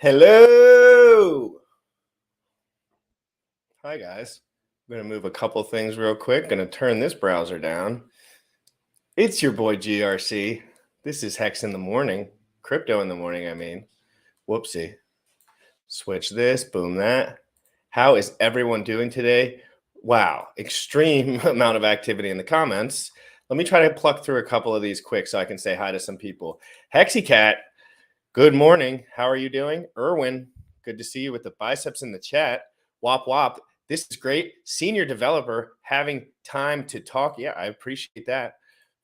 Hello. Hi, guys. I'm going to move a couple things real quick. Going to turn this browser down. It's your boy GRC. This is Hex in the Morning. Crypto in the Morning, I mean. Whoopsie. Switch this, boom that. How is everyone doing today? Wow, extreme amount of activity in the comments. Let me try to pluck through a couple of these quick so I can say hi to some people. HexyCat, good morning. How are you doing? Erwin, good to see you with the biceps in the chat. Wop wop, this is great. Senior developer having time to talk. Yeah, I appreciate that.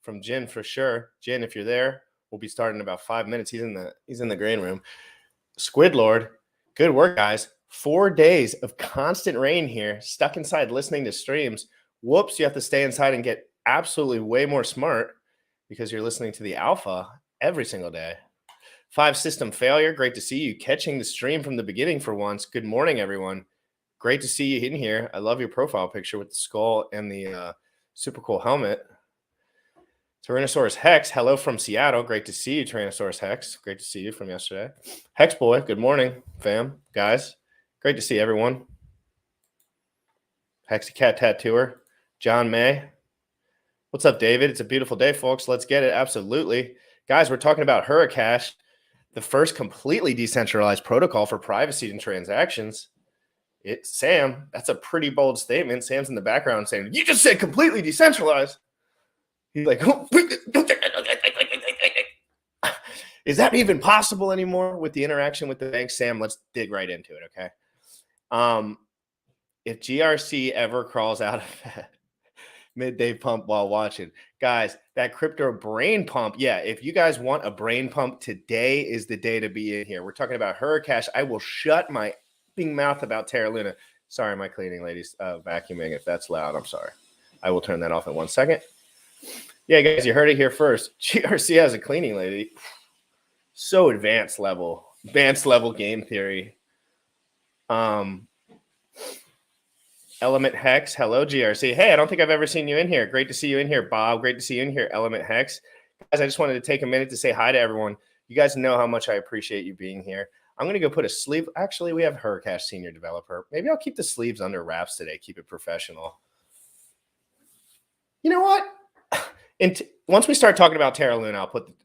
From Jin for sure. Jin, if you're there, we'll be starting in about 5 minutes. He's in the green room. Squid Lord, good work, guys. 4 days of constant rain here, stuck inside listening to streams. Whoops, you have to stay inside and get absolutely way more smart because you're listening to the alpha every single day. 5 system failure. Great to see you catching the stream from the beginning for once. Good morning, everyone. Great to see you in here. I love your profile picture with the skull and the super cool helmet. Tyrannosaurus Hex, hello from Seattle. Great to see you, Tyrannosaurus Hex. Great to see you from yesterday. Hex Boy, good morning, fam, guys. Great to see everyone. HexyCat Tattooer, John May. What's up, David? It's a beautiful day, folks. Let's get it. Absolutely. Guys, we're talking about Hurricash, the first completely decentralized protocol for privacy and transactions. Sam, that's a pretty bold statement. Sam's in the background saying, you just said completely decentralized. He's like, is that even possible anymore with the interaction with the bank? Sam, let's dig right into it, okay? If GRC ever crawls out of midday pump while watching, guys, that crypto brain pump, yeah, if you guys want a brain pump, today is the day to be in here. We're talking about Hurricash. I will shut my mouth about Terra Luna. Sorry, my cleaning ladies, vacuuming. If that's loud, I'm sorry. I will turn that off in 1 second. Yeah, guys, you heard it here first. GRC has a cleaning lady. So advanced level game theory. Element Hex, hello GRC. Hey, I don't think I've ever seen you in here. Great to see you in here, Bob. Great to see you in here, Element Hex. Guys, I just wanted to take a minute to say hi to everyone. You guys know how much I appreciate you being here. I'm going to go put a sleeve. Actually, we have Hurricash Senior Developer. Maybe I'll keep the sleeves under wraps today. Keep it professional. You know what? Once we start talking about Terra Luna,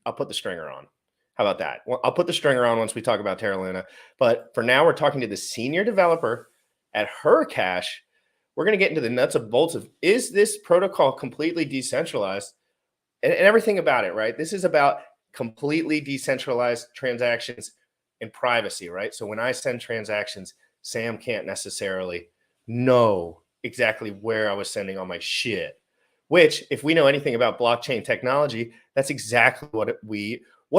I'll put the stringer on. How about that? I'll put the stringer on once we talk about Terra Luna. But for now, we're talking to the senior developer at Hurricash. We're going to get into the nuts and bolts of, is this protocol completely decentralized? And everything about it, right? This is about completely decentralized transactions and privacy, right? So when I send transactions, Sam can't necessarily know exactly where I was sending all my shit. Which, if we know anything about blockchain technology, that's exactly what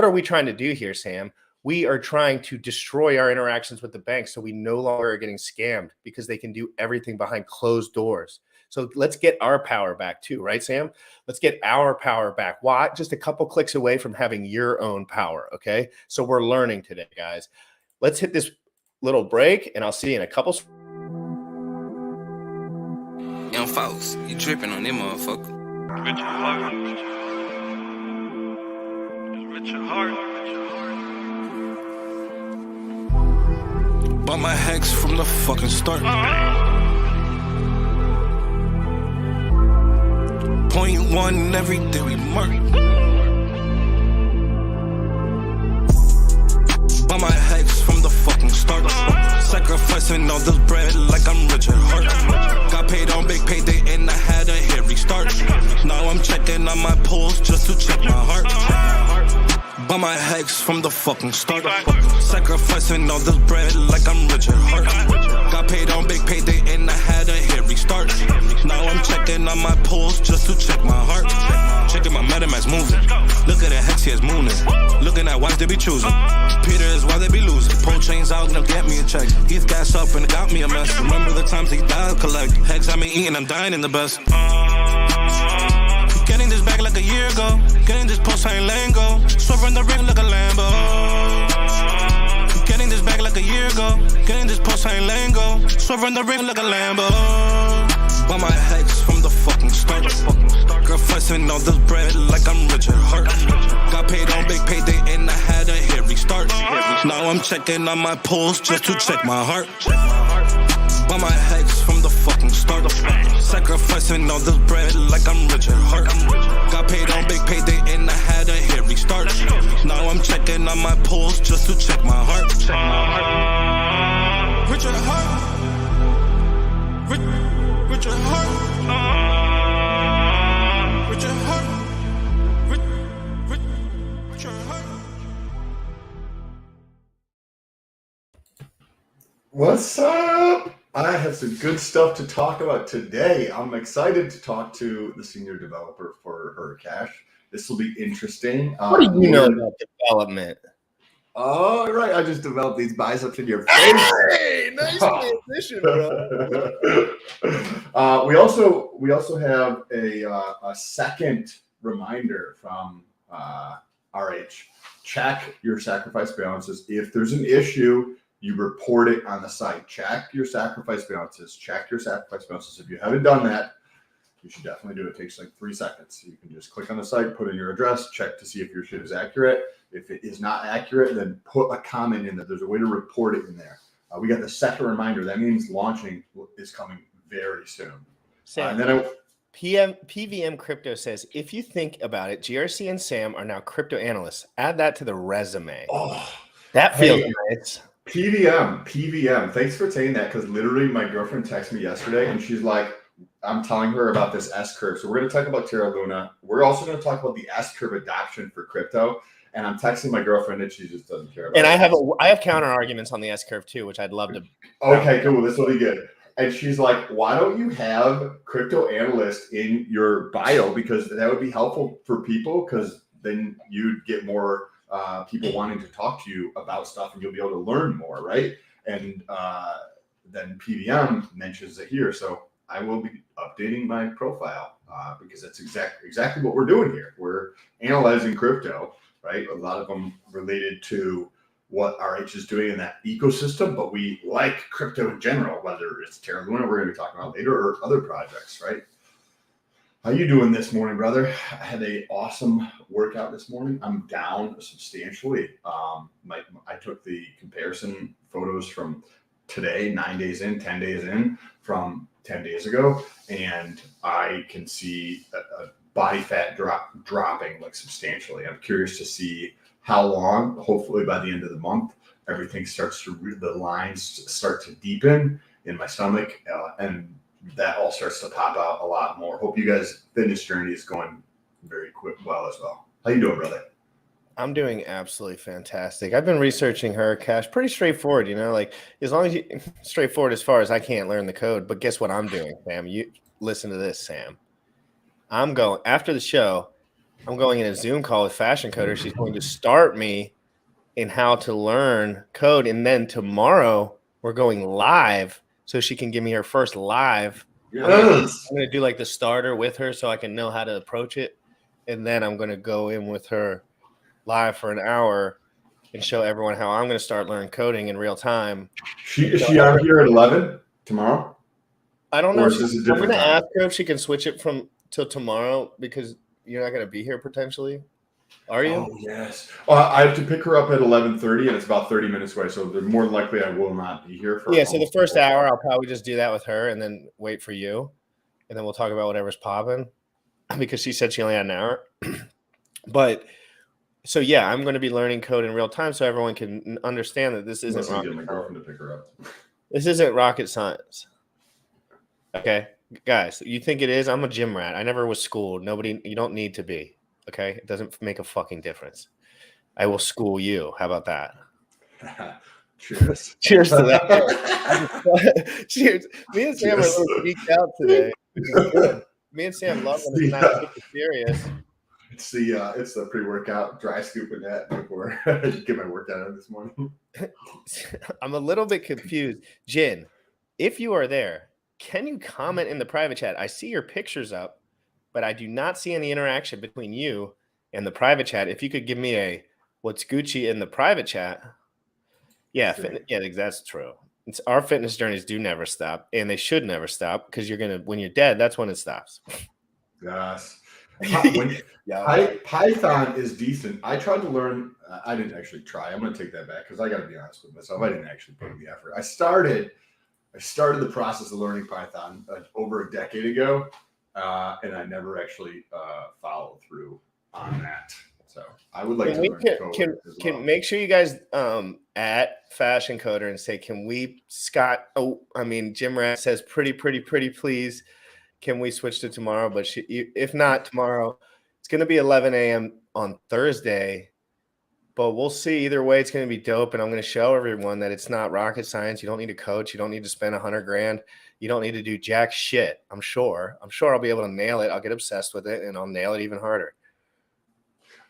are we trying to do here, Sam? We are trying to destroy our interactions with the banks so we no longer are getting scammed because they can do everything behind closed doors. So let's get our power back too, right, Sam? Let's get our power back. Why? Just a couple clicks away from having your own power, okay? So we're learning today, guys. Let's hit this little break, and I'll see you in a couple. Young folks, you tripping on them motherfucker. Richard Heart. Richard Heart. Bought my Hex from the fucking start. Point one every day we mark. Bought my Hex from the fucking start. Sacrificing all this bread like I'm Richard Hart. Got paid on big payday and I had a hit restart. Now I'm checking on my pulse just to check my heart. Bought my Hex from the fucking start. Sacrificing all this bread like I'm Richard Hart. Got paid on big payday and I had a hit restart. Now I'm checking on my pulse just to check my heart. Checking my MetaMask moving. Look at the Hex, he is mooning. Looking at wives they be choosing. Peter is why they be losing. Pro chains out, now get me a check. He's gas up and it got me a mess. Remember the times he died collect. Hex, I been eating, I'm dying in the best. Getting this back like a year ago. Getting this post, I ain't letting go. Swerving the ring like a Lambo. Getting this back like a year ago. Getting this post, I ain't letting go. Swerving the ring like a Lambo. Bought my Hex from the fucking start. Sacrificing all this bread like I'm Richard Hart. Got paid on big payday and I had a hit restart. Now I'm checking on my pulse just to check my heart. Buy my hex from the fucking start. Sacrificing all this bread like I'm Richard Hart. Got paid on big payday and I had a hairy start. Now I'm checking on my pulse just to check my heart. Richard Hart. Richard Hart. Richard Hart. Richard Hart. What's up? I have some good stuff to talk about today. I'm excited to talk to the senior developer for Hurricash. This will be interesting. What do you know about development? Oh, right. I just developed these biceps in your face. Hey, nice transition, bro. We also have a second reminder from RH. Check your sacrifice balances. If there's an issue, you report it on the site. Check your sacrifice balances. Check your sacrifice balances. If you haven't done that, you should definitely do it. It takes like 3 seconds. You can just click on the site, put in your address, check to see if your shit is accurate. If it is not accurate, then put a comment in that. There's a way to report it in there. We got the second reminder. That means launching is coming very soon. Sam, And then PVM Crypto says, if you think about it, GRC and Sam are now crypto analysts. Add that to the resume. oh, That feels nice. PVM. Thanks for saying that, because literally my girlfriend texted me yesterday and she's like, I'm telling her about this S-curve. So we're going to talk about Terra Luna. We're also going to talk about the S-curve adoption for crypto. And I'm texting my girlfriend and she just doesn't care about And it. I have counter arguments on the S-curve too, which I'd love to. Okay, cool. This will be good. And she's like, why don't you have crypto analyst in your bio? Because that would be helpful for people, because then you'd get more people wanting to talk to you about stuff and you'll be able to learn more, right? And then PVM mentions it here. So I will be updating my profile because that's exactly what we're doing here. We're analyzing crypto, right? A lot of them related to what RH is doing in that ecosystem, but we like crypto in general, whether it's Terra Luna we're going to be talking about later or other projects, right? How you doing this morning, brother? I had an awesome workout this morning. I'm down substantially. I took the comparison photos from today, 9 days in, 10 days in, from 10 days ago, and I can see a body fat dropping like substantially. I'm curious to see how long. Hopefully by the end of the month, everything starts to the lines start to deepen in my stomach, and that all starts to pop out a lot more. Hope you guys' fitness journey is going very well as well. How you doing, brother? I'm doing absolutely fantastic. I've been researching Hurricash. Pretty straightforward, like as long as you straightforward as far as I can't learn the code. But guess what I'm doing, Sam? You listen to this, Sam. I'm going after the show. I'm going in a Zoom call with Fashion Coder. She's going to start me in how to learn code, and then tomorrow we're going live, so she can give me her first live. Yes. I'm going to do like the starter with her so I can know how to approach it, and then I'm going to go in with her live for an hour and show everyone how I'm going to start learning coding in real time. Is she out here at 11 tomorrow? I don't know. Or is this a I'm different going to time? ask her if she can switch it till tomorrow, because you're not going to be here potentially. Are you? Oh, yes. I have to pick her up at 11:30, and it's about 30 minutes away. So more than likely I will not be here for. Yeah. So the first hour, I'll probably just do that with her, and then wait for you, and then we'll talk about whatever's popping, because she said she only had an hour. But so yeah, I'm going to be learning code in real time, so everyone can understand that this isn't get my girlfriend to pick her up. This isn't rocket science. Okay, guys, you think it is? I'm a gym rat. I never was schooled. You don't need to be. Okay, it doesn't make a fucking difference. I will school you. How about that? Cheers. Cheers to that. Cheers. Me and Sam are a little geeked out today. Me and Sam love when it's not super serious. It's the pre-workout dry scooping that before I get my workout in this morning. I'm a little bit confused. Jin, if you are there, can you comment in the private chat? I see your pictures up, but I do not see any interaction between you and the private chat. If you could give me a what's Gucci in the private chat. Yeah, that's true. Our fitness journeys do never stop, and they should never stop, because when you're dead, that's when it stops. Yes. Python is decent. I tried to learn. I didn't actually try. I'm going to take that back because I got to be honest with myself. I didn't actually put in the effort. I started the process of learning Python over a decade ago, and I never actually followed through on that. So I would like to learn code as well. Make sure you guys at Fashion Coder and say, can we, Scott? Jim Rat says, pretty, please. Can we switch to tomorrow? But if not tomorrow, it's going to be 11 a.m. on Thursday. But we'll see. Either way, it's going to be dope. And I'm going to show everyone that it's not rocket science. You don't need a coach. You don't need to spend $100,000. You don't need to do jack shit. I'm sure I'll be able to nail it. I'll get obsessed with it, and I'll nail it even harder.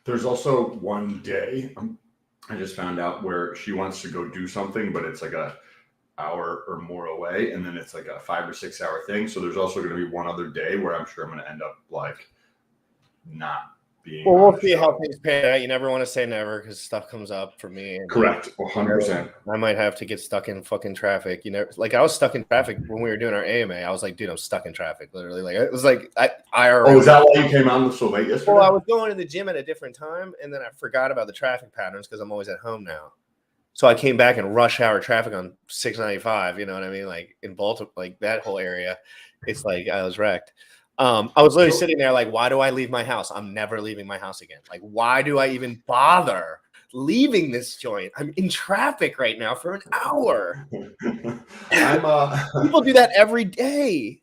There's also one day I just found out where she wants to go do something, but it's like a hour or more away, and then it's like a 5 or 6 hour thing. So there's also going to be one other day where I'm sure I'm going to end up like not being. Well, we'll see how things pan out. You never want to say never because stuff comes up for me. And correct, 100%. I might have to get stuck in fucking traffic. Like I was stuck in traffic when we were doing our AMA. I was like, dude, I'm stuck in traffic. Literally, like it was like I. Oh, is that why you came on so late yesterday? Well, I was going to the gym at a different time, and then I forgot about the traffic patterns because I'm always at home now. So I came back in rush hour traffic on 695. You know what I mean? Like in Baltimore, like that whole area, it's like I was wrecked. I was literally sitting there like, why do I leave my house? I'm never leaving my house again. Like, why do I even bother leaving this joint? I'm in traffic right now for an hour. People do that every day.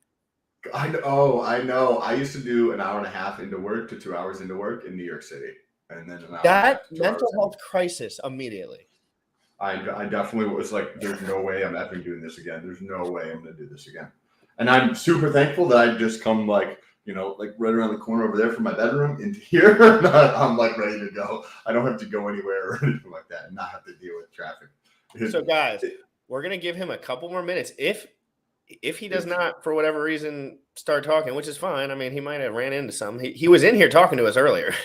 I know. I used to do an hour and a half into work to 2 hours into work in New York City. And then that mental health crisis immediately. I definitely was like, there's no way I'm ever doing this again. There's no way I'm going to do this again. And I'm super thankful that I just come like right around the corner over there from my bedroom into here. I'm like ready to go. I don't have to go anywhere or anything like that and not have to deal with traffic. So guys, we're going to give him a couple more minutes. If he does not, for whatever reason, start talking, which is fine. I mean, he might have ran into some. He was in here talking to us earlier.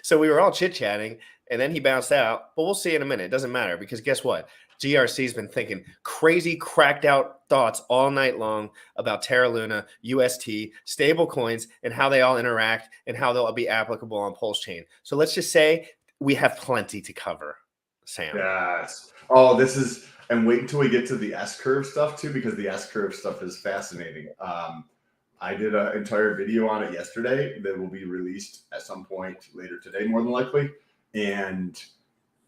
So we were all chit-chatting, and then he bounced out. But we'll see in a minute. It doesn't matter because guess what? GRC's been thinking crazy, cracked out thoughts all night long about Terra Luna, UST, stable coins, and how they all interact and how they'll be applicable on Pulse Chain. So let's just say we have plenty to cover, Sam. Yes. Oh, and wait until we get to the S-curve stuff too, because the S-curve stuff is fascinating. I did an entire video on it yesterday that will be released at some point later today, more than likely. And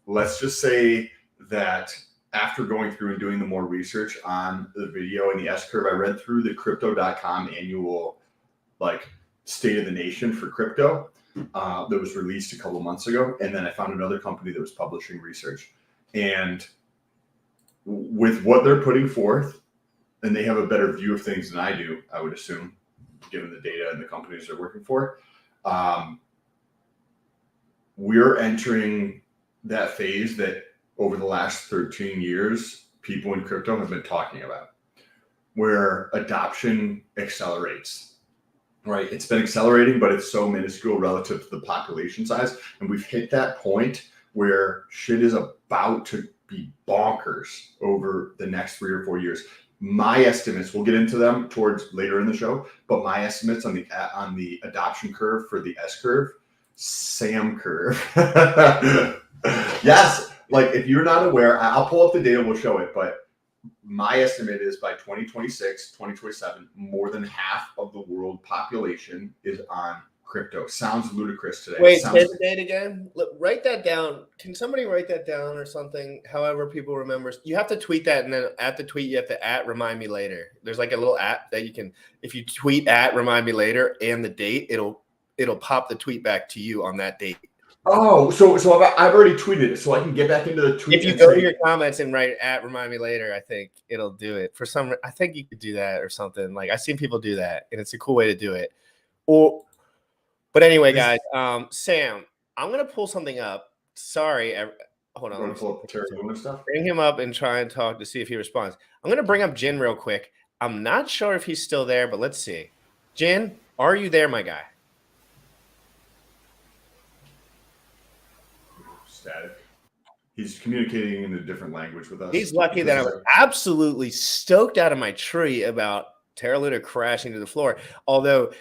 let's just say that after going through and doing the more research on the video and the S-curve, I read through the crypto.com annual like state of the nation for crypto that was released a couple of months ago. And then I found another company that was publishing research. And with what they're putting forth, and they have a better view of things than I do, I would assume, given the data and the companies they're working for, we're entering that phase that over the last 13 years, people in crypto have been talking about, where adoption accelerates, right? It's been accelerating, but it's so minuscule relative to the population size. And we've hit that point where shit is about to be bonkers over the next 3 or 4 years. My estimates, we'll get into them towards later in the show, but my estimates on the adoption curve for the S curve, Sam curve. Yes. Like if you're not aware, I'll pull up the data, we'll show it, but my estimate is by 2026, 2027, more than half of the world population is on crypto. Sounds ludicrous today. Wait, say the date again. Write that down. Can somebody write that down or something? However people remember. You have to tweet that, and then at the tweet, you have to remind me later. There's like a little app that you can, if you tweet remind me later and the date, it'll pop the tweet back to you on that date. Oh, so I've already tweeted it, so I can get back into the tweet. If you go to your comments and write remind me later, I think it'll do it. I think you could do that or something. Like I've seen people do that, and it's a cool way to do it. But anyway, guys, Sam, I'm gonna pull something up. Sorry, hold on. Want to pull up Terra Luna stuff? Bring him up and try and talk to see if he responds. I'm gonna bring up Jin real quick. I'm not sure if he's still there, but let's see. Jin, are you there, my guy? Static. He's communicating in a different language with us. He's lucky that I was absolutely stoked out of my tree about Terra Luna crashing to the floor. Although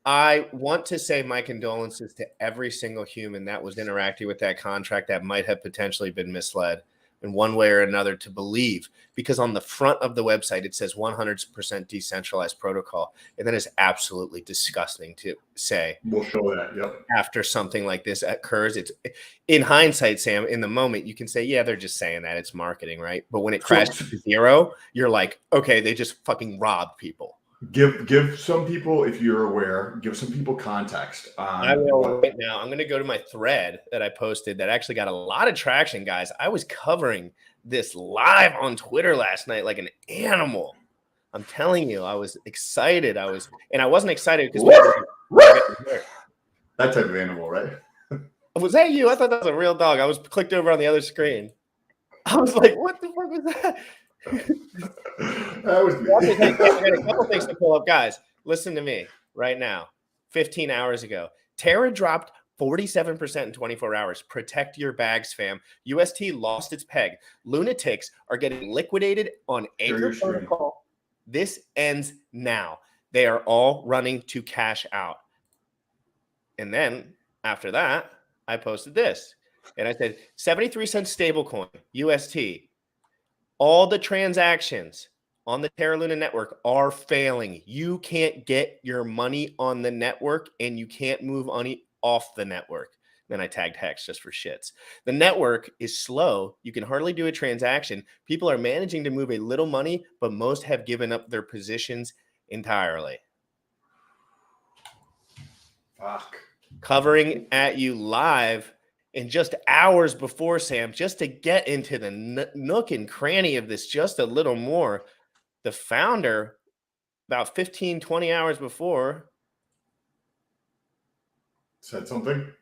I want to say my condolences to every single human that was interacting with that contract that might have potentially been misled in one way or another to believe, because on the front of the website it says 100% decentralized protocol, and that is absolutely disgusting to say. We'll show that. Yep. After something like this occurs, it's in hindsight, Sam, in the moment you can say, yeah, they're just saying that, it's marketing, right? But when it crashes to zero, you're like, okay, they just fucking robbed people. Give some people, if you're aware, give some people context. I will right now. I'm going to go to my thread that I posted that actually got a lot of traction, guys. I was covering this live on Twitter last night like an animal. I'm telling you, I was excited. I wasn't excited because that type of animal, right? Was that you? I thought that was a real dog. I was clicked over on the other screen. I was like, what the fuck was that? That was me. I got a couple things to pull up, guys. Listen to me right now. 15 hours ago, Terra dropped 47% in 24 hours. Protect your bags, fam. UST lost its peg. Lunatics are getting liquidated on Anchor Protocol. This ends now. They are all running to cash out. And then after that, I posted this. And I said, 73 cents stablecoin, UST. All the transactions on the Terra Luna network are failing. You can't get your money on the network and you can't move money off the network. Then I tagged Hex just for shits. The network is slow. You can hardly do a transaction. People are managing to move a little money, but most have given up their positions entirely. Fuck. Covering at you live in just hours before, Sam, just to get into the nook and cranny of this just a little more. The founder, about 15, 20 hours before, said something.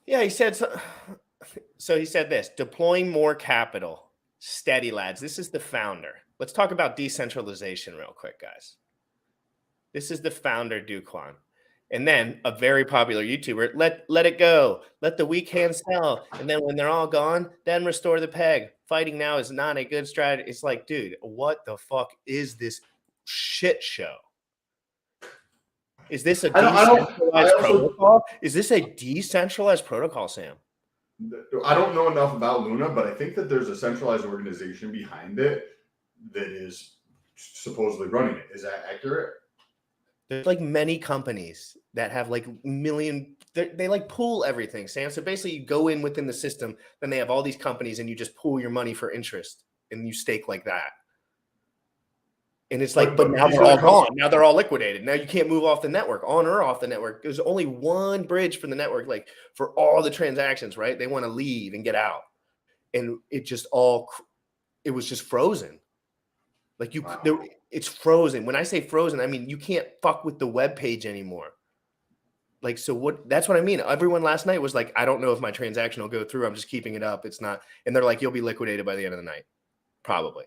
Yeah, he said so. He said this: deploying more capital. Steady, lads. This is the founder. Let's talk about decentralization real quick, guys. This is the founder, Duquan. And then a very popular YouTuber, let it go. Let the weak hands sell. And then when they're all gone, then restore the peg. Fighting now is not a good strategy. It's like, dude, what the fuck is this shit show? Is this a decentralized protocol? Is this a decentralized protocol, Sam? I don't know enough about Luna, but I think that there's a centralized organization behind it that is supposedly running it. Is that accurate? There's like many companies that have like they like pool everything, Sam. So basically you go in within the system, then they have all these companies and you just pool your money for interest and you stake like that. And it's like, but now they're all gone. Now they're all liquidated. Now you can't move off the network, on or off the network. There's only one bridge for the network, like for all the transactions, right? They want to leave and get out. And it was just frozen. Like it's frozen. When I say frozen, I mean, you can't fuck with the web page anymore. Like, so that's what I mean. Everyone last night was like, I don't know if my transaction will go through. I'm just keeping it up. It's not. And they're like, you'll be liquidated by the end of the night. Probably.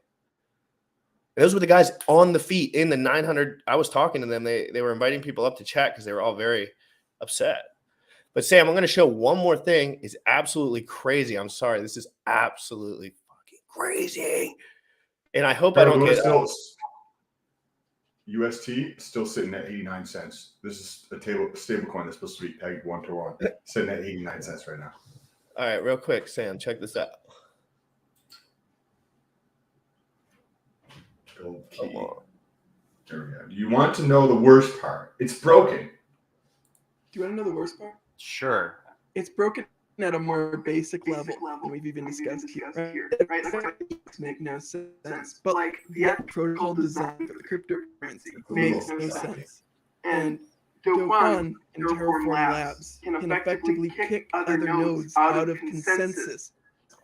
And those were the guys on the feet in the 900. I was talking to them. They were inviting people up to chat because they were all very upset. But Sam, I'm going to show one more thing. It's absolutely crazy. I'm sorry. This is absolutely fucking crazy. And I hope I don't get UST still sitting at 89 cents. This is a stable coin that's supposed to be pegged 1-to-1. Sitting at 89 cents right now. All right, real quick, Sam, check this out. Gold key. There we go. Do you want to know the worst part? It's broken. Do you want to know the worst part? Sure. It's broken at a more basic level than we've even discussed here. Right? It make no sense. But like the protocol design for the cryptocurrency makes no sense. And Duquan and Terraform Labs can effectively kick other nodes out of consensus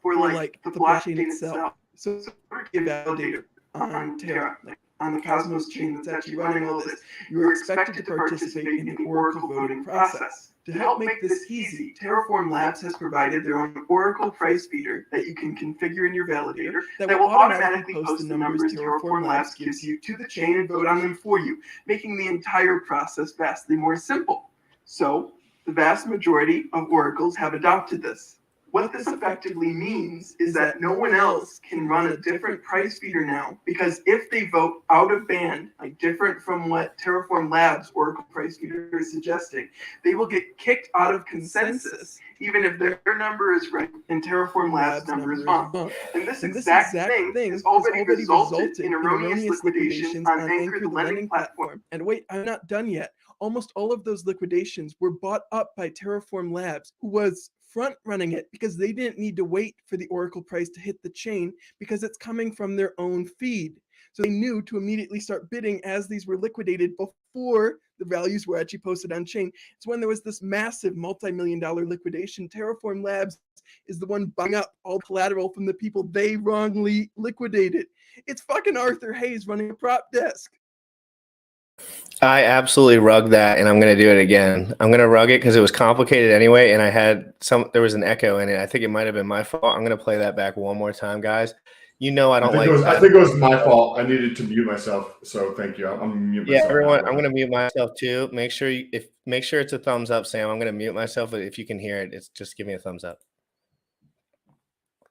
for like the blockchain itself. So it's a validator on Terra, like on the Cosmos chain that's actually running all this. You are expected to participate in the Oracle voting process. To help make this easy, Terraform Labs has provided their own Oracle price feeder that you can configure in your validator that will automatically post the numbers Terraform Labs gives you to the chain and vote on them for you, making the entire process vastly more simple. So, the vast majority of oracles have adopted this. what this effectively means is that no one else can run a different price feeder now, because if they vote out of band, like different from what Terraform Labs Oracle price feeder is suggesting, they will get kicked out of consensus, even if their number is right and Terraform Labs number is wrong. And this exact thing has already resulted in erroneous liquidations on Anchor, the lending platform. And wait, I'm not done yet. Almost all of those liquidations were bought up by Terraform Labs, who was front running it because they didn't need to wait for the Oracle price to hit the chain because it's coming from their own feed. So they knew to immediately start bidding as these were liquidated before the values were actually posted on chain. It's when there was this massive multi-million-dollar liquidation. Terraform Labs is the one buying up all collateral from the people they wrongly liquidated. It's fucking Arthur Hayes running a prop desk. I absolutely rugged that, and I'm going to do it again. I'm going to rug it because it was complicated anyway, and there was an echo in it. I think it might have been my fault. I'm going to play that back one more time, guys. You know I don't like. I think it was my fault. I needed to mute myself, so thank you. I'm going to mute myself. Yeah, everyone, I'm going to mute myself too. Make sure it's a thumbs up, Sam. I'm going to mute myself, but if you can hear it, it's just give me a thumbs up. Do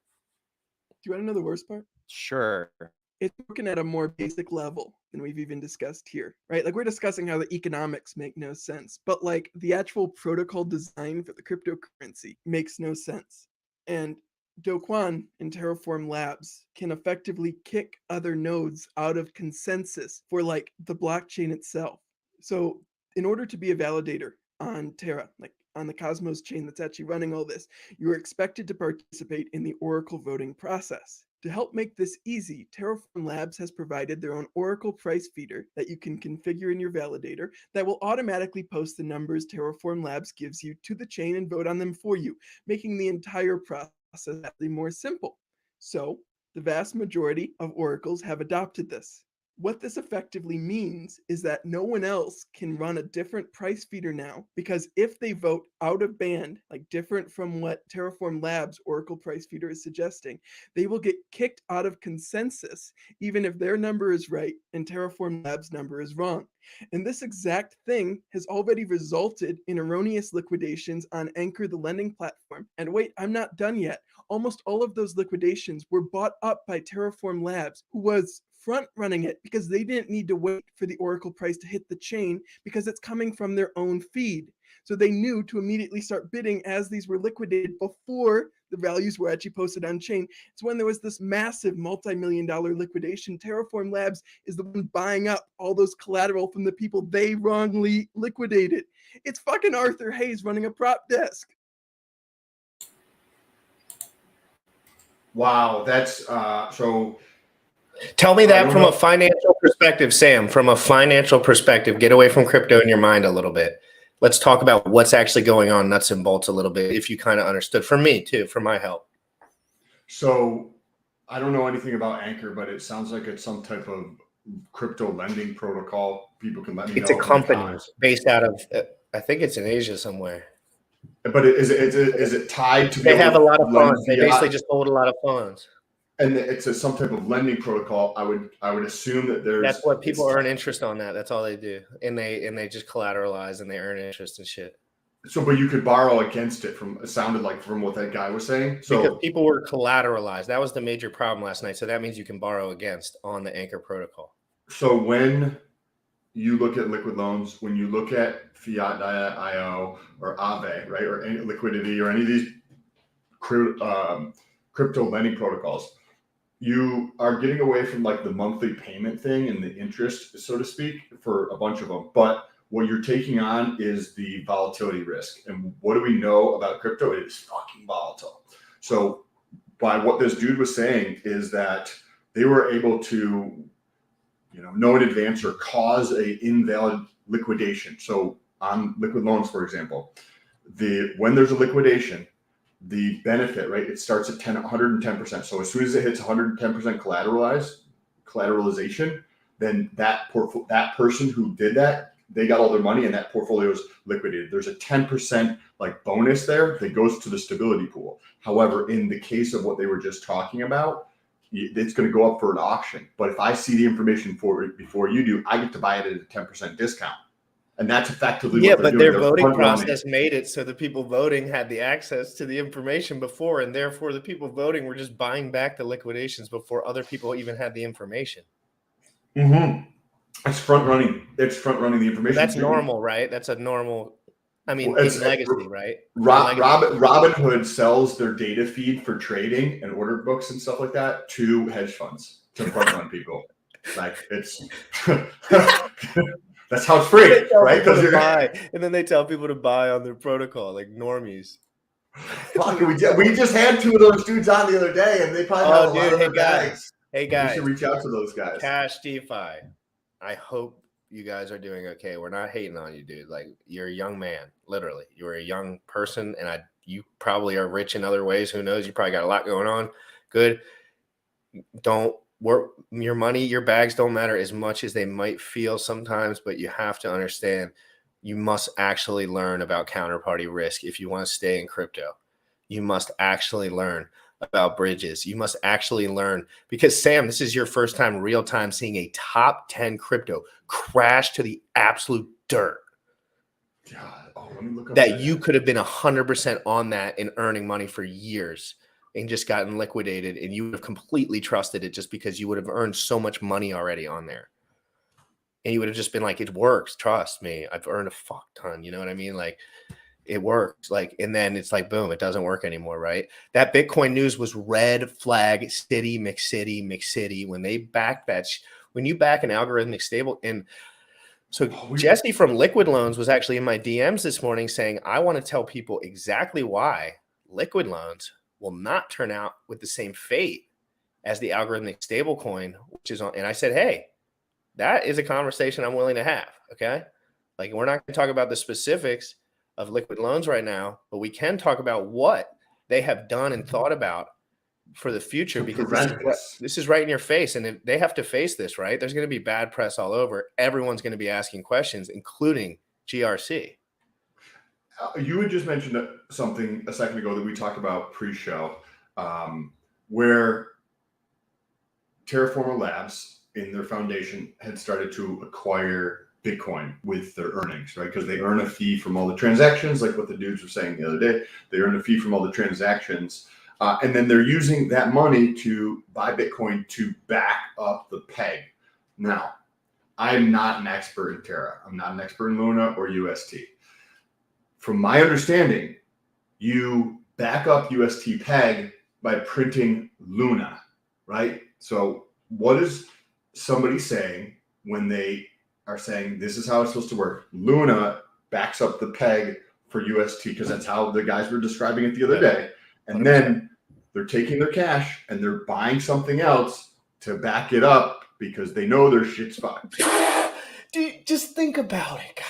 you want to know the worst part? Sure. It's working at a more basic level than we've even discussed here, right? Like we're discussing how the economics make no sense, but like the actual protocol design for the cryptocurrency makes no sense. And Do Kwon and Terraform Labs can effectively kick other nodes out of consensus for like the blockchain itself. So in order to be a validator on Terra, like on the Cosmos chain that's actually running all this, you are expected to participate in the Oracle voting process. To help make this easy, Terraform Labs has provided their own Oracle price feeder that you can configure in your validator that will automatically post the numbers Terraform Labs gives you to the chain and vote on them for you, making the entire process actually more simple. So, the vast majority of oracles have adopted this. What this effectively means is that no one else can run a different price feeder now, because if they vote out of band, like different from what Terraform Labs Oracle price feeder is suggesting, they will get kicked out of consensus, even if their number is right and Terraform Labs number is wrong. And this exact thing has already resulted in erroneous liquidations on Anchor, the lending platform. And wait, I'm not done yet. Almost all of those liquidations were bought up by Terraform Labs, who was front running it because they didn't need to wait for the Oracle price to hit the chain because it's coming from their own feed. So they knew to immediately start bidding as these were liquidated before the values were actually posted on chain. It's when there was this massive multi-million-dollar liquidation. Terraform Labs is the one buying up all those collateral from the people they wrongly liquidated. It's fucking Arthur Hayes running a prop desk. Wow, that's so. Tell me that from a financial perspective, Sam. From a financial perspective, get away from crypto in your mind a little bit. Let's talk about what's actually going on, nuts and bolts a little bit, if you kind of understood. For me too, for my help. So I don't know anything about Anchor, but it sounds like it's some type of crypto lending protocol. People can let me know. It's a company based out of, I think it's in Asia somewhere. But is it tied to? They have a lot of funds. They basically just hold a lot of funds. And it's some type of lending protocol. I would assume that there's. That's what people earn interest on. That's all they do, and they just collateralize and they earn interest and shit. So, but you could borrow against it it sounded like from what that guy was saying. So because people were collateralized. That was the major problem last night. So that means you can borrow against on the Anchor protocol. So when you look at liquid loans, when you look at Fiat.io or Aave, right, or any Liquidity or any of these crypto lending protocols, you are getting away from like the monthly payment thing and the interest, so to speak, for a bunch of them. But what you're taking on is the volatility risk. And what do we know about crypto? It is fucking volatile. So by what this dude was saying is that they were able to, know in advance or cause a invalid liquidation. So on liquid loans, for example, when there's a liquidation, the benefit, right? It starts at 110%. So as soon as it hits 110% collateralization, then that person who did that, they got all their money and that portfolio is liquidated. There's a 10% like bonus there that goes to the stability pool. However, in the case of what they were just talking about, it's going to go up for an auction. But if I see the information before you do, I get to buy it at a 10% discount. And that's effectively Yeah, what they're but doing. their They're voting front-running. process made it so the people voting had the access to the information before, and therefore the people voting were just buying back the liquidations before other people even had the information. Mm-hmm. It's front-running. It's front-running the But information. that's normal, right? That's a normal. I mean, Well, in legacy, right? Robinhood sells their data feed for trading and order books and stuff like that to hedge funds to front run people. Like it's that's how it's free, right? Because and then they tell people to buy on their protocol, like normies. fuck, we just had two of those dudes on the other day, and they probably have a lot of their bags. Hey guys, we should reach out to those guys. Cash DeFi. I hope you guys are doing okay. We're not hating on you, dude. Like, you're a young man, literally. You're a young person, and you probably are rich in other ways. Who knows? You probably got a lot going on. Good. Don't work your money, your bags don't matter as much as they might feel sometimes, but you have to understand you must actually learn about counterparty risk if you want to stay in crypto. You must actually learn about bridges. You must actually learn, because Sam, this is your first time real time seeing a top 10 crypto crash to the absolute dirt. God, let me look up that you could have been 100% on that and earning money for years and just gotten liquidated, and you would have completely trusted it just because you would have earned so much money already on there. And you would have just been like, it works. Trust me. I've earned a fuck ton. You know what I mean? Like, it works. Like, and then it's like, boom, it doesn't work anymore, right? That Bitcoin news was red flag city, McCity. When they back that, when you back an algorithmic stable, and so Jesse from Liquid Loans was actually in my DMs this morning saying, I want to tell people exactly why Liquid Loans will not turn out with the same fate as the algorithmic stablecoin, which is on. And I said, hey, that is a conversation I'm willing to have. Okay. Like, we're not going to talk about the specifics of Liquid Loans right now, but we can talk about what they have done and thought about for the future, because this is right in your face, and they have to face this, right? There's going to be bad press all over. Everyone's going to be asking questions, including GRC. You had just mentioned something a second ago that we talked about pre-show, where Terraformer Labs in their foundation had started to acquire Bitcoin with their earnings, right? Because they earn a fee from all the transactions, like what the dudes were saying the other day. They earn a fee from all the transactions. And then they're using that money to buy Bitcoin to back up the peg. Now, I'm not an expert in Terra. I'm not an expert in Luna or UST. From my understanding, you back up UST peg by printing Luna, right? So what is somebody saying when they are saying this is how it's supposed to work? Luna backs up the peg for UST, because that's how the guys were describing it the other day. And 100%. Then they're taking their cash and they're buying something else to back it up because they know their shit's fucked. Dude, just think about it, guys.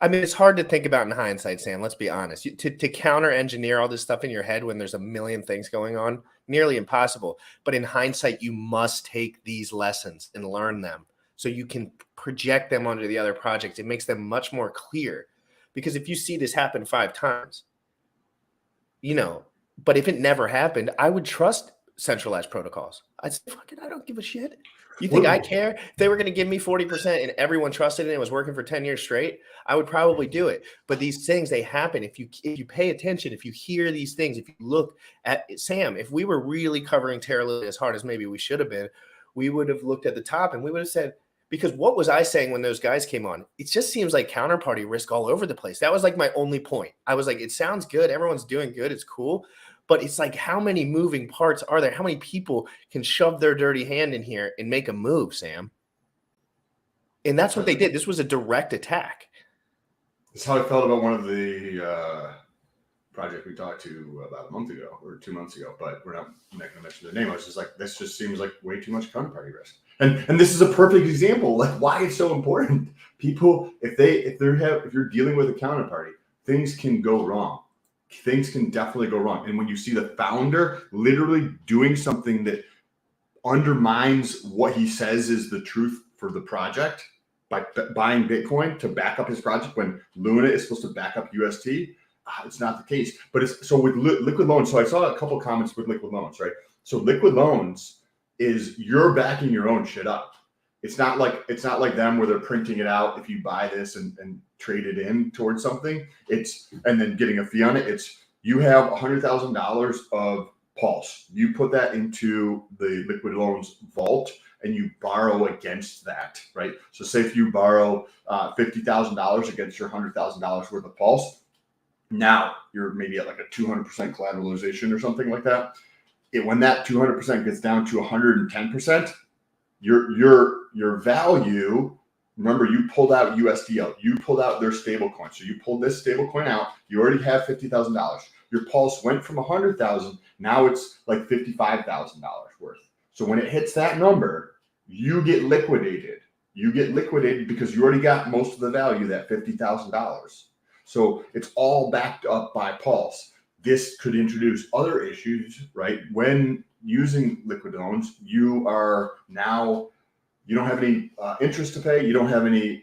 I mean, it's hard to think about in hindsight, Sam. Let's be honest. To counter engineer all this stuff in your head when there's a million things going on, nearly impossible. But in hindsight, you must take these lessons and learn them so you can project them onto the other projects. It makes them much more clear. Because if you see this happen 5 times, you know, but if it never happened, I would trust centralized protocols. I'd say, fuck it, I don't give a shit. You think I care? If they were going to give me 40% and everyone trusted it and it was working for 10 years straight, I would probably do it. But these things, they happen. If you pay attention, if you hear these things, if you look at Sam, if we were really covering Terra Luna as hard as maybe we should have been, we would have looked at the top and we would have said, because what was I saying when those guys came on? It just seems like counterparty risk all over the place. That was like my only point. I was like, it sounds good. Everyone's doing good. It's cool. But it's like, how many moving parts are there? How many people can shove their dirty hand in here and make a move, Sam? And that's what they did. This was a direct attack. That's how I felt about one of the projects we talked to about a month ago or 2 months ago, but we're not going to mention their name. I was just like, this just seems like way too much counterparty risk. And this is a perfect example, like why it's so important. People, if you're dealing with a counterparty, things can go wrong. Things can definitely go wrong. And when you see the founder literally doing something that undermines what he says is the truth for the project by buying Bitcoin to back up his project when Luna is supposed to back up UST, it's not the case. But it's so with Liquid Loans. So I saw a couple of comments with Liquid Loans, right? So Liquid Loans is you're backing your own shit up. It's not like them where they're printing it out if you buy this and trade it in towards something. And then getting a fee on it. It's you have $100,000 of Pulse. You put that into the liquid loans vault and you borrow against that, right? So say if you borrow $50,000 against your $100,000 worth of Pulse, now you're maybe at like a 200% collateralization or something like that. When that 200% gets down to 110%, your value, remember you pulled out USDL, you pulled out their stable coin. So you pulled this stable coin out, you already have $50,000. Your Pulse went from 100,000, now it's like $55,000 worth. So when it hits that number, you get liquidated. You get liquidated because you already got most of the value, that $50,000. So it's all backed up by Pulse. This could introduce other issues, right? When using liquid loans, you don't have any interest to pay. You don't have any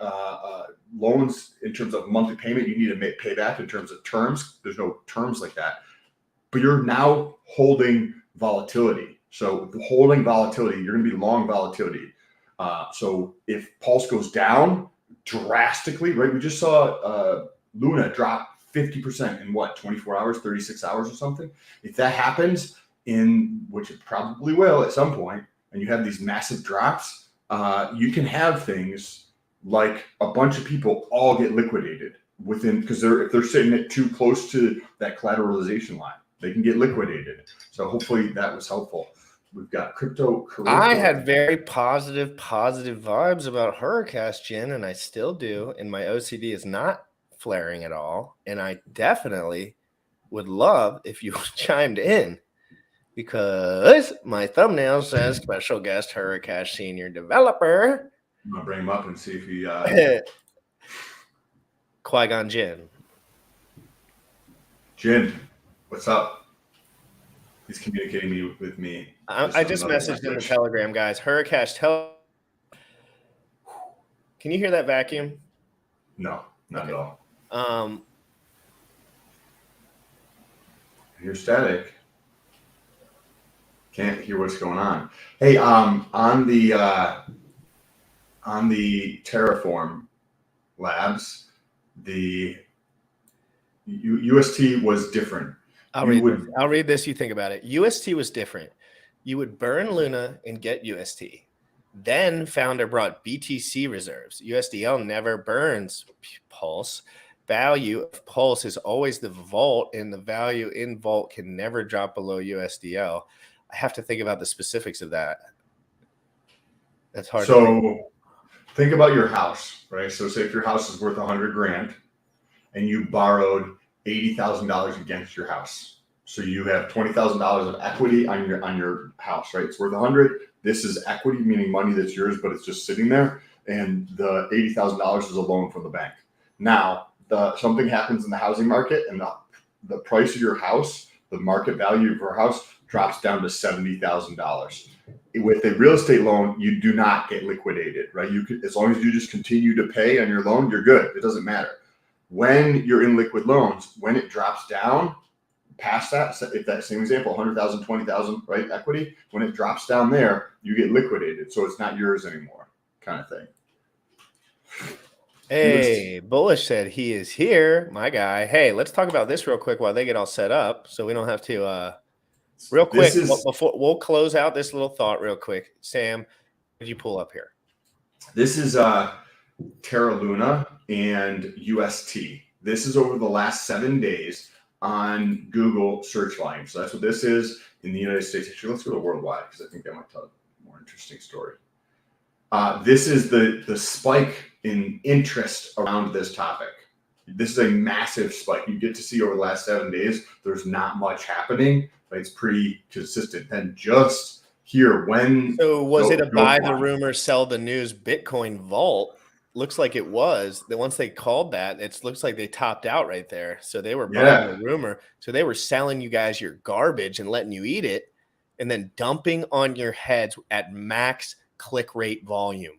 loans in terms of monthly payment. You need to pay back in terms of terms. There's no terms like that. But you're now holding volatility. So holding volatility, you're going to be long volatility. So if Pulse goes down drastically, right? We just saw Luna drop 50% in 24 hours, 36 hours or something. If that happens, which it probably will at some point, and you have these massive drops, you can have things like a bunch of people all get liquidated because if they're sitting at too close to that collateralization line, they can get liquidated. So hopefully that was helpful. We've got crypto. I had very positive vibes about Hurricash, Jin, and I still do. And my OCD is not flaring at all. And I definitely would love if you chimed in, because my thumbnail says special guest Hurricash senior developer. I'm gonna bring him up and see if he Qui-Gon Jinn. Jin, what's up? He's communicating with me. I just messaged in the Telegram, guys. Hurricash, can you hear that vacuum? No, not at all. You're static. Can't hear what's going on. Hey, on the Terraform Labs, the UST was different. I'll read this. You think about it. UST was different. You would burn Luna and get UST. Then founder brought BTC reserves. USDL never burns Pulse. Value of Pulse is always the vault, and the value in vault can never drop below USDL. I have to think about the specifics of that. That's hard. So think about your house, right? So say if your house is worth $100,000 and you borrowed $80,000 against your house. So you have $20,000 of equity on your house, right? It's worth 100. This is equity, meaning money that's yours, but it's just sitting there. And the $80,000 is a loan from the bank. Now, something happens in the housing market, and the price of your house, the market value of your house, drops down to $70,000. With a real estate loan, you do not get liquidated, right? As long as you just continue to pay on your loan, you're good. It doesn't matter. When you're in liquid loans, when it drops down past that, if that same example, 100,000, 20,000, right, equity, when it drops down there, you get liquidated. So it's not yours anymore, kind of thing. Hey, Bullish said he is here, my guy. Hey, let's talk about this real quick while they get all set up, so we don't have to real quick before we'll close out this little thought real quick. Sam, what did you pull up here? This is Terra Luna and UST. This is over the last 7 days on Google search volume. So that's what this is in the United States. Actually, let's go to worldwide because I think that might tell a more interesting story. This is the spike in interest around this topic. This is a massive spike. You get to see over the last 7 days, there's not much happening, but it's pretty consistent. And just here, so was it a buy the rumor, sell the news Bitcoin vault? Looks like it was. That once they called that, it looks like they topped out right there. So they were buying the rumor. So they were selling you guys your garbage and letting you eat it, and then dumping on your heads at max click rate volume.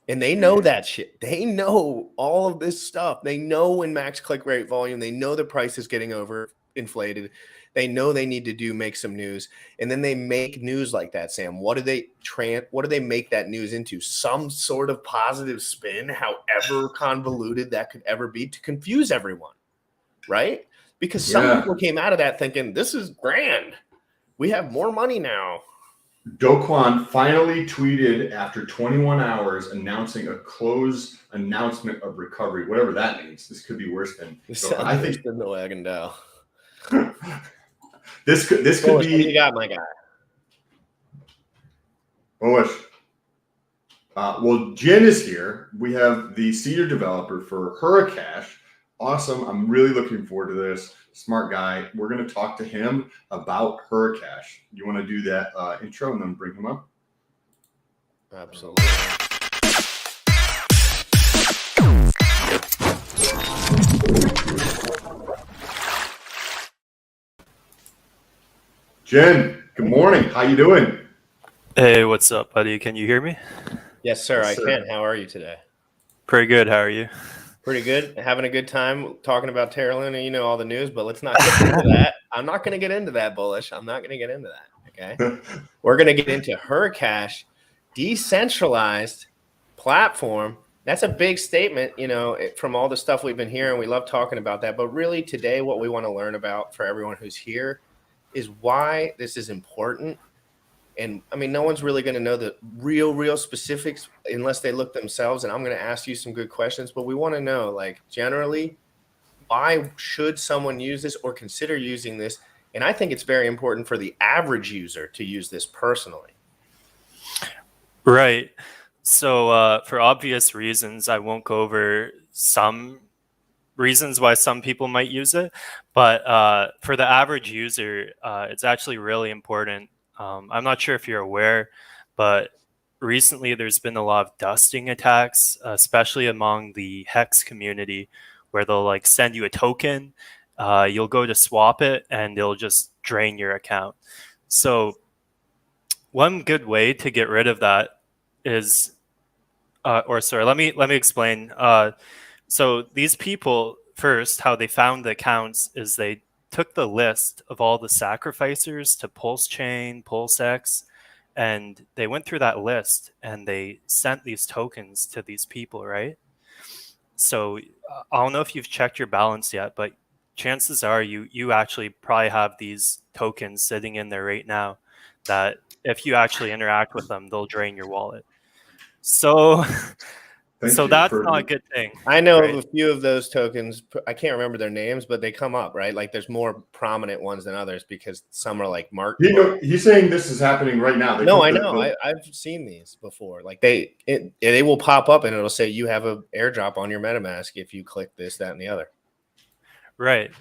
And they know that shit. They know all of this stuff. They know when max click rate volume, they know the price is getting over inflated. They know they need to make some news, and then they make news like that. Sam, what do they make that news into? Some sort of positive spin, however convoluted that could ever be, to confuse everyone, right? Because some people came out of that thinking, this is grand. We have more money now. Do Kwon finally tweeted after 21 hours announcing a close announcement of recovery, whatever that means. This could be worse than. So I think the wagon down. This could Bullish, be. what do you got, my guy? Bullish. Well, Jin is here. We have the senior developer for Hurricash. Awesome. I'm really looking forward to this. Smart guy. We're going to talk to him about Hurricash. You want to do that intro and then bring him up? Absolutely. Jen, good morning. How you doing? Hey, what's up, buddy? Can you hear me? Yes, sir. Yes, sir. I can. How are you today? Pretty good. How are you? Pretty good. Having a good time talking about Terra Luna. You know all the news, but let's not get into that. I'm not going to get into that, Bullish. I'm not going to get into that. Okay. We're going to get into Hurricash, decentralized platform. That's a big statement, from all the stuff we've been hearing. We love talking about that. But really today, what we want to learn about for everyone who's here is why this is important. And I mean, no one's really going to know the real specifics unless they look themselves. And I'm going to ask you some good questions, but we want to know, like, generally, why should someone use this or consider using this? And I think it's very important for the average user to use this personally. Right. So for obvious reasons, I won't go over some reasons why some people might use it. But for the average user, it's actually really important. I'm not sure if you're aware, but recently there's been a lot of dusting attacks, especially among the Hex community, where they'll like send you a token, you'll go to swap it, and they'll just drain your account. So one good way to get rid of that is, let me explain. So these people, first, how they found the accounts is they took the list of all the sacrificers to Pulse Chain, PulseX, and they went through that list and they sent these tokens to these people, right? So I don't know if you've checked your balance yet, but chances are you actually probably have these tokens sitting in there right now that if you actually interact with them, they'll drain your wallet. So that's not a good thing. I know right? of a few of those tokens. I can't remember their names, but they come up, right? Like there's more prominent ones than others because some are like marked. He's saying this is happening right now. No, I know. I've seen these before. Like they will pop up and it'll say you have an airdrop on your MetaMask if you click this, that, and the other. Right.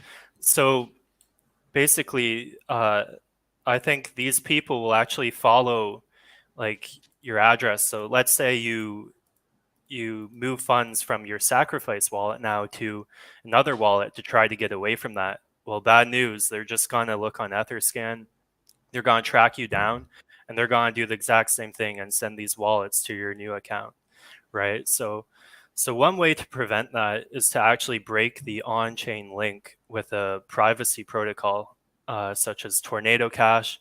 So basically, I think these people will actually follow like your address. So let's say you move funds from your sacrifice wallet now to another wallet to try to get away from that. Well, bad news. They're just going to look on Etherscan. They're going to track you down, and they're going to do the exact same thing and send these wallets to your new account, right? So one way to prevent that is to actually break the on-chain link with a privacy protocol, such as Tornado Cash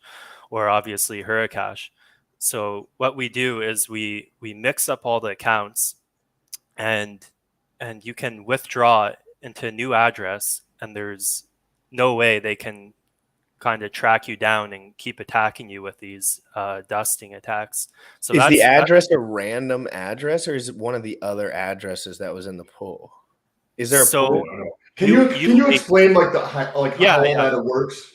or obviously Hurricash. So what we do is we mix up all the accounts, and you can withdraw into a new address, and there's no way they can kind of track you down and keep attacking you with these dusting attacks. So is the address a random address, or is it one of the other addresses that was in the pool? Is there a pool? Can you explain how all that works?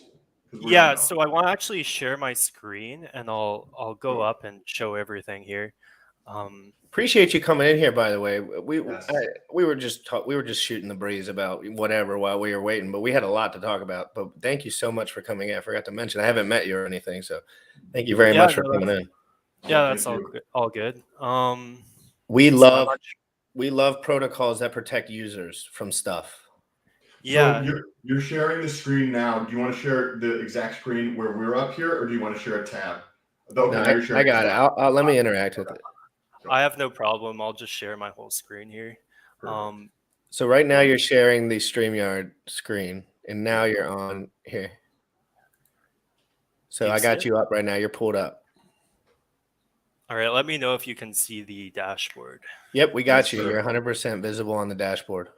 Yeah, so I want to actually share my screen, and I'll go up and show everything here. Appreciate you coming in here, by the way. We were just shooting the breeze about whatever while we were waiting, but we had a lot to talk about. But thank you so much for coming in. I forgot to mention I haven't met you or anything, so thank you very much for coming in. Yeah, that's all good. We love protocols that protect users from stuff. Yeah. So you're sharing the screen now. Do you want to share the exact screen where we're up here, or do you want to share a tab? Okay, I got it. Let me interact with it. I have no problem. I'll just share my whole screen here. So right now you're sharing the StreamYard screen, And now you're on here. So Do you I see got it? you up right now. You're pulled up. All right, let me know if you can see the dashboard. Yep, we got Yes, you. sir. You're 100% visible on the dashboard.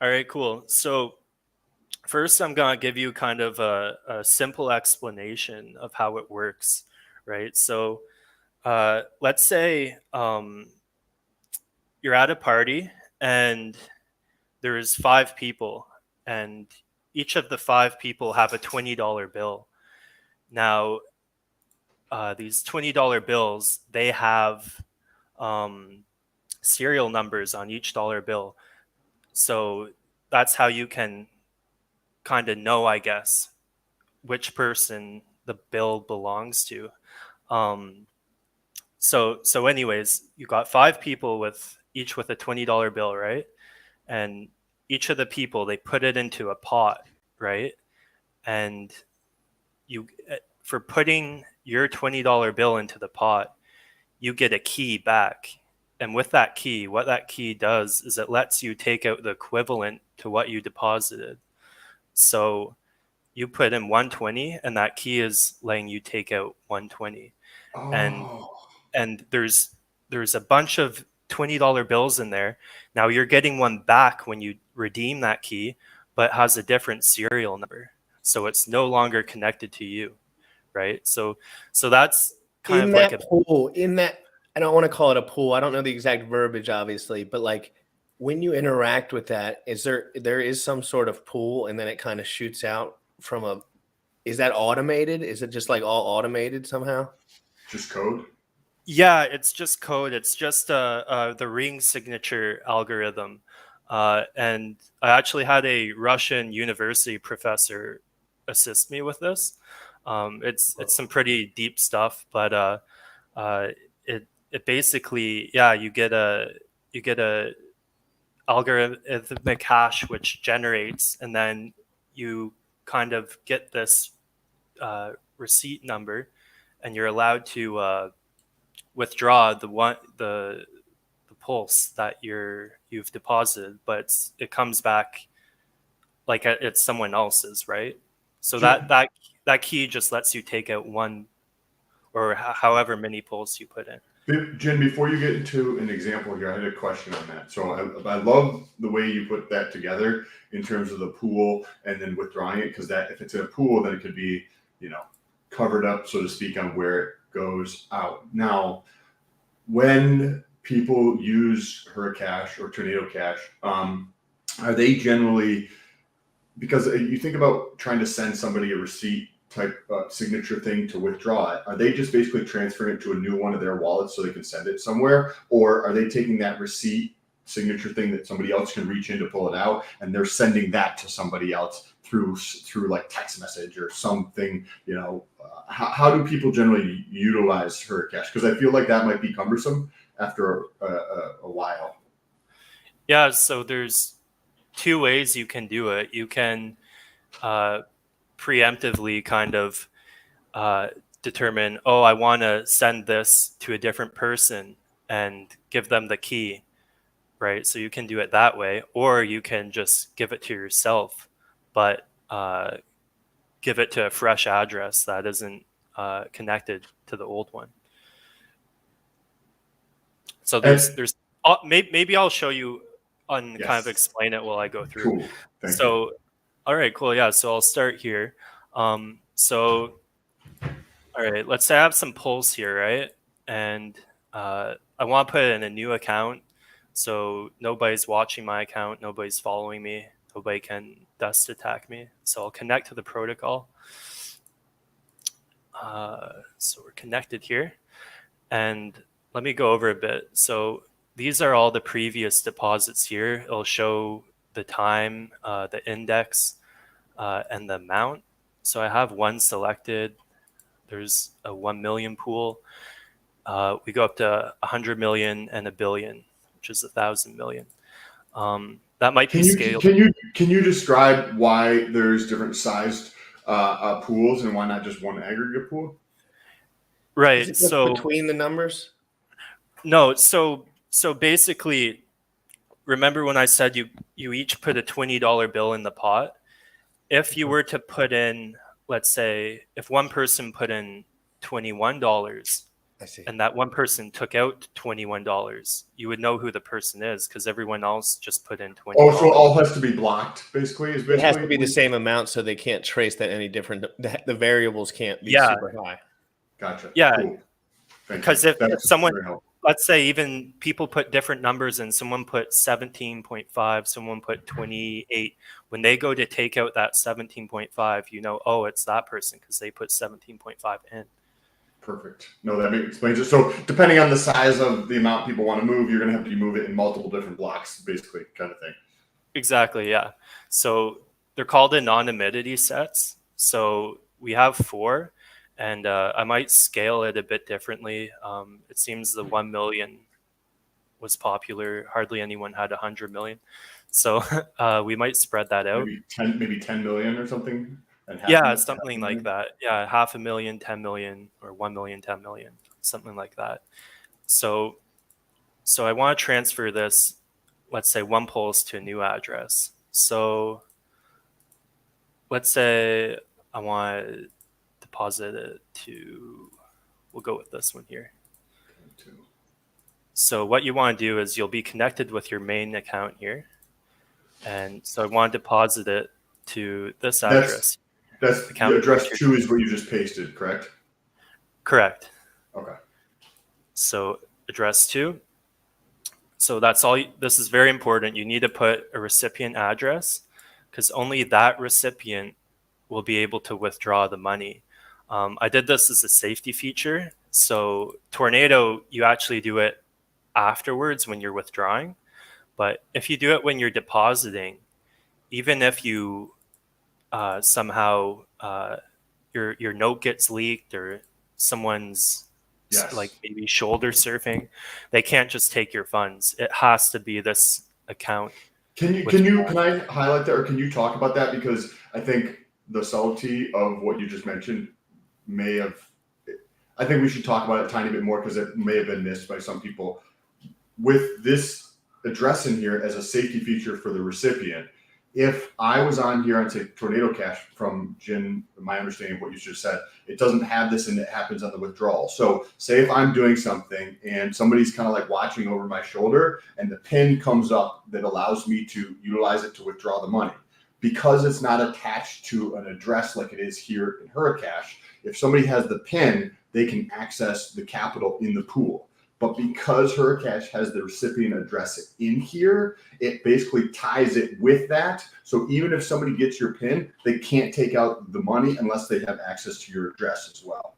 All right, cool. So first, I'm going to give you kind of a simple explanation of how it works, right? So let's say you're at a party and there's 5 people, and each of the 5 people have a $20 bill. Now, these $20 bills, they have serial numbers on each dollar bill. So that's how you can kind of know, I guess, which person the bill belongs to. So anyways, you got 5 people with each with a $20 bill, right? And each of the people, they put it into a pot, right? And you, for putting your $20 bill into the pot, you get a key back. And with that key, what that key does is it lets you take out the equivalent to what you deposited. So you put in 120 and that key is letting you take out 120. Oh. And there's a bunch of $20 bills in there. Now you're getting one back when you redeem that key, but it has a different serial number. So it's no longer connected to you, right? So that's kind In of like that pool, in that, I don't want to call it a pool. I don't know the exact verbiage, obviously, but like when you interact with that, there is some sort of pool and then it kind of shoots out from a, is that automated? Is it just like all automated somehow? Just code? Yeah, it's just code. It's just the ring signature algorithm. And I actually had a Russian university professor assist me with this. It's some pretty deep stuff, but it basically, yeah, you get a algorithmic hash which generates, and then you kind of get this receipt number, and you're allowed to withdraw the pulse that you've deposited, but it comes back like it's someone else's, right? So that key just lets you take out one or however many pulse you put in. Jen, before you get into an example here, I had a question on that. So I love the way you put that together in terms of the pool and then withdrawing it, because that if it's in a pool, then it could be, covered up, so to speak, on where it goes out. Now, when people use Hurricash or Tornado Cash, are they generally, because you think about trying to send somebody a receipt type signature thing to withdraw it, are they just basically transferring it to a new one of their wallets so they can send it somewhere? Or are they taking that receipt signature thing that somebody else can reach in to pull it out, and they're sending that to somebody else through like text message or something? How do people generally utilize Hurricash? Because I feel like that might be cumbersome after a while. Yeah, so there's 2 ways you can do it. You can preemptively kind of determine, oh, I want to send this to a different person and give them the key, right? So you can do it that way, or you can just give it to yourself, but give it to a fresh address that isn't connected to the old one. So there's maybe I'll show you on kind of explain it while I go through. Cool. Thank you. All right, cool. Yeah, so I'll start here. So all right, let's say I have some pulse here, right? And I want to put it in a new account, so nobody's watching my account, nobody's following me, nobody can dust attack me. So I'll connect to the protocol. So we're connected here, and let me go over a bit. So these are all the previous deposits here. It'll show the time, the index, and the amount. So I have one selected. There's a 1 million pool. We go up to 100 million and a billion, which is 1,000 million. That might be scaled. Can you describe why there's different sized pools and why not just one aggregate pool? Right. Is it just So between the numbers? no. So basically, remember when I said you each put a $20 bill in the pot? if you were to put in, let's say, if one person put in $21 I see. and that one person took out $21, you would know who the person is because everyone else just put in $20. Oh, so all has to be blocked, basically. It has to be the same amount so they can't trace that any different. The variables can't be super high. Gotcha. Yeah. Cool. Because if someone, let's say even people put different numbers in, someone put 17.5, someone put 28. When they go to take out that 17.5, you know, oh, it's that person because they put 17.5 in. Perfect. No, that explains it. So depending on the size of the amount people want to move, you're going to have to move it in multiple different blocks, basically, kind of thing. Exactly, yeah. So they're called anonymity sets. So we have 4, and I might scale it a bit differently. It seems the 1 million was popular. Hardly anyone had 100 million. So we might spread that out. Maybe 10 million or something. Yeah, something like that. Yeah, 500,000, 10 million, or 1 million, 10 million, something like that. So I want to transfer this, let's say, 1 pulse to a new address. So let's say I want to deposit it to, we'll go with this one here. So what you want to do is you'll be connected with your main account here. And so I want to deposit it to this address. That's the address 2 is what you just pasted, correct? Correct. Okay. So address 2. So that's all. This is very important. You need to put a recipient address because only that recipient will be able to withdraw the money. I did this as a safety feature. So Tornado, you actually do it afterwards when you're withdrawing. But if you do it when you're depositing, even if you somehow your note gets leaked or someone's like maybe shoulder surfing, they can't just take your funds. It has to be this account. Can I highlight that, or can you talk about that? Because I think the subtlety of what you just mentioned I think we should talk about it a tiny bit more because it may have been missed by some people. With this address in here as a safety feature for the recipient, if I was on here on, say, Tornado Cash from Jin, my understanding of what you just said, it doesn't have this and it happens on the withdrawal. So say if I'm doing something and somebody's kind of like watching over my shoulder and the pin comes up that allows me to utilize it to withdraw the money. Because it's not attached to an address like it is here in Hurricash, if somebody has the pin, they can access the capital in the pool. But because Hurricash has the recipient address in here, it basically ties it with that. So even if somebody gets your PIN, they can't take out the money unless they have access to your address as well.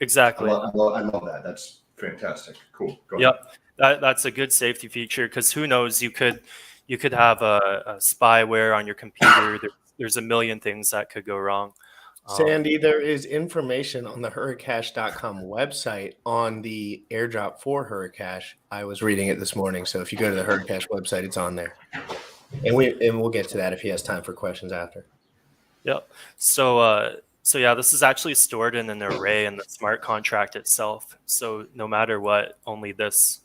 Exactly. I love that. That's fantastic. Cool. Go ahead. That's a good safety feature because who knows, you could have a spyware on your computer. There's a million things that could go wrong. Sandy, there is information on the Hurricash.com website on the airdrop for Hurricash. I was reading it this morning, so if you go to the Hurricash website, it's on there. And we'll get to that if he has time for questions after. Yep. So yeah, this is actually stored in an array in the smart contract itself. So no matter what, only this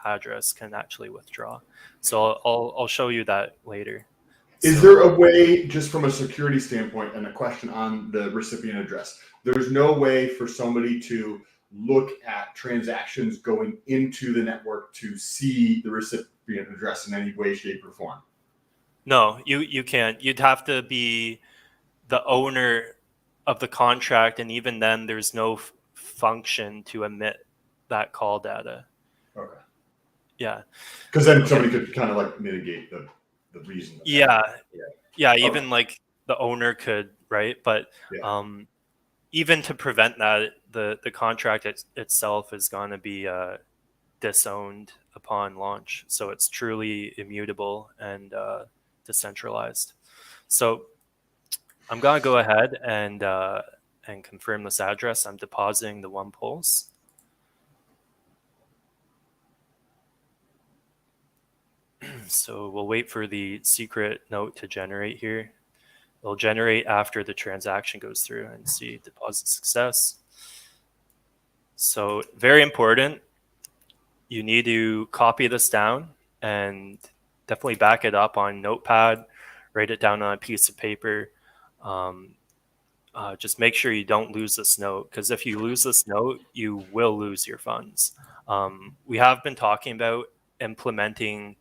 address can actually withdraw. So I'll show you that later. Is there a way, just from a security standpoint, and a question on the recipient address, there's no way for somebody to look at transactions going into the network to see the recipient address in any way, shape, or form? No, you can't. You'd have to be the owner of the contract, and even then, there's no function to emit that call data. Okay. Yeah. Because then somebody could kind of like mitigate the reason. Yeah. Even like the owner could, right? But even to prevent that, the contract itself is going to be disowned upon launch. So it's truly immutable and decentralized. So I'm going to go ahead and confirm this address. I'm depositing the 1 pulse. So we'll wait for the secret note to generate here. It'll generate after the transaction goes through and see deposit success. So very important. You need to copy this down and definitely back it up on Notepad, write it down on a piece of paper. just make sure you don't lose this note, because if you lose this note, you will lose your funds. We have been talking about implementing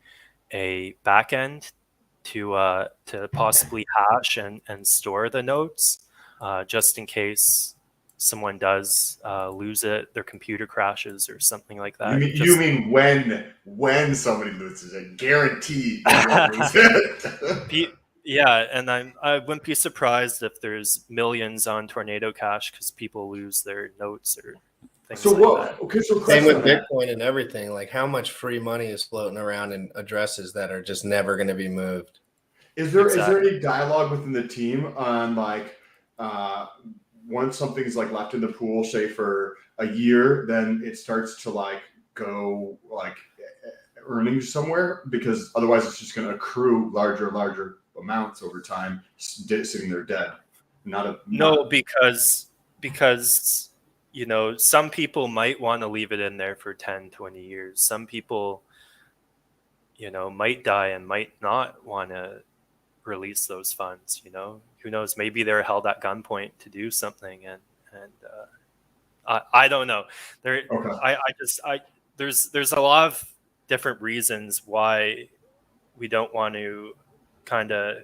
a backend to possibly hash and store the notes, just in case someone does lose it, their computer crashes or something like that. You mean when somebody loses it? Guaranteed you won't lose it. Yeah, and I wouldn't be surprised if there's millions on Tornado Cash because people lose their notes or things So like what? that. Okay, so Same question with on that. Bitcoin and everything. Like, how much free money is floating around in addresses that are just never going to be moved? Is there Exactly. any dialogue within the team on like once something's like left in the pool, say for a year, then it starts to like go like earnings somewhere, because otherwise it's just going to accrue larger and larger amounts over time, sitting there dead. No, because some people might want to leave it in there for 10, 20 years. Some people might die and might not want to release those funds. Who knows, maybe they're held at gunpoint to do something, and I don't know. There's a lot of different reasons why we don't want to kind of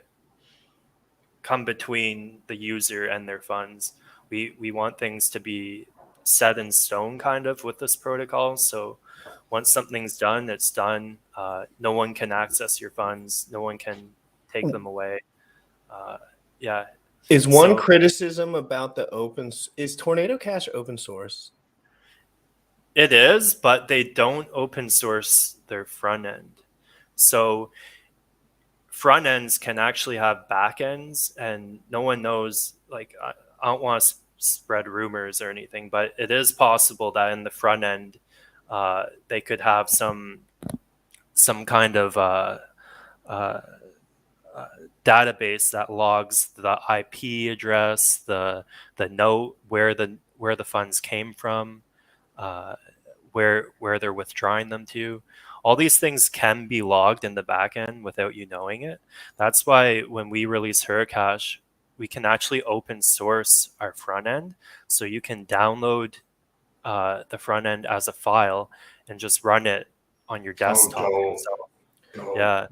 come between the user and their funds. We want things to be set in stone kind of with this protocol. So once something's done, it's done. No one can access your funds. No one can take them away. Yeah. Is one criticism about is Tornado Cash open source? It is, but they don't open source their front end. So front ends can actually have back ends, and no one knows. Like, I don't want to spread rumors or anything, but it is possible that in the front end, they could have some kind of database that logs the IP address, the note, where the funds came from, where they're withdrawing them to. All these things can be logged in the back end without you knowing it. That's why when we release Hurricash, we can actually open source our front end. So you can download the front end as a file and just run it on your desktop. Yeah.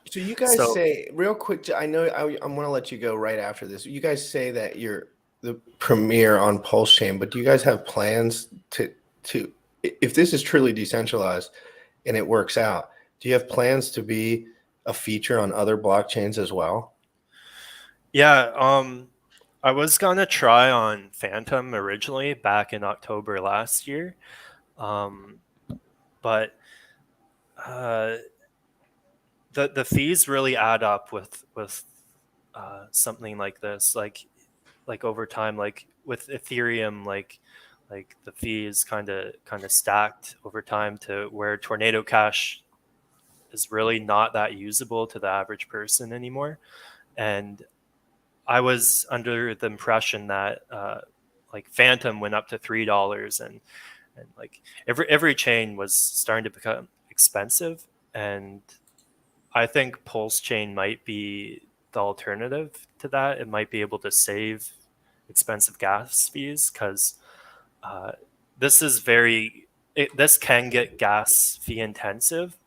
So you guys say, real quick, I know I'm going to let you go right after this. You guys say that you're the premier on Pulse Chain, but do you guys have plans to if this is truly decentralized and it works out, do you have plans to be a feature on other blockchains as well? Yeah, I was gonna try on Phantom originally back in October last year, but the fees really add up with something like this, like over time, like with Ethereum, like the fees kind of stacked over time to where Tornado Cash is really not that usable to the average person anymore. And I was under the impression that like Phantom went up to $3, and like every chain was starting to become expensive, and I think Pulse Chain might be the alternative to that. It might be able to save expensive gas fees, because this is this can get gas fee intensive.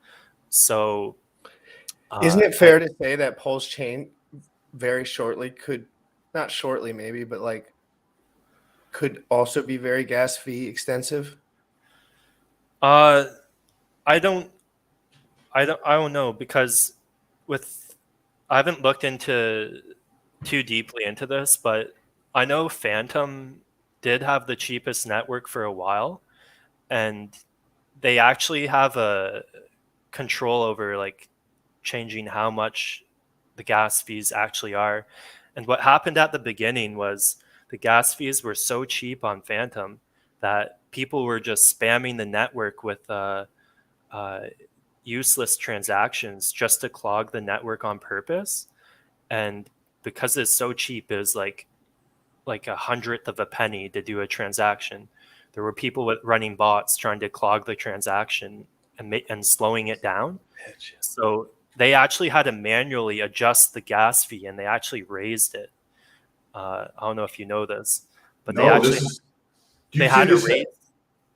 So isn't it fair to say that Pulse Chain very shortly not shortly maybe, but like could also be very gas fee extensive? I don't know, because I haven't looked too deeply into this, but I know Phantom did have the cheapest network for a while, and they actually have a control over like changing how much the gas fees actually are. And what happened at the beginning was the gas fees were so cheap on Phantom that people were just spamming the network with useless transactions just to clog the network on purpose. And because it's so cheap, it was like a hundredth of a penny to do a transaction. There were people running bots trying to clog the transaction and slowing it down. So they actually had to manually adjust the gas fee, and they actually raised it. I don't know if you know this, but they No, actually they had to raise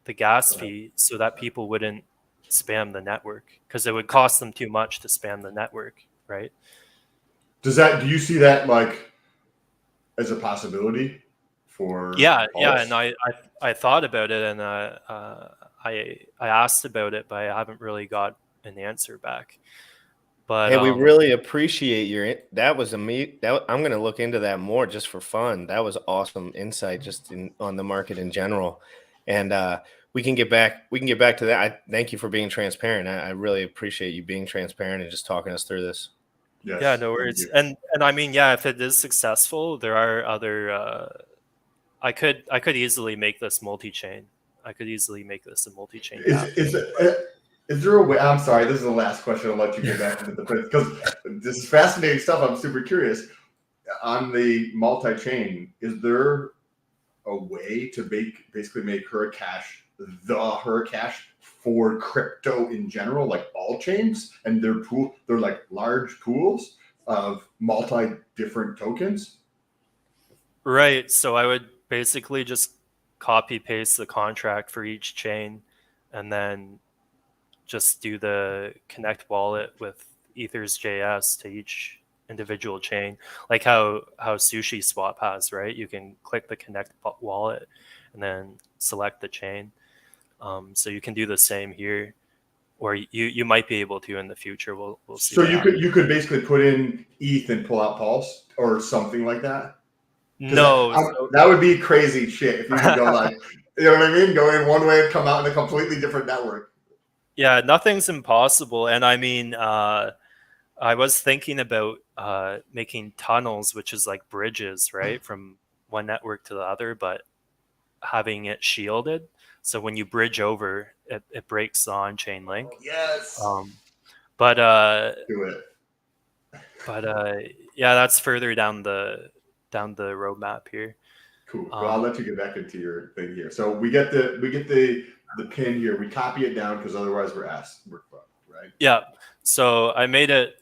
the gas fee so that people wouldn't spam the network, because it would cost them too much to spam the network, right? do you see that like as a possibility for Yeah, Pulse? and I thought about it, and I asked about it, but I haven't really got an answer back. But Hey, we really appreciate that was I'm going to look into that more just for fun. That was awesome insight just on the market in general. And we can get back to that. I thank you for being transparent. I really appreciate you being transparent and just talking us through this. Yes, yeah, no worries. And I mean, yeah, if it is successful, there are other I could easily make this multi-chain. I could easily make this a multi-chain app. Is there a way? I'm sorry, this is the last question. I'll let you get back into the print because this is fascinating stuff. I'm super curious. On the multi-chain, is there a way to basically make Hurricash the Hurricash for crypto in general, like all chains, and they're like large pools of multi different tokens? Right. So I would basically just copy paste the contract for each chain, and then just do the connect wallet with Ethers JS to each individual chain, like how Sushi Swap has, right? You can click the connect wallet and then select the chain. So you can do the same here, or you might be able to in the future. We'll see. So you could basically put in ETH and pull out Pulse or something like that. No, that would be crazy shit if you could go like, you know what I mean? Go in one way and come out in a completely different network. Yeah, nothing's impossible. And I mean, I was thinking about making tunnels, which is like bridges, right, from one network to the other, but having it shielded. So when you bridge over, it breaks the on-chain link. Yes. But do it. But yeah, that's further down the roadmap here. Cool. Well, I'll let you get back into your thing here. So we get the pin here. We copy it down because otherwise we're fucked, right? Yeah. So I made it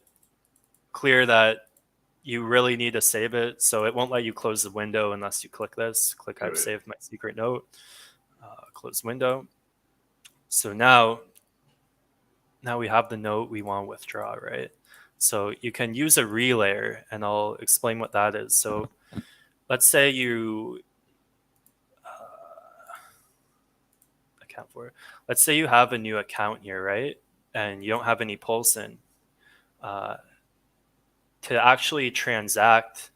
clear that you really need to save it. So it won't let you close the window unless you click this. Click I've saved my secret note. Close window. So now we have the note we want to withdraw, right? So you can use a relayer, and I'll explain what that is. So let's say you account for it. Let's say you have a new account here, right? And you don't have any pulse in. To actually transact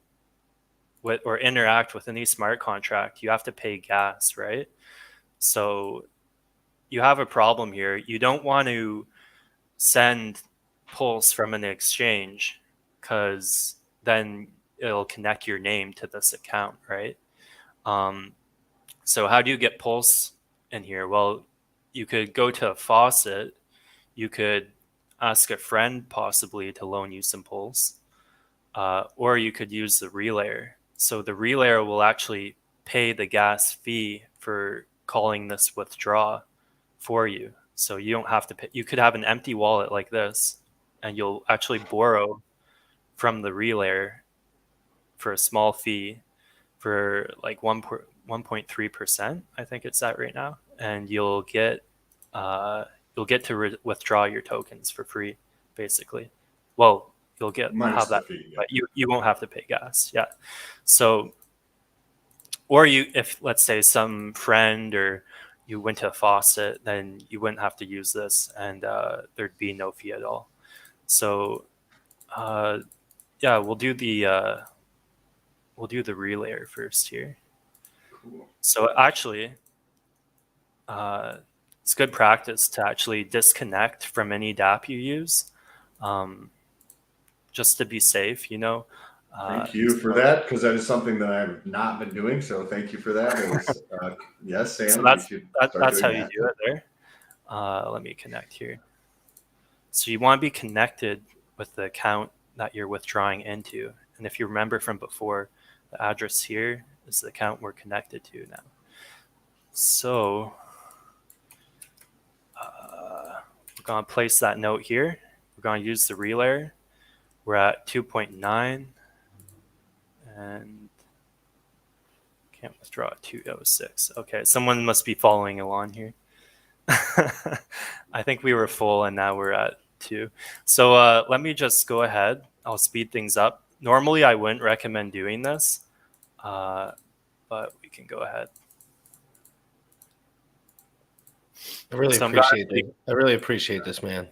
with or interact with any smart contract, you have to pay gas, right? So you have a problem here. You don't want to send pulse from an exchange because then it'll connect your name to this account, right? So how do you get pulse in here? Well, you could go to a faucet. You could ask a friend possibly to loan you some pulse, or you could use the relayer. So the relayer will actually pay the gas fee for calling this withdraw for you. So you don't have to pay. You could have an empty wallet like this, and you'll actually borrow from the relayer for a small fee for like 1.3%. I think it's at right now, and you'll get to withdraw your tokens for free, basically. Well, you'll get have that, fee, yeah. But you won't have to pay gas. Yeah. So, or if let's say some friend or you went to a faucet, then you wouldn't have to use this, and there'd be no fee at all. So, yeah, we'll do the relayer first here. Cool. So actually, it's good practice to actually disconnect from any DApp you use, just to be safe, you know. Thank you for that, because that is something that I've not been doing. So thank you for that. Yes, Sam. So that's how you do it there. Let me connect here. So you want to be connected with the account that you're withdrawing into. And if you remember from before, the address here is the account we're connected to now. So we're going to place that note here, We're going to use the relayer. We're at 2.9 and can't withdraw at 206. Okay, someone must be following along here. I think we were full and now we're at 2. So let me just go ahead. I'll speed things up. Normally, I wouldn't recommend doing this, but we can go ahead. I really So appreciate this, man.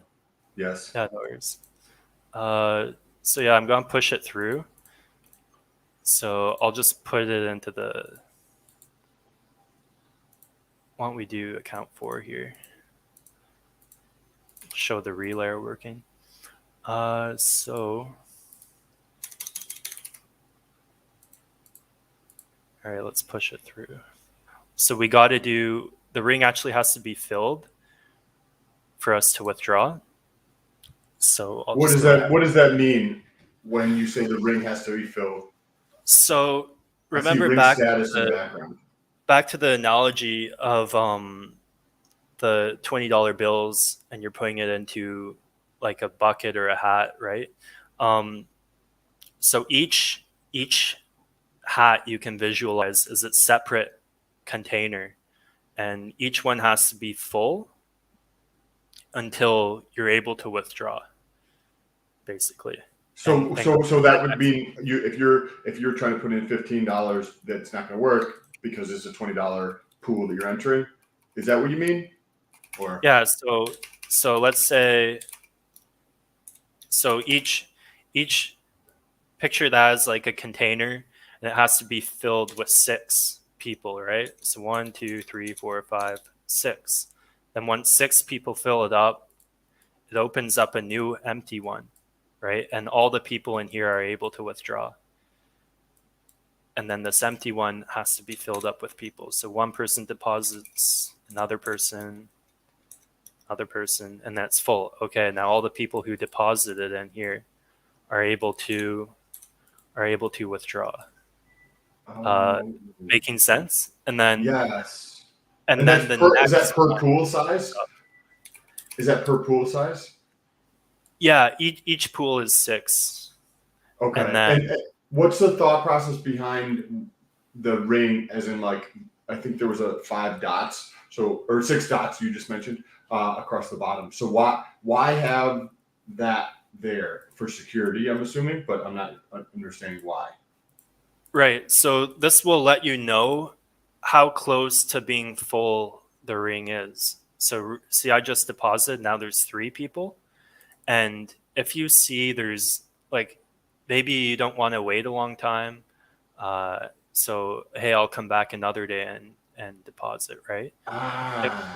Yes. Yeah, no worries. So yeah, I'm going to push it through. So I'll just put it into the, why don't we do account 4 here? Show the relayer working. So, all right, let's push it through. So we got to do, the ring actually has to be filled for us to withdraw. So What does that mean when you say the ring has to be filled? So I see remember ring back status in the background. back to the analogy of the $20 bills, and you're putting it into like a bucket or a hat, right? So each hat you can visualize as a separate container, and each one has to be full until you're able to withdraw, basically. So that would mean if you're trying to put in $15, that's not going to work because it's a $20 pool that you're entering. Is that what you mean? Or Yeah. So let's say, so each picture that as like a container, and it has to be filled with 6 people, right? So 1, 2, 3, 4, 5, 6. Then once 6 people fill it up, it opens up a new empty one, right? And all the people in here are able to withdraw. And then this empty one has to be filled up with people. So one person deposits, another person, and that's full. Okay, now all the people who deposited in here are able to withdraw. Making sense? And then yes. and And then that's the is next that per pool size? Is that per pool size? Yeah, each pool is 6. Okay. And then And what's the thought process behind the ring? As in, like, I think there was 5 dots, or 6 dots you just mentioned across the bottom. So why have that there for security? I'm assuming, but I'm not understanding why. right, so this will let you know how close to being full the ring is. So see, I just deposited. Now there's 3 people. And if you see there's like, maybe you don't want to wait a long time. So, hey, I'll come back another day and deposit, right?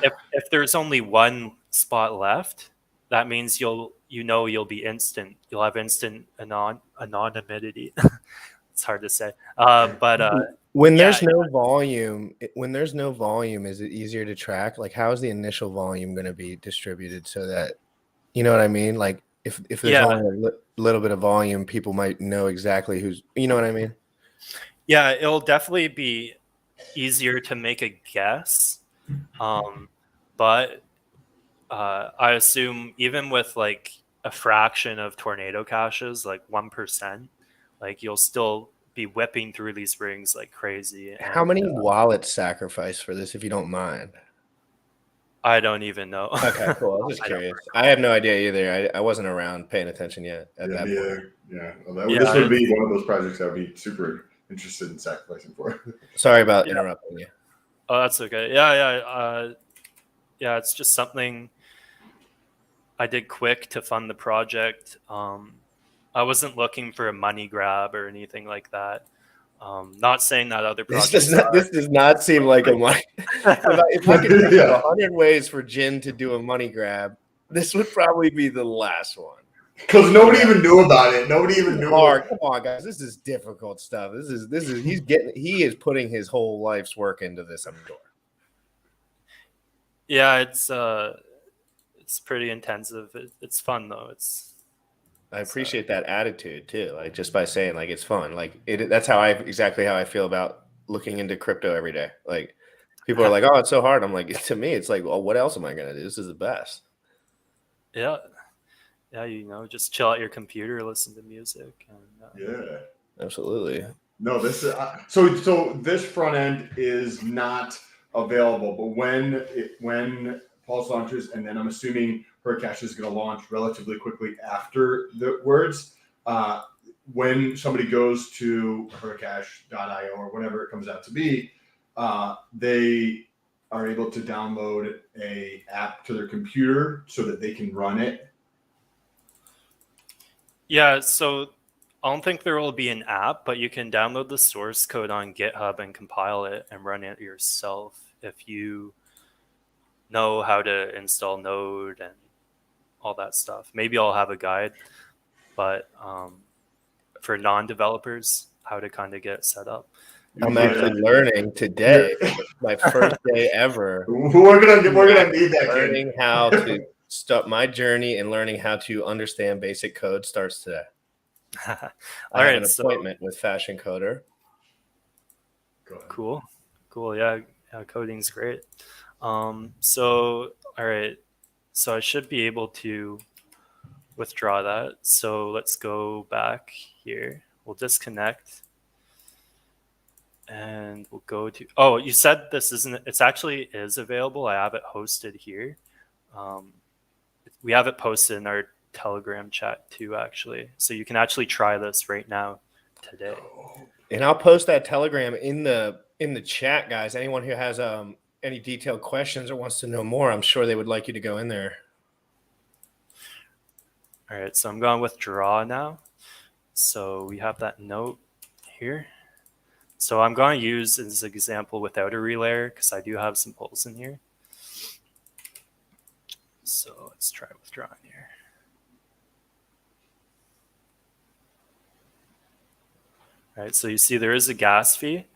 If there's only 1 spot left, that means you'll be instant. You'll have instant anonymity. It's hard to say. But when yeah, there's no volume, is it easier to track? Like, how's the initial volume going to be distributed so that, you know what I mean? Like, if there's only a little bit of volume, people might know exactly who's, you know what I mean? Yeah, it'll definitely be easier to make a guess. But I assume even with like a fraction of tornado caches, like 1%, like you'll still be whipping through these rings like crazy. How many wallets sacrifice for this, if you don't mind? I don't even know. Okay, cool. I was just curious. I have no idea either. I wasn't around paying attention yet at that point. Yeah. Well, this would be one of those projects I would be super interested in sacrificing for. Sorry about interrupting you. Oh, that's okay. Yeah, it's just something I did quick to fund the project. I wasn't looking for a money grab or anything like that. Not saying that other projects. This does not seem like a money. If I could think of 100 ways for Jin to do a money grab, this would probably be the last one. Because nobody even knew about it. Nobody even knew. Come on, guys. This is difficult stuff. He is putting his whole life's work into this, I'm sure. Yeah, it's pretty intensive. It's fun though. I appreciate that attitude too. Like, just by saying like it's fun. Like that's exactly how I feel about looking into crypto every day. Like, people are like, "Oh, it's so hard." I'm like, to me, it's like, well, what else am I gonna do? This is the best. Yeah. yeah, just chill at your computer, listen to music, and Yeah. Absolutely. No, this is so this front end is not available, but when Pulse launches, and then I'm assuming Hurricash is going to launch relatively quickly after the words. When somebody goes to hurricash.io or whatever it comes out to be, they are able to download a app to their computer so that they can run it. yeah. So I don't think there will be an app, but you can download the source code on GitHub and compile it and run it yourself if you know how to install Node and all that stuff. Maybe I'll have a guide, but for non-developers, how to kind of get set up. I'm actually learning today, my first day ever. We're gonna need that, kid. Learning how to start my journey and learning how to understand basic code starts today. All I have right, an appointment with Fashion Coder. Go ahead. Cool. Yeah, coding's great. So all right, so I should be able to withdraw that. So let's go back here. We'll disconnect. And we'll go to, oh, you said this isn't, it's actually is available. I have it hosted here. We have it posted in our Telegram chat too, actually. So you can actually try this right now today. And I'll post that Telegram in the chat, guys. Anyone who has any detailed questions or wants to know more, I'm sure they would like you to go in there. All right, so I'm going to withdraw now. So we have that note here. So I'm going to use this example without a relayer because I do have some pulls in here. So let's try withdrawing here. All right, so you see there is a gas fee,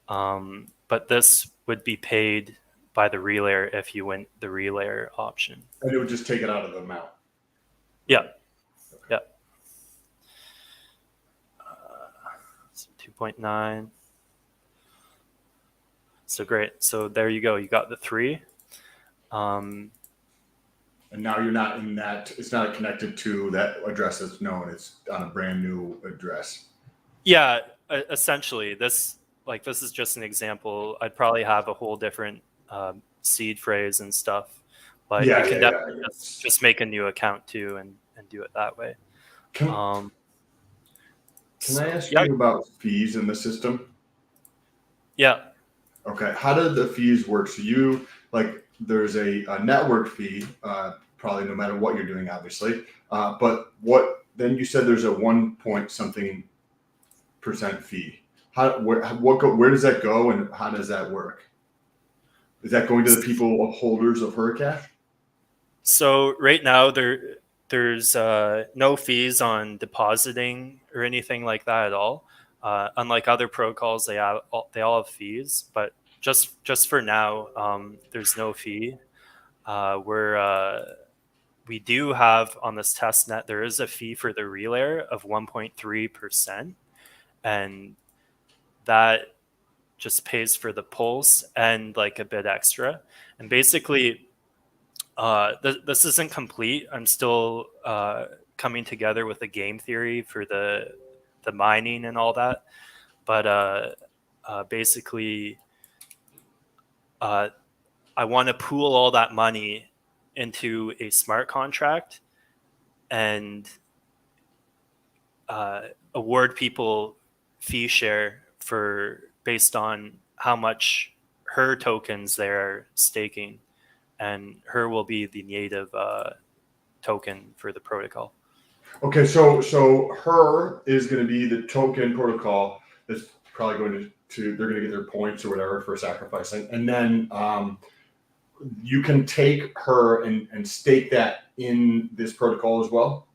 but this would be paid by the relayer if you went the relayer option. And it would just take it out of the amount. Yeah. Yeah. So 2.9. So great. So there you go. You got the 3. And now you're not in that. It's not connected to that address that's known. It's on a brand new address. Yeah, essentially, this is just an example. I'd probably have a whole different seed phrase and stuff, but you can definitely just make a new account too and do it that way. Can I ask you about fees in the system? Yeah. Okay. How do the fees work? So there's a network fee, probably no matter what you're doing, obviously. But then you said there's a 1 point something % fee. Where does that go and how does that work? Is that going to the people holders of Hurricash? So right now there's no fees on depositing or anything like that at all. Unlike other protocols, they all have fees, but just for now, there's no fee. We do have on this test net, there is a fee for the relayer of 1.3%, and that just pays for the pulse and like a bit extra. And basically, this isn't complete. I'm still coming together with a game theory for the mining and all that. But basically, I want to pool all that money into a smart contract and award people fee share based on how much her tokens they're staking, and her will be the native token for the protocol. Okay, so her is going to be the token protocol that's probably going to they're going to get their points or whatever for sacrificing, and then you can take her and stake that in this protocol as well.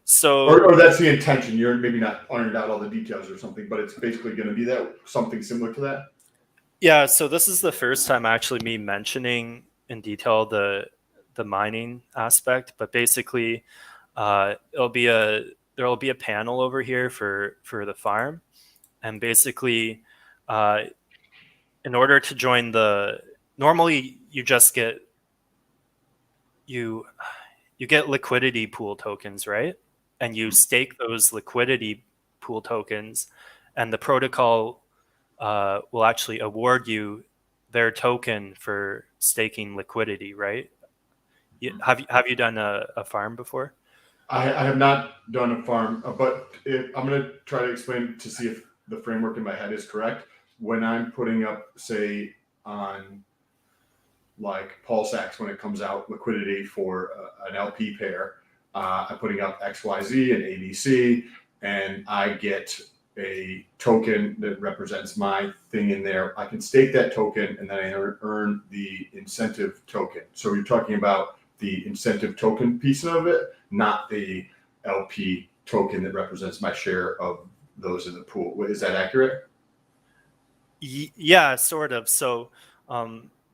So or that's the intention. You're maybe not ironed out all the details or something, but it's basically going to be that something similar to that. Yeah. So this is the first time actually me mentioning in detail the mining aspect, but basically, there'll be a panel over here for the farm, and basically, in order to join normally you just get you get liquidity pool tokens, right? And you stake those liquidity pool tokens, and the protocol will actually award you their token for staking liquidity, right? Have you done a farm before? I have not done a farm, but I'm going to try to explain to see if the framework in my head is correct. When I'm putting up, say, on like Paul Sachs, when it comes out liquidity for an LP pair, I'm putting up XYZ and ABC, and I get a token that represents my thing in there. I can stake that token, and then I earn the incentive token. So you're talking about the incentive token piece of it, not the LP token that represents my share of those in the pool. Is that accurate? Yeah, sort of. So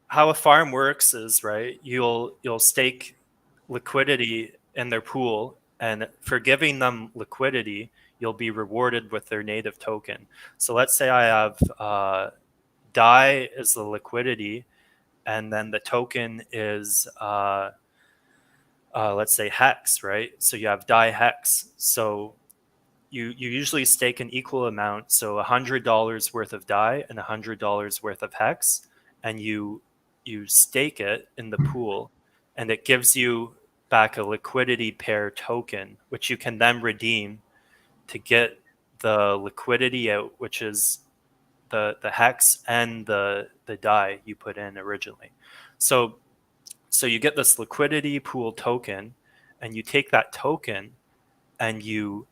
how a farm works is, right, you'll stake liquidity in their pool, and for giving them liquidity, you'll be rewarded with their native token. So let's say I have DAI is the liquidity, and then the token is let's say hex, right? So you have DAI hex. So you usually stake an equal amount, so $100 worth of DAI and $100 worth of hex, and you stake it in the pool, and it gives you back a liquidity pair token, which you can then redeem to get the liquidity out, which is the hex and the DAI you put in originally. So you get this liquidity pool token, and you take that token and you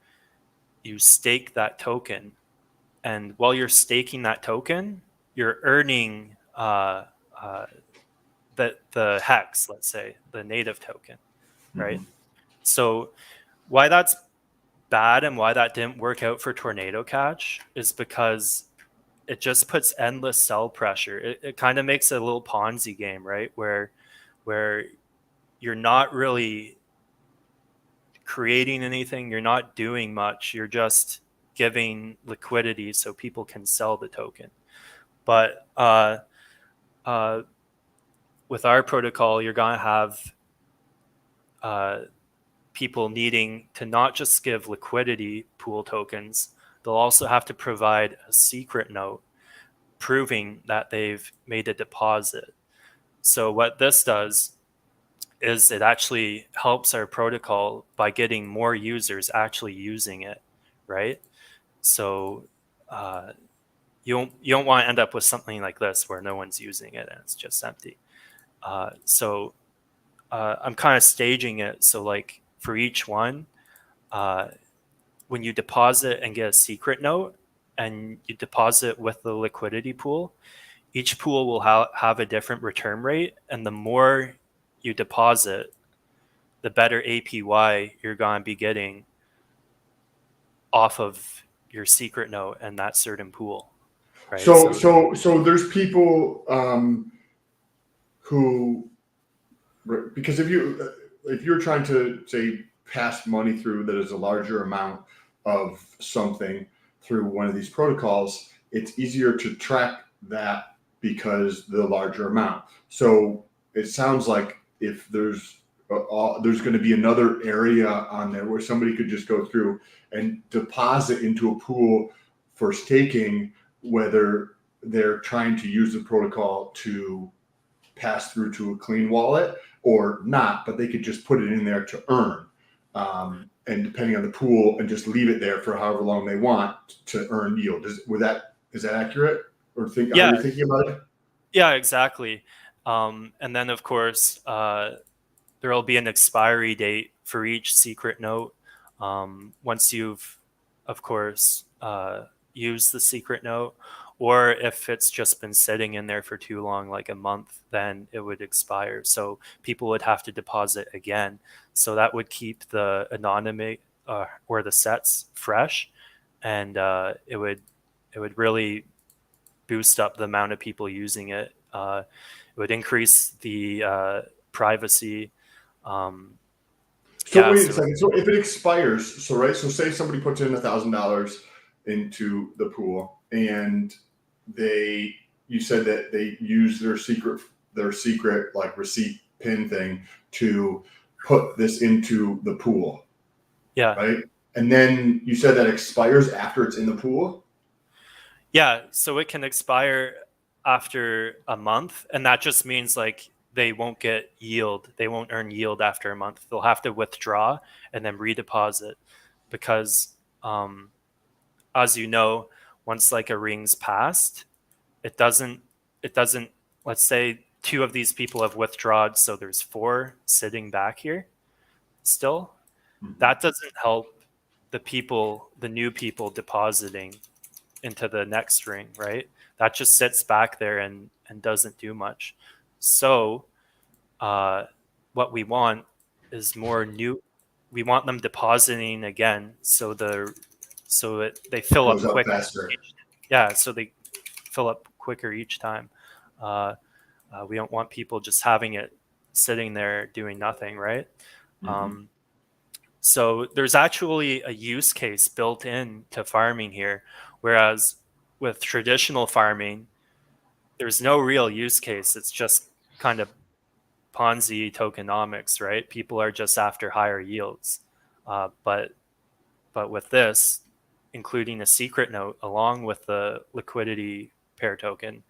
stake that token, and while you're staking that token, you're earning the hex, let's say the native token, right? So why that's bad and why that didn't work out for Tornado Cash is because it just puts endless sell pressure. It kind of makes it a little Ponzi game, right? Where you're not really creating anything, you're not doing much, you're just giving liquidity so people can sell the token. But with our protocol, you're going to have people needing to not just give liquidity pool tokens, they'll also have to provide a secret note proving that they've made a deposit. So what this does is it actually helps our protocol by getting more users actually using it, right? So you don't want to end up with something like this where no one's using it and it's just empty. So I'm kind of staging it. So like for each one, when you deposit and get a secret note and you deposit with the liquidity pool, each pool will have a different return rate. And the more you deposit, the better APY you're going to be getting off of your secret note and that certain pool. Right? So there's people who, because if you're trying to say pass money through that is a larger amount of something through one of these protocols, it's easier to track that because the larger amount. So it sounds like if there's going to be another area on there where somebody could just go through and deposit into a pool for staking, whether they're trying to use the protocol to pass through to a clean wallet or not, but they could just put it in there to earn. And depending on the pool, and just leave it there for however long they want to earn yield. Is that accurate? Or are you thinking about it? Yeah, exactly. And then of course, there will be an expiry date for each secret note. Once you've, of course, used the secret note, or if it's just been sitting in there for too long, like a month, then it would expire. So people would have to deposit again. So that would keep the anonymity or the sets fresh, and it would really boost up the amount of people using it. It would increase the privacy. Wait a second. So if it expires, so say somebody puts in $1,000 into the pool, and you said that they use their secret like receipt pin thing to put this into the pool, Yeah. right? And then you said that expires after it's in the pool? Yeah, so it can expire after a month, and that just means like they won't get yield. They won't earn yield after a month. They'll have to withdraw and then redeposit because, as you know, once like a ring's passed, it doesn't. Let's say two of these people have withdrawn, so there's four sitting back here still. That doesn't help the new people depositing into the next ring, right? That just sits back there and doesn't do much. So what we want is more new. We want them depositing again, so they fill up Goes up quick. faster. Yeah, so they fill up quicker each time. We don't want people just having it sitting there doing nothing, right? So there's actually a use case built in to farming here, whereas with traditional farming, there's no real use case. It's just kind of Ponzi tokenomics, right? People are just after higher yields. But with this, including a secret note along with the liquidity pair token,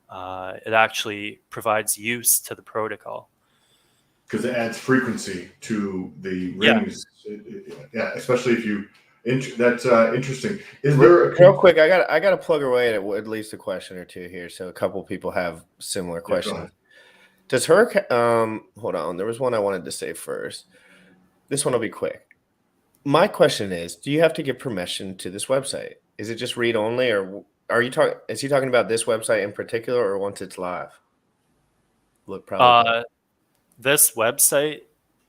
it actually provides use to the protocol. Because it adds frequency to the rings. Yeah, especially if you. That's interesting. Is there real quick? I got to plug away at least a question or two here. So a couple people have similar questions. Does Hurricash? Hold on. There was one I wanted to say first. This one will be quick. My question is: do you have to give permission to this website? Is it just read only, or are you talking? Is he talking about this website in particular, or once it's live? Look, probably. This website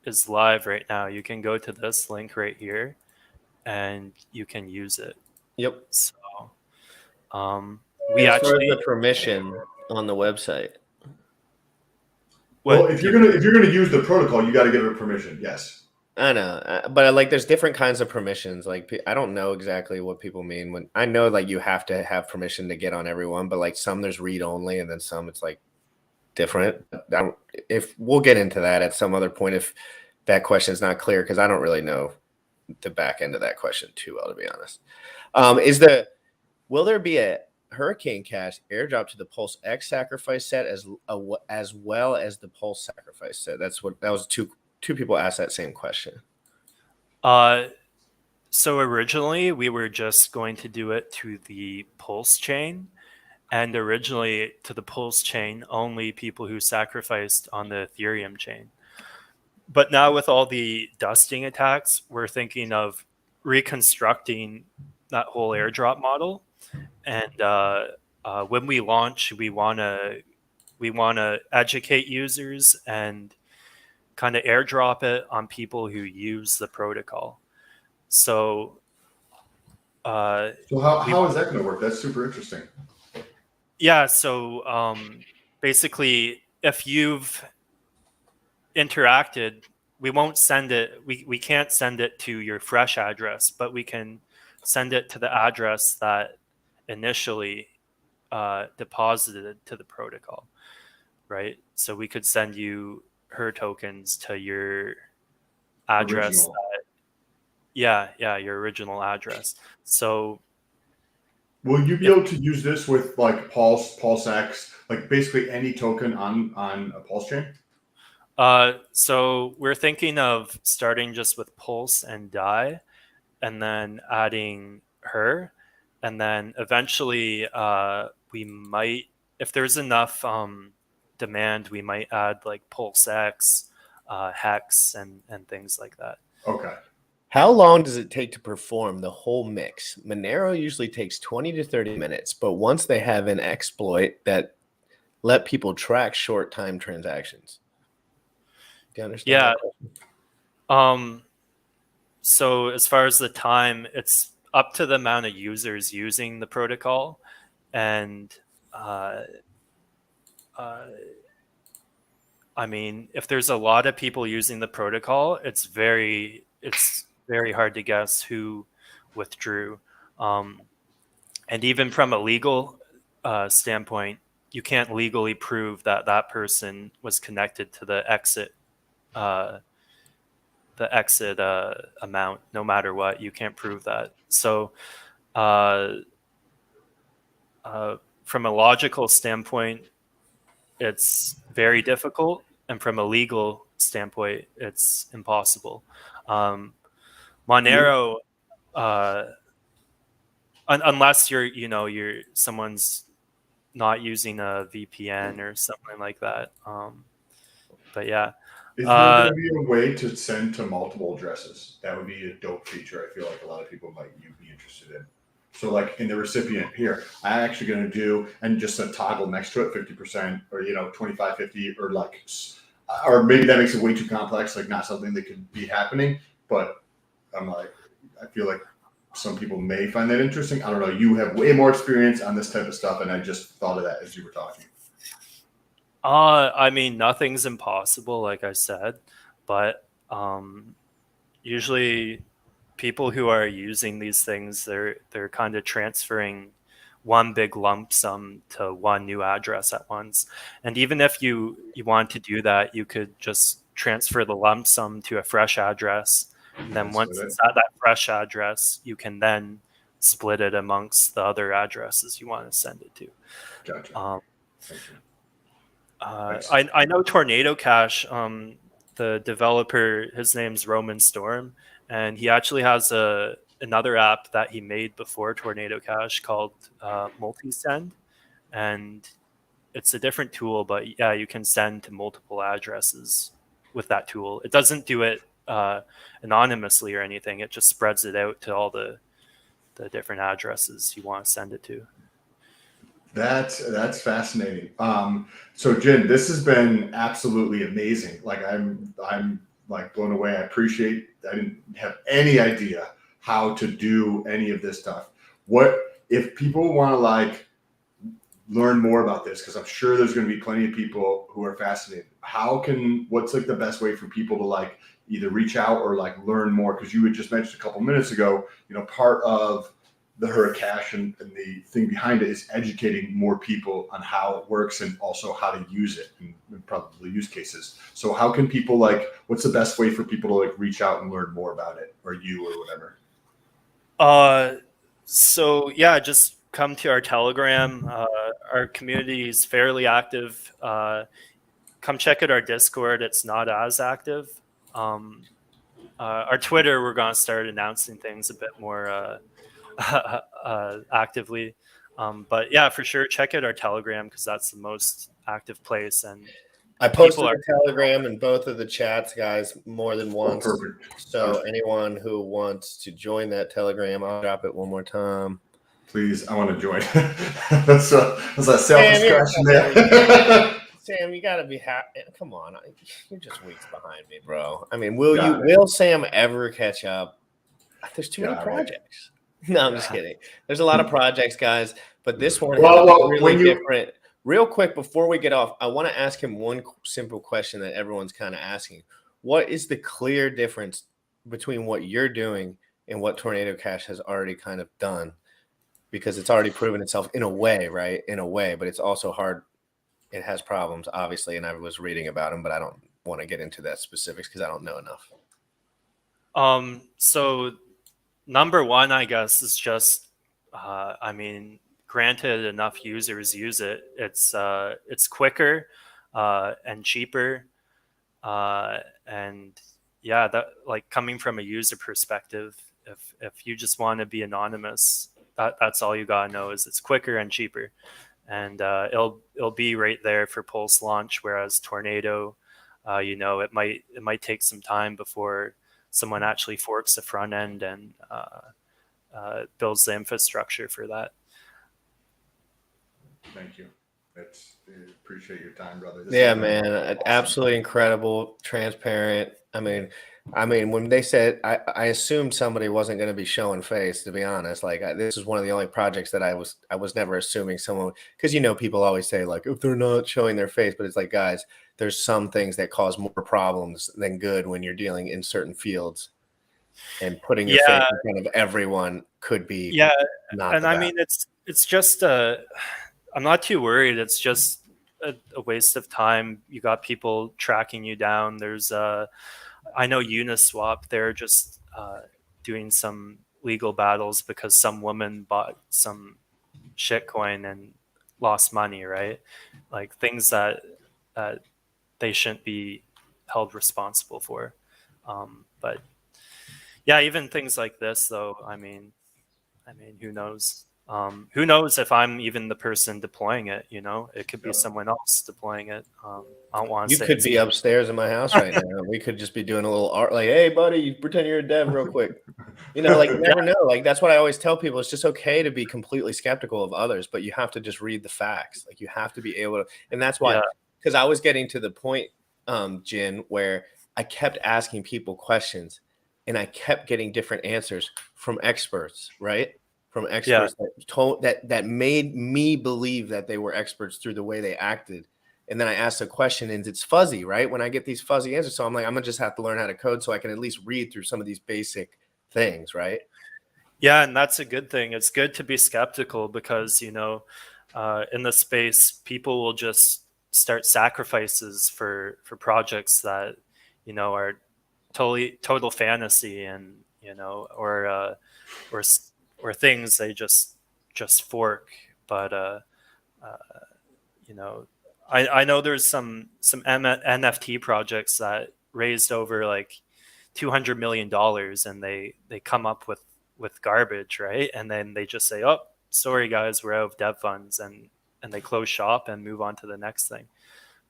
is live right now. You can go to this link right here, and you can use it. Yep. So, we actually the permission on the website. Well, if you're gonna use the protocol, you got to give it permission. Yes. I know, but like, there's different kinds of permissions. Like, I don't know exactly what people mean when I know like you have to have permission to get on everyone, but like some there's read only, and then some it's like different. If we'll get into that at some other point if that question is not clear, because I don't really know the back end of that question too well, to be honest. Will there be a Hurricane Cash airdrop to the Pulse X sacrifice set as well as the Pulse sacrifice set? That was two people asked that same question. So originally we were just going to do it to the Pulse chain. And originally, to the Pulse chain, only people who sacrificed on the Ethereum chain. But now with all the dusting attacks, we're thinking of reconstructing that whole airdrop model. And when we launch, we want to educate users and kind of airdrop it on people who use the protocol. So how is that going to work? That's super interesting. Yeah, so basically, if you've interacted, we won't send it. We can't send it to your fresh address, but we can send it to the address that initially deposited to the protocol, right? So we could send you her tokens to your address. Your original address. So. Will you be able to use this with like Pulse X, like basically any token on a Pulse chain? So we're thinking of starting just with Pulse and DAI, and then adding her, and then eventually we might, if there's enough demand, we might add like Pulse X, Hex, and things like that. Okay. How long does it take to perform the whole mix? Monero usually takes 20 to 30 minutes, but once they have an exploit that let people track short time transactions. Do you understand? Yeah. So as far as the time, it's up to the amount of users using the protocol. And I mean, if there's a lot of people using the protocol, it's very hard to guess who withdrew. And even from a legal standpoint, you can't legally prove that that person was connected to the exit exit amount no matter what. You can't prove that. So from a logical standpoint, it's very difficult, and from a legal standpoint, it's impossible. Monero, unless you're someone's not using a VPN or something like that. But yeah. Is there going to be a way to send to multiple addresses? That would be a dope feature. I feel like a lot of people might be interested in. So like in the recipient here, I'm actually going to do, and just a toggle next to it, 50% or, 25, 50, or like, or maybe that makes it way too complex, like not something that could be happening. But I'm like, I feel like some people may find that interesting. I don't know. You have way more experience on this type of stuff, and I just thought of that as you were talking. I mean, nothing's impossible, like I said, but usually people who are using these things, they're kind of transferring one big lump sum to one new address at once. And even if you want to do that, you could just transfer the lump sum to a fresh address. And then once it's at that fresh address, you can then split it amongst the other addresses you want to send it to. Gotcha. I know Tornado Cash, the developer, his name's Roman Storm, and he actually has another app that he made before Tornado Cash called Multisend, and it's a different tool, but yeah, you can send to multiple addresses with that tool. It doesn't do it anonymously or anything. It just spreads it out to all the different addresses you want to send it to. That's fascinating. So Jin, this has been absolutely amazing. Like I'm like blown away. I didn't have any idea how to do any of this stuff. What if people want to like learn more about this? Because I'm sure there's going to be plenty of people who are fascinated. What's like the best way for people to like either reach out or like learn more? Because you had just mentioned a couple minutes ago, part of the Hurricash and the thing behind it is educating more people on how it works and also how to use it and probably use cases. So how can people what's the best way for people to reach out and learn more about it, or you or whatever? So yeah, just come to our Telegram. Our community is fairly active. Come check out our Discord. It's not as active. Our Twitter, we're going to start announcing things a bit more actively, but yeah, for sure check out our Telegram because that's the most active place. And I posted a Telegram in both of the chats, guys, more than once. So anyone who wants to join that Telegram, I'll drop it one more time. Please, I want to join. that's a selfish question there. Sam, you gotta be happy. Come on, you're just weeks behind me, bro. I mean, will Sam ever catch up? There's too many projects. No, I'm just kidding. There's a lot of projects, guys, but this one is really different. Real quick, before we get off, I want to ask him one simple question that everyone's kind of asking. What is the clear difference between what you're doing and what Tornado Cash has already kind of done? Because it's already proven itself in a way, right? In a way, but it's also hard. It has problems, obviously, and I was reading about them, but I don't want to get into that specifics because I don't know enough. So number one, I guess, is just, granted enough users use it, it's quicker and cheaper. And yeah, that coming from a user perspective, if you just want to be anonymous, that's all you gotta know is it's quicker and cheaper. And it'll be right there for Pulse launch, whereas Tornado, it might take some time before someone actually forks the front end and builds the infrastructure for that. Thank you. Appreciate your time, brother. Man, awesome. Absolutely incredible, transparent. I mean, when they said, I assumed somebody wasn't going to be showing face, to be honest. This is one of the only projects that I was never assuming someone, because people always say if they're not showing their face, but it's guys, there's some things that cause more problems than good when you're dealing in certain fields, and putting your face in front of everyone could be not. And I mean, it's just I'm not too worried. It's just a waste of time. You got people tracking you down. There's I know Uniswap, they're just doing some legal battles because some woman bought some shitcoin and lost money, right? Like things that they shouldn't be held responsible for. But yeah, even things like this, though. I mean, who knows? Who knows if I'm even the person deploying it? You know, it could be someone else deploying it. I don't want to You say could it's be upstairs in my house right now. We could just be doing a little art, like, hey, buddy, you pretend you're a dev real quick. You know, like, you never know. Like, that's what I always tell people. It's just okay to be completely skeptical of others, but you have to just read the facts. Like, you have to be able to, and that's why, Yeah. because I was getting to the point, Jin, where I kept asking people questions and I kept getting different answers from experts, right? From experts that made me believe that they were experts through the way they acted. And then I asked a question and it's fuzzy, right? When I get these fuzzy answers. So I'm like, I'm gonna just have to learn how to code so I can at least read through some of these basic things, right? Yeah, and that's a good thing. It's good to be skeptical because, you know, in the space, people will just start sacrifices for projects that, you know, are total fantasy, and you know, or or things they just fork. But you know, I know there's some NFT projects that raised over like $200 million, and they come up with garbage, right? And then they just say, "Oh, sorry guys, we're out of dev funds," and they close shop and move on to the next thing.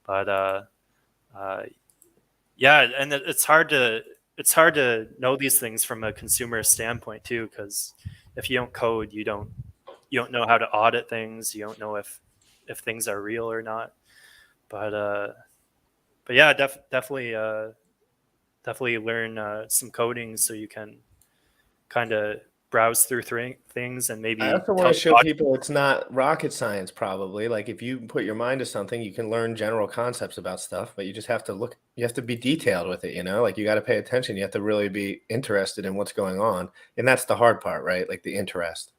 But yeah, and it's hard to know these things from a consumer standpoint too, because if you don't code, you don't know how to audit things. You don't know if things are real or not. But yeah, definitely learn some coding so you can kind of browse through things and maybe I also want to show people it's not rocket science, probably. Like if you put your mind to something, you can learn general concepts about stuff, but you just have to look, you have to be detailed with it, you know, like you got to pay attention. You have to really be interested in what's going on. And that's the hard part, right? Like the interest.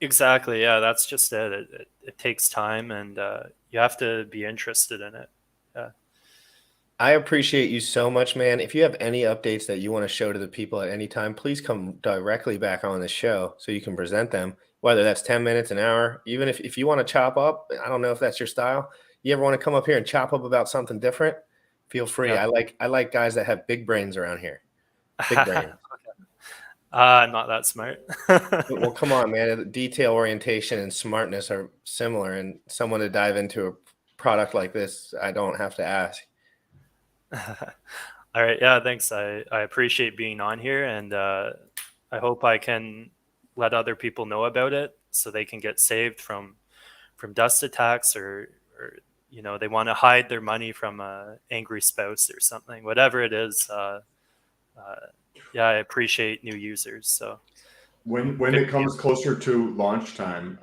Exactly. Yeah, that's just it. It takes time, and you have to be interested in it. Yeah. I appreciate you so much, man. If you have any updates that you want to show to the people at any time, please come directly back on the show so you can present them, whether that's 10 minutes, an hour. Even if you want to chop up, I don't know if that's your style. You ever want to come up here and chop up about something different? Feel free. Yeah. I like guys that have big brains around here. Big brains. I'm not that smart. Well, come on, man. Detail orientation and smartness are similar, and someone to dive into a product like this, I don't have to ask. All right. Yeah, thanks. I appreciate being on here, and I hope I can let other people know about it so they can get saved from dust attacks, or you know, they want to hide their money from a angry spouse or something, whatever it is. Yeah, I appreciate new users. So when it comes closer to launch time,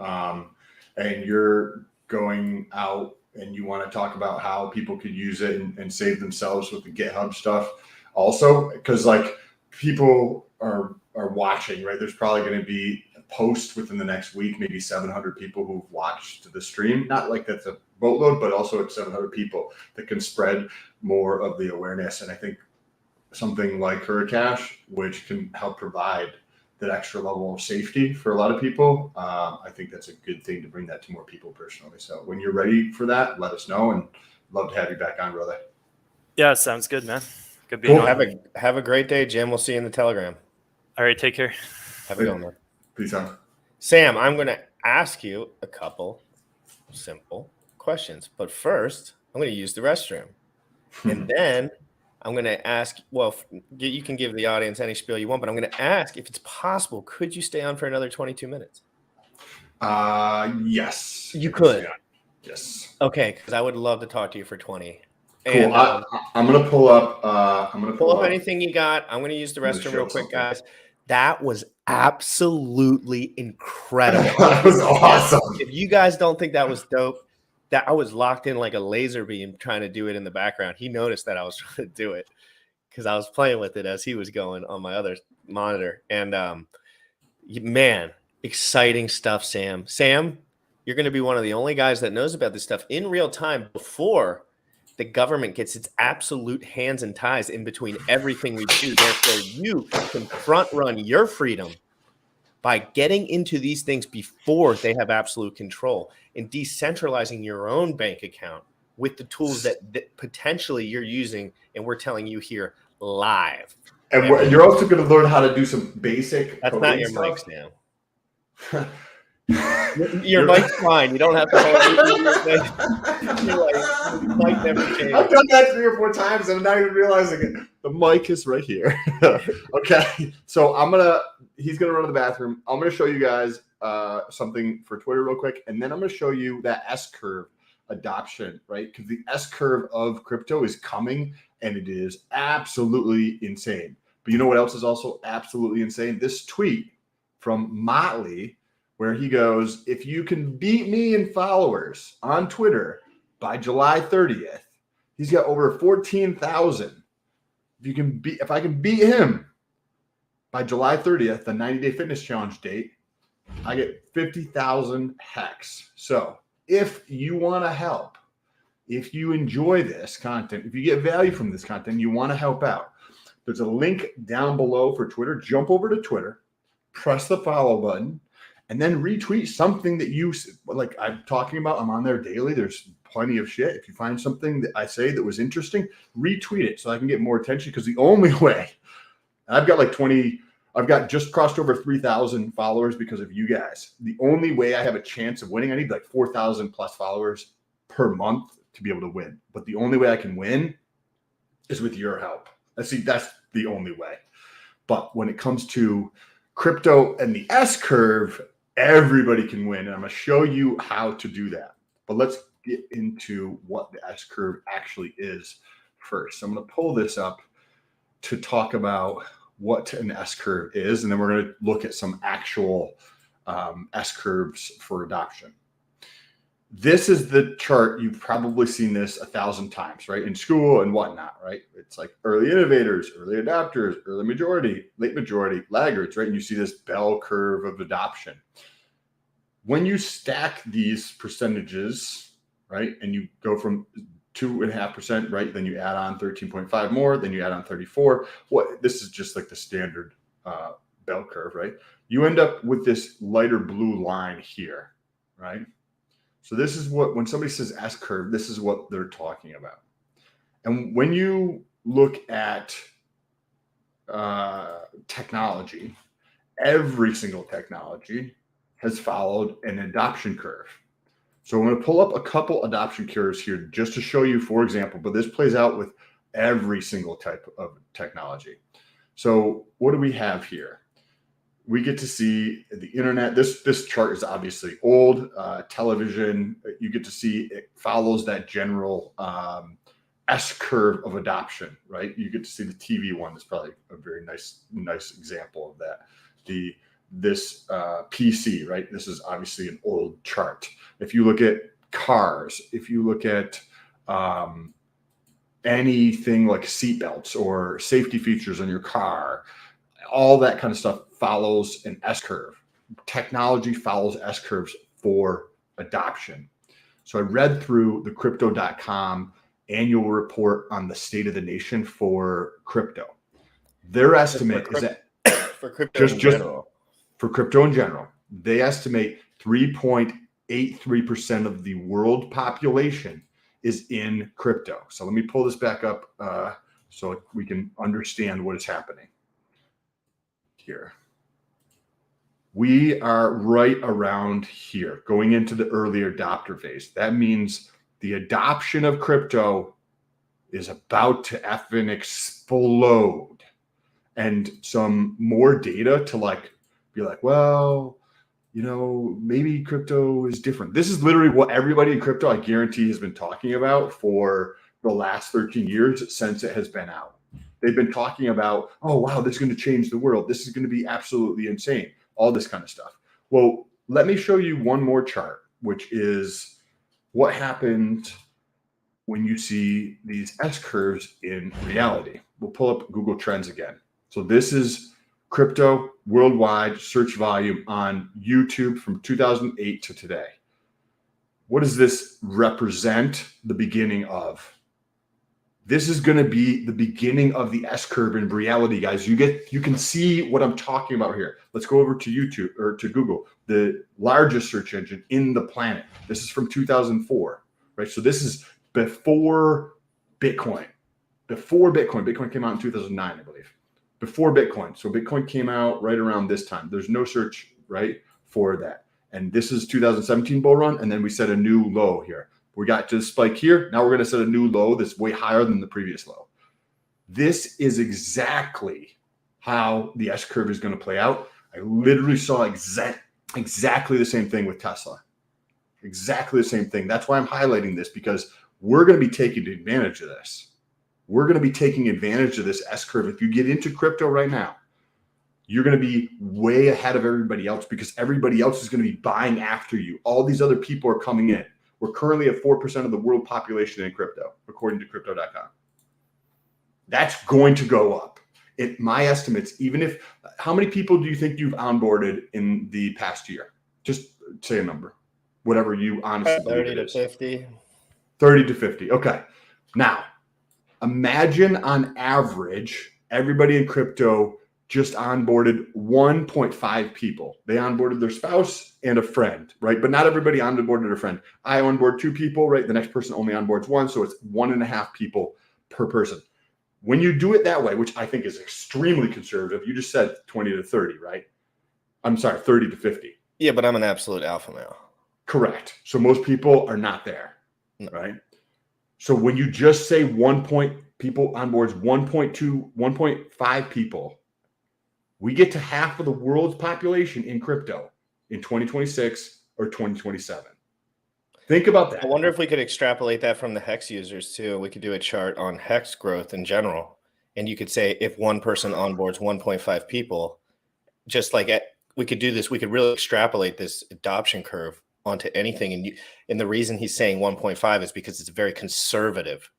and you're going out and you want to talk about how people could use it and save themselves with the GitHub stuff also, because like people are watching, right? There's probably going to be a post within the next week, maybe 700 people who've watched the stream. Not like that's a boatload, but also it's 700 people that can spread more of the awareness. And I think something like Hurricash, which can help provide that extra level of safety for a lot of people, I think that's a good thing to bring that to more people personally. So when you're ready for that, let us know, and love to have you back on, brother. yeah, sounds good, man. Good being Cool. on. Have a great day, Jim. We'll see you in the Telegram. All right, take care. Have a good one, man. Peace out. Sam, I'm going to ask you a couple simple questions, but first I'm going to use the restroom, and then I'm going to ask, well, you can give the audience any spiel you want, but I'm going to ask if it's possible, could you stay on for another 22 minutes? Yes. You could. Yes. Okay, because I would love to talk to you for 20. Cool. And, I'm going to pull up. pull up anything you got. I'm going to use the restroom real quick, guys. That was absolutely incredible. That was awesome. If you guys don't think that was dope, that I was locked in like a laser beam trying to do it in the background. He noticed that I was trying to do it because I was playing with it as he was going on my other monitor. And man, exciting stuff, Sam. Sam, you're going to be one of the only guys that knows about this stuff in real time before the government gets its absolute hands and ties in between everything we do. Therefore, you can front run your freedom by getting into these things before they have absolute control and decentralizing your own bank account with the tools that potentially you're using. And we're telling you here live. And you're also going to learn how to do some basic That's coding not your stuff. mic stand. Your mic's fine. You don't have to hold it. Your mic never changed. I've done that 3 or 4 times and I'm not even realizing it. The mic is right here. Okay. So he's going to run to the bathroom. I'm going to show you guys something for Twitter real quick. And then I'm going to show you that S-curve adoption, right? Because the S-curve of crypto is coming and it is absolutely insane. But you know what else is also absolutely insane? This tweet from Motley, where he goes, if you can beat me in followers on Twitter by July 30th, he's got over 14,000. If I can beat him by July 30th, the 90-day fitness challenge date, I get 50,000 hex. So if you want to help, if you enjoy this content, if you get value from this content, you want to help out, there's a link down below for Twitter. Jump over to Twitter, press the follow button, and then retweet something that you like. I'm talking about. I'm on there daily. There's plenty of shit. If you find something that I say that was interesting, retweet it so I can get more attention. Because the only way, I've got just crossed over 3,000 followers because of you guys. The only way I have a chance of winning, I need like 4,000 plus followers per month to be able to win. But the only way I can win is with your help. That's the only way. But when it comes to crypto and the S-curve, everybody can win. And I'm going to show you how to do that. But let's get into what the S-curve actually is first. So I'm going to pull this up to talk about what an S-curve is. And then we're going to look at some actual S-curves for adoption. This is the chart. You've probably seen this 1,000 times, right? In school and whatnot, right? It's like early innovators, early adopters, early majority, late majority, laggards, right? And you see this bell curve of adoption. When you stack these percentages, right? And you go from 2.5%, right? Then you add on 13.5 more, then you add on 34. This is just like the standard bell curve, right? You end up with this lighter blue line here, right? So this is when somebody says S-curve, this is what they're talking about. And when you look at technology, every single technology has followed an adoption curve. So I'm going to pull up a couple adoption curves here just to show you, for example, but this plays out with every single type of technology. So what do we have here? We get to see the internet. This chart is obviously old. Television, you get to see it follows that general S-curve of adoption, right? You get to see the TV one. That's probably a very nice example of that. This PC, right? This is obviously an old chart. If you look at cars, if you look at anything like seatbelts or safety features on your car, all that kind of stuff follows an S-curve. Technology follows S-curves for adoption. So I read through the crypto.com annual report on the state of the nation for crypto. Their estimate is that for crypto in general. For crypto in general, they estimate 3.83% of the world population is in crypto. So let me pull this back up so we can understand what is happening here. We are right around here, going into the early adopter phase. That means the adoption of crypto is about to effing explode. And some more data to be like, well, maybe crypto is different. This is literally what everybody in crypto, I guarantee, has been talking about for the last 13 years since it has been out. They've been talking about, oh, wow, this is going to change the world. This is going to be absolutely insane. All this kind of stuff. Well, let me show you one more chart, which is what happened when you see these S-curves in reality. We'll pull up Google Trends again. So this is crypto worldwide search volume on YouTube from 2008 to today. What does this represent the beginning of? This is going to be the beginning of the S curve in reality, guys. You can see what I'm talking about here. Let's go over to YouTube or to Google, the largest search engine in the planet. This is from 2004, right? So this is before Bitcoin. Before Bitcoin. Bitcoin came out in 2009, I believe. Before Bitcoin. So Bitcoin came out right around this time. There's no search, right, for that. And this is 2017 bull run, and then we set a new low here. We got to the spike here. Now we're going to set a new low that's way higher than the previous low. This is exactly how the S curve is going to play out. I literally saw exactly the same thing with Tesla. Exactly the same thing. That's why I'm highlighting this, because we're going to be taking advantage of this. We're going to be taking advantage of this S curve. If you get into crypto right now, you're going to be way ahead of everybody else, because everybody else is going to be buying after you. All these other people are coming in. We're currently at 4% of the world population in crypto, according to crypto.com. That's going to go up. My estimates, how many people do you think you've onboarded in the past year? Just say a number, whatever you honestly believe 30 it to is. 50. 30 to 50. Okay. Now, imagine on average, everybody in crypto just onboarded 1.5 people. They onboarded their spouse and a friend, right? But not everybody onboarded a friend. I onboard 2 people, right? The next person only onboards 1. So it's 1.5 people per person. When you do it that way, which I think is extremely conservative, you just said 20 to 30, right? I'm sorry, 30 to 50. Yeah, but I'm an absolute alpha male. Correct. So most people are not there, right? So when you just say people onboards 1.2, 1.5 people, we get to half of the world's population in crypto in 2026 or 2027. Think about that. I wonder if we could extrapolate that from the Hex users too. We could do a chart on Hex growth in general. And you could say if one person onboards 1.5 people, just like we could do this, we could really extrapolate this adoption curve onto anything. And the reason he's saying 1.5 is because it's very conservative.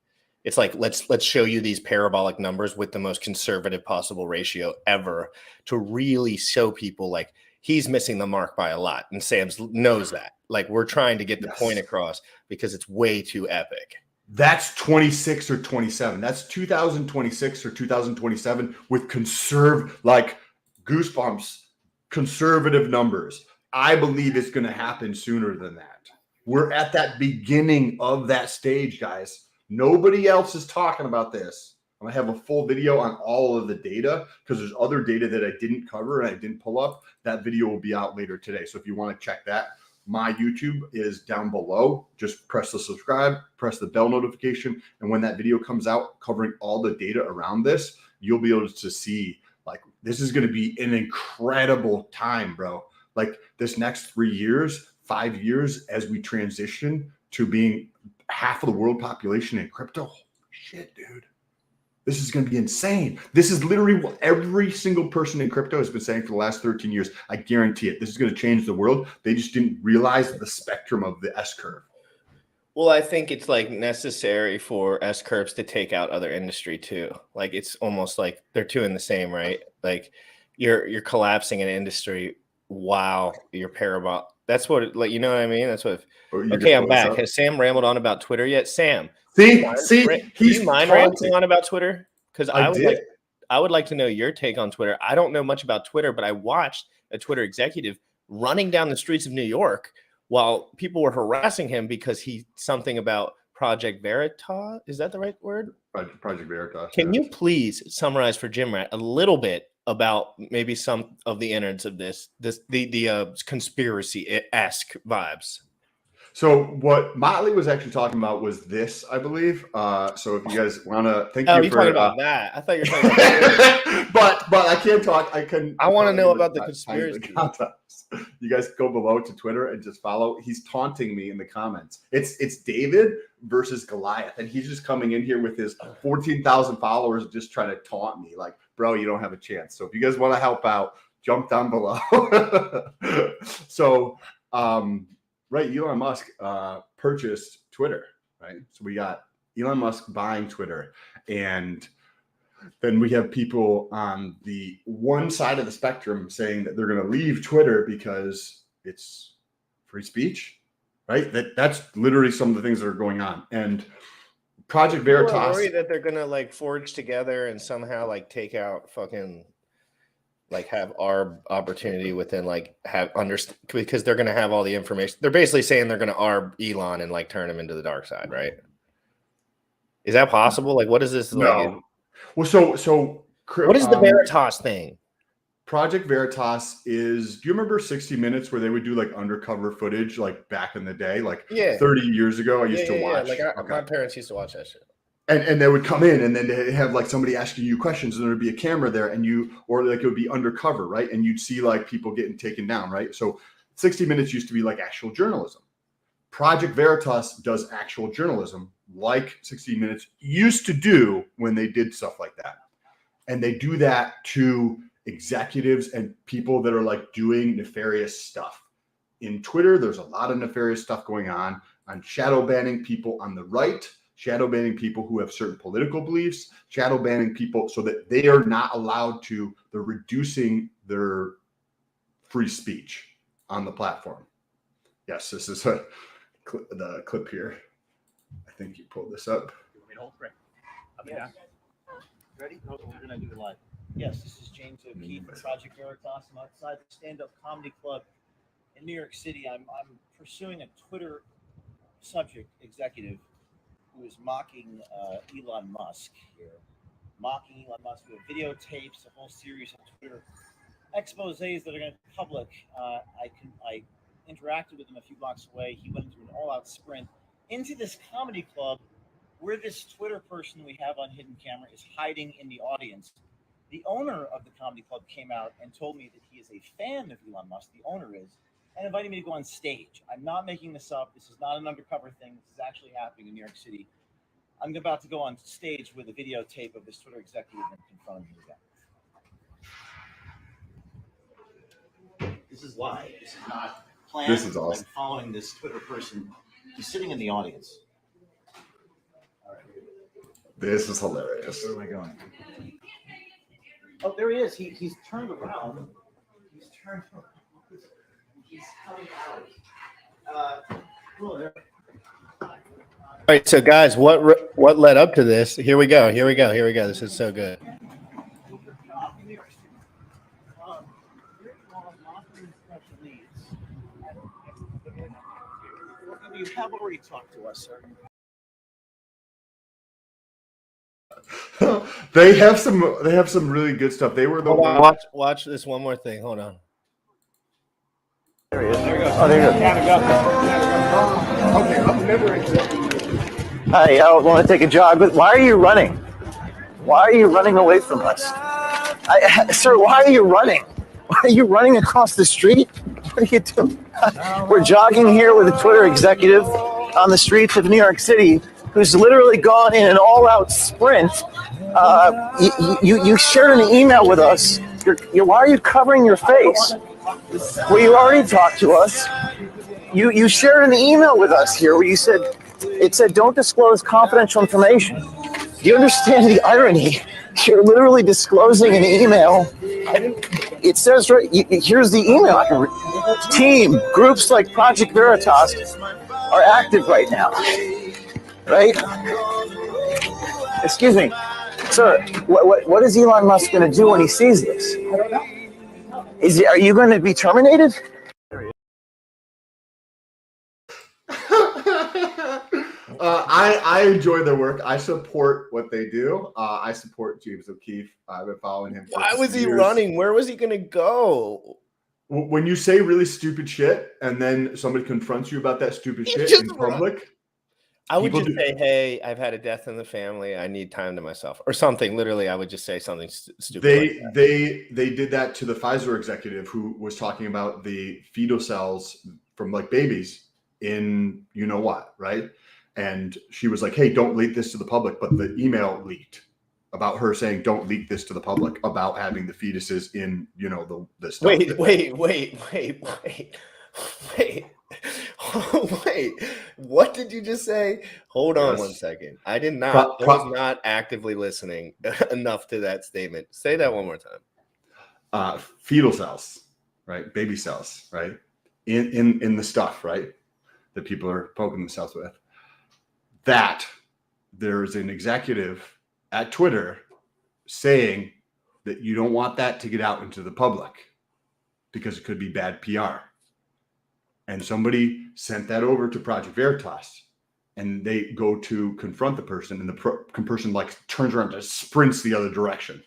It's like, let's show you these parabolic numbers with the most conservative possible ratio ever to really show people like he's missing the mark by a lot. And Sam knows that. Like, we're trying to get the point across because it's way too epic. That's 26 or 27. That's 2026 or 2027 with goosebumps, conservative numbers. I believe it's going to happen sooner than that. We're at that beginning of that stage, guys. Nobody else is talking about this. I'm going to have a full video on all of the data because there's other data that I didn't cover and I didn't pull up. That video will be out later today. So if you want to check that, my YouTube is down below. Just press the subscribe, press the bell notification. And when that video comes out covering all the data around this, you'll be able to see, like, this is going to be an incredible time, bro. Like, this next 3 years, 5 years, as we transition to being half of the world population in crypto. Holy shit, dude. This is going to be insane. This is literally what every single person in crypto has been saying for the last 13 years. I guarantee it. This is going to change the world. They just didn't realize the spectrum of the S curve. Well, I think it's like necessary for S curves to take out other industry too. Like, it's almost like they're two in the same, right? Like, you're collapsing an industry while you're parabolic. That's what, like, you know what I mean? That's what. Okay, I'm back. Has Sam rambled on about Twitter yet? Sam, do you mind rambling on about Twitter? Because I would like to know your take on Twitter. I don't know much about Twitter, but I watched a Twitter executive running down the streets of New York while people were harassing him because something about Project Veritas. Is that the right word? Project Veritas. Can you please summarize for Jim Rat a little bit about maybe some of the innards of the conspiracy-esque vibes? So what Motley was actually talking about was this, I believe. So if you guys want to, you're talking about that. I thought you were talking about but I can't talk. I want to know about the conspiracy. You guys go below to Twitter and just follow. He's taunting me in the comments. It's David versus Goliath, and he's just coming in here with his 14,000 followers, just trying to taunt me. Like, bro, you don't have a chance. So if you guys want to help out, jump down below. So, right, Elon Musk purchased Twitter, right? So we got Elon Musk buying Twitter, and then we have people on the one side of the spectrum saying that they're going to leave Twitter because it's free speech, right? That's literally some of the things that are going on. And Project People are Veritas. worried that they're gonna like forge together and somehow like take out fucking like have our opportunity within like have understand because they're gonna have all the information. They're basically saying they're gonna arb Elon and like turn him into the dark side, right? Is that possible? Like, what is this like? No. Well, What is the Veritas thing? Project Veritas is, do you remember 60 Minutes where they would do like undercover footage like back in the day? Like 30 years ago, I used to watch. Like my parents used to watch that shit. And they would come in and then they have like somebody asking you questions and there would be a camera there and or like it would be undercover, right? And you'd see like people getting taken down, right? So 60 Minutes used to be like actual journalism. Project Veritas does actual journalism like 60 Minutes used to do when they did stuff like that. And they do that to executives and people that are like doing nefarious stuff. In Twitter, there's a lot of nefarious stuff going on shadow banning people on the right, shadow banning people who have certain political beliefs, shadow banning people so that they are not allowed to, they're reducing their free speech on the platform. Yes, this is the clip here. I think you pulled this up. You want me to hold? Right. I'll be down. Ready? No, we're going to do it live. Yes, this is James O'Keefe from Project Veritas. I'm outside the stand-up comedy club in New York City. I'm pursuing a Twitter subject executive who is mocking Elon Musk here. Mocking Elon Musk with videotapes, a whole series of Twitter exposés that are going to be public. I interacted with him a few blocks away. He went into an all-out sprint into this comedy club where this Twitter person we have on hidden camera is hiding in the audience. The owner of the comedy club came out and told me that he is a fan of Elon Musk, the owner is, and invited me to go on stage. I'm not making this up. This is not an undercover thing. This is actually happening in New York City. I'm about to go on stage with a videotape of this Twitter executive and confront him again. This is live. This is not planned. This is awesome. I'm following this Twitter person. He's sitting in the audience. All right. This is hilarious. Where am I going? Oh, there he is. He's turned around. He's turned around. He's coming out. Cool. There. All right, so guys, what led up to this? Here we go. This is so good. You have already talked to us, sir. They have some really good stuff. They were the Hold on, watch this one more thing. Hold on. There he is. There he goes. Oh, there he goes. Okay, Hi, I want to take a jog, but why are you running? Why are you running away from us? Sir, why are you running? Why are you running across the street? What are you doing? We're jogging here with a Twitter executive on the streets of New York City who's literally gone in an all-out sprint. You shared an email with us. Why are you covering your face? Well, you already talked to us. You shared an email with us here where it said don't disclose confidential information. Do you understand the irony? You're literally disclosing an email. It says right here's the email. I can team groups like Project Veritas are active right now. Right? Excuse me, sir. What is Elon Musk going to do when he sees this? I don't know. Are you going to be terminated? I enjoy their work. I support what they do. I support James O'Keefe. I've been following him. Why was he running? Where was he going to go? When you say really stupid shit and then somebody confronts you about that stupid shit in public, I would just say, hey, I've had a death in the family. I need time to myself or something. Literally, I would just say something stupid. They did that to the Pfizer executive who was talking about the fetal cells from like babies in you know what, right? And she was like, hey, don't leak this to the public. But the email leaked about her saying, don't leak this to the public about having the fetuses in, you know, the stuff. Wait. What did you just say? Hold on 1 second. I did not. I was not actively listening enough to that statement. Say that one more time. Fetal cells, right? Baby cells, right? In the stuff, right? That people are poking themselves with. That there's an executive at Twitter saying that you don't want that to get out into the public because it could be bad PR. And somebody sent that over to Project Veritas, and they go to confront the person, and the person like turns around and sprints the other direction.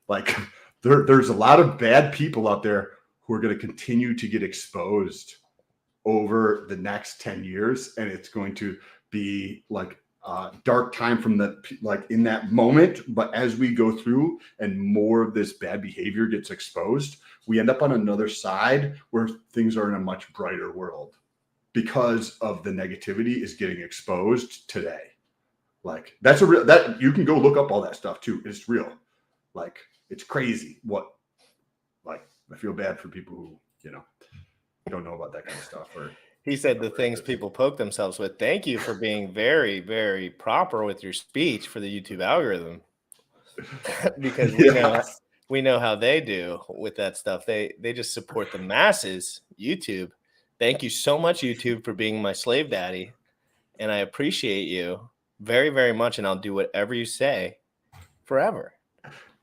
Like there's a lot of bad people out there who are going to continue to get exposed over the next 10 years. And it's going to be like a dark time from in that moment. But as we go through and more of this bad behavior gets exposed, we end up on another side where things are in a much brighter world because of the negativity is getting exposed today. Like that's a real, that you can go look up all that stuff too. It's real. Like it's crazy I feel bad for people who, don't know about that kind of stuff. Or he said the things people poke themselves with. Thank you for being very, very proper with your speech for the YouTube algorithm. Because we know how they do with that stuff. They just support the masses. YouTube. Thank you so much, YouTube, for being my slave daddy. And I appreciate you very, very much. And I'll do whatever you say forever.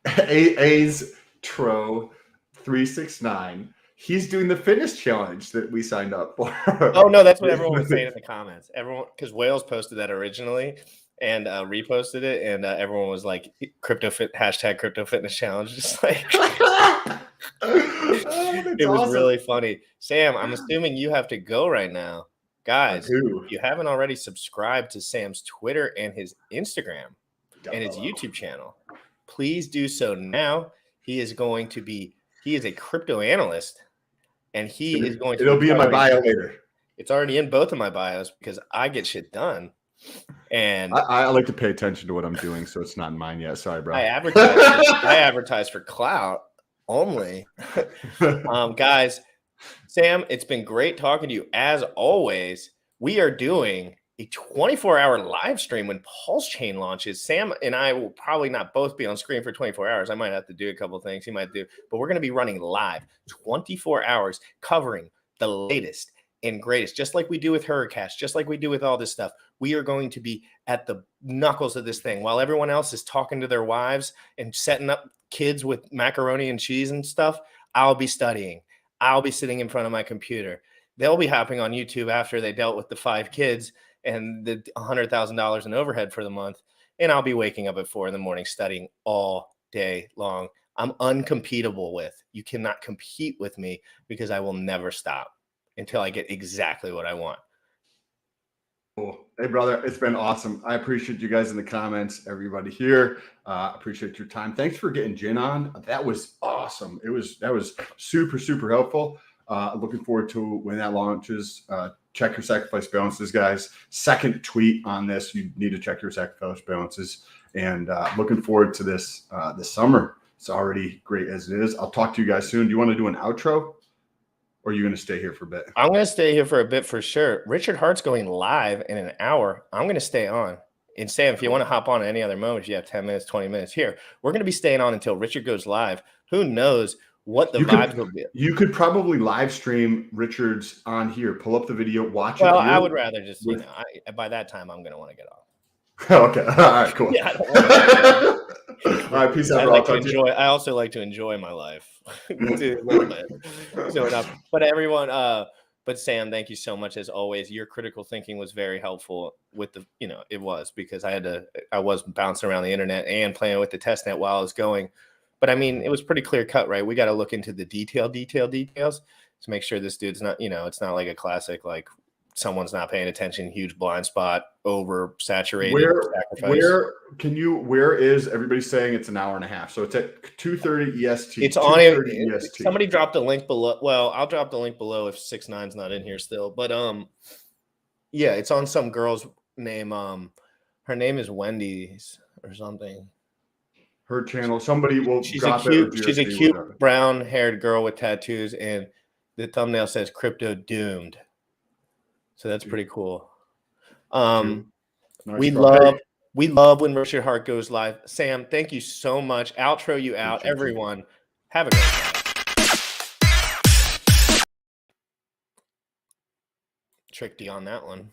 A's Tro 369. He's doing the fitness challenge that we signed up for. Oh no, that's what everyone was saying in the comments. Everyone, because Wales posted that originally and reposted it, and everyone was like, hashtag crypto fitness challenge. Just like it was awesome. Really funny. Sam, I'm assuming you have to go right now. Guys, if you haven't already subscribed to Sam's Twitter and his Instagram and his YouTube channel, please do so now. He is a crypto analyst, and it'll be in my bio later. It's already in both of my bios because I get shit done. And I like to pay attention to what I'm doing, so it's not in mine yet. Sorry, bro. I advertise for clout only. Guys, Sam, it's been great talking to you. As always, we are doing a 24-hour live stream when Pulse Chain launches. Sam and I will probably not both be on screen for 24 hours. I might have to do a couple of things. He might do, but we're going to be running live 24 hours covering the latest and greatest, just like we do with Hurricash, just like we do with all this stuff. We are going to be at the knuckles of this thing while everyone else is talking to their wives and setting up kids with macaroni and cheese and stuff. I'll be studying. I'll be sitting in front of my computer. They'll be hopping on YouTube after they dealt with the 5 kids and the $100,000 in overhead for the month. And I'll be waking up at 4 a.m. studying all day long. I'm uncompetable with. You cannot compete with me because I will never stop until I get exactly what I want. Cool. Hey, brother, it's been awesome. I appreciate you guys in the comments, everybody here. Appreciate your time. Thanks for getting Jin on. That was awesome. That was super, super helpful. Looking forward to when that launches. Check your sacrifice balances, guys. Second tweet on this. You need to check your sacrifice balances. And looking forward to this summer. It's already great as it is. I'll talk to you guys soon. Do you want to do an outro? Or are you going to stay here for a bit? I'm going to stay here for a bit for sure. Richard Hart's going live in an hour. I'm going to stay on. And Sam, if you want to hop on at any other moment, you have 10 minutes, 20 minutes here. We're going to be staying on until Richard goes live. Who knows what the vibes will be. You could probably live stream Richard's on here. Pull up the video, watch it. Well, I would rather just, by that time, I'm going to want to get off. Okay. All right, cool. Yeah, all right, peace out. I also like to enjoy my life a little bit. So enough. But everyone, but Sam, thank you so much as always. Your critical thinking was very helpful with the, it was because I was bouncing around the internet and playing with the testnet while I was going. But I mean, it was pretty clear cut, right? We got to look into the details to make sure this dude's not, it's not like a classic, like someone's not paying attention, huge blind spot, over saturated. Where is everybody saying it's an hour and a half? So it's at 2:30 EST. It's on EST. Somebody dropped a link below. Well, I'll drop the link below if 6ix9ine's not in here still. But yeah, it's on some girl's name. Her name is Wendy's or something. Her channel. Somebody will. She's a cute brown-haired girl with tattoos, and the thumbnail says "Crypto Doomed." So that's pretty cool. Nice. We love when Richard Hart goes live. Sam, thank you so much. Outro you out. Everyone, have a great night. Tricked you on that one.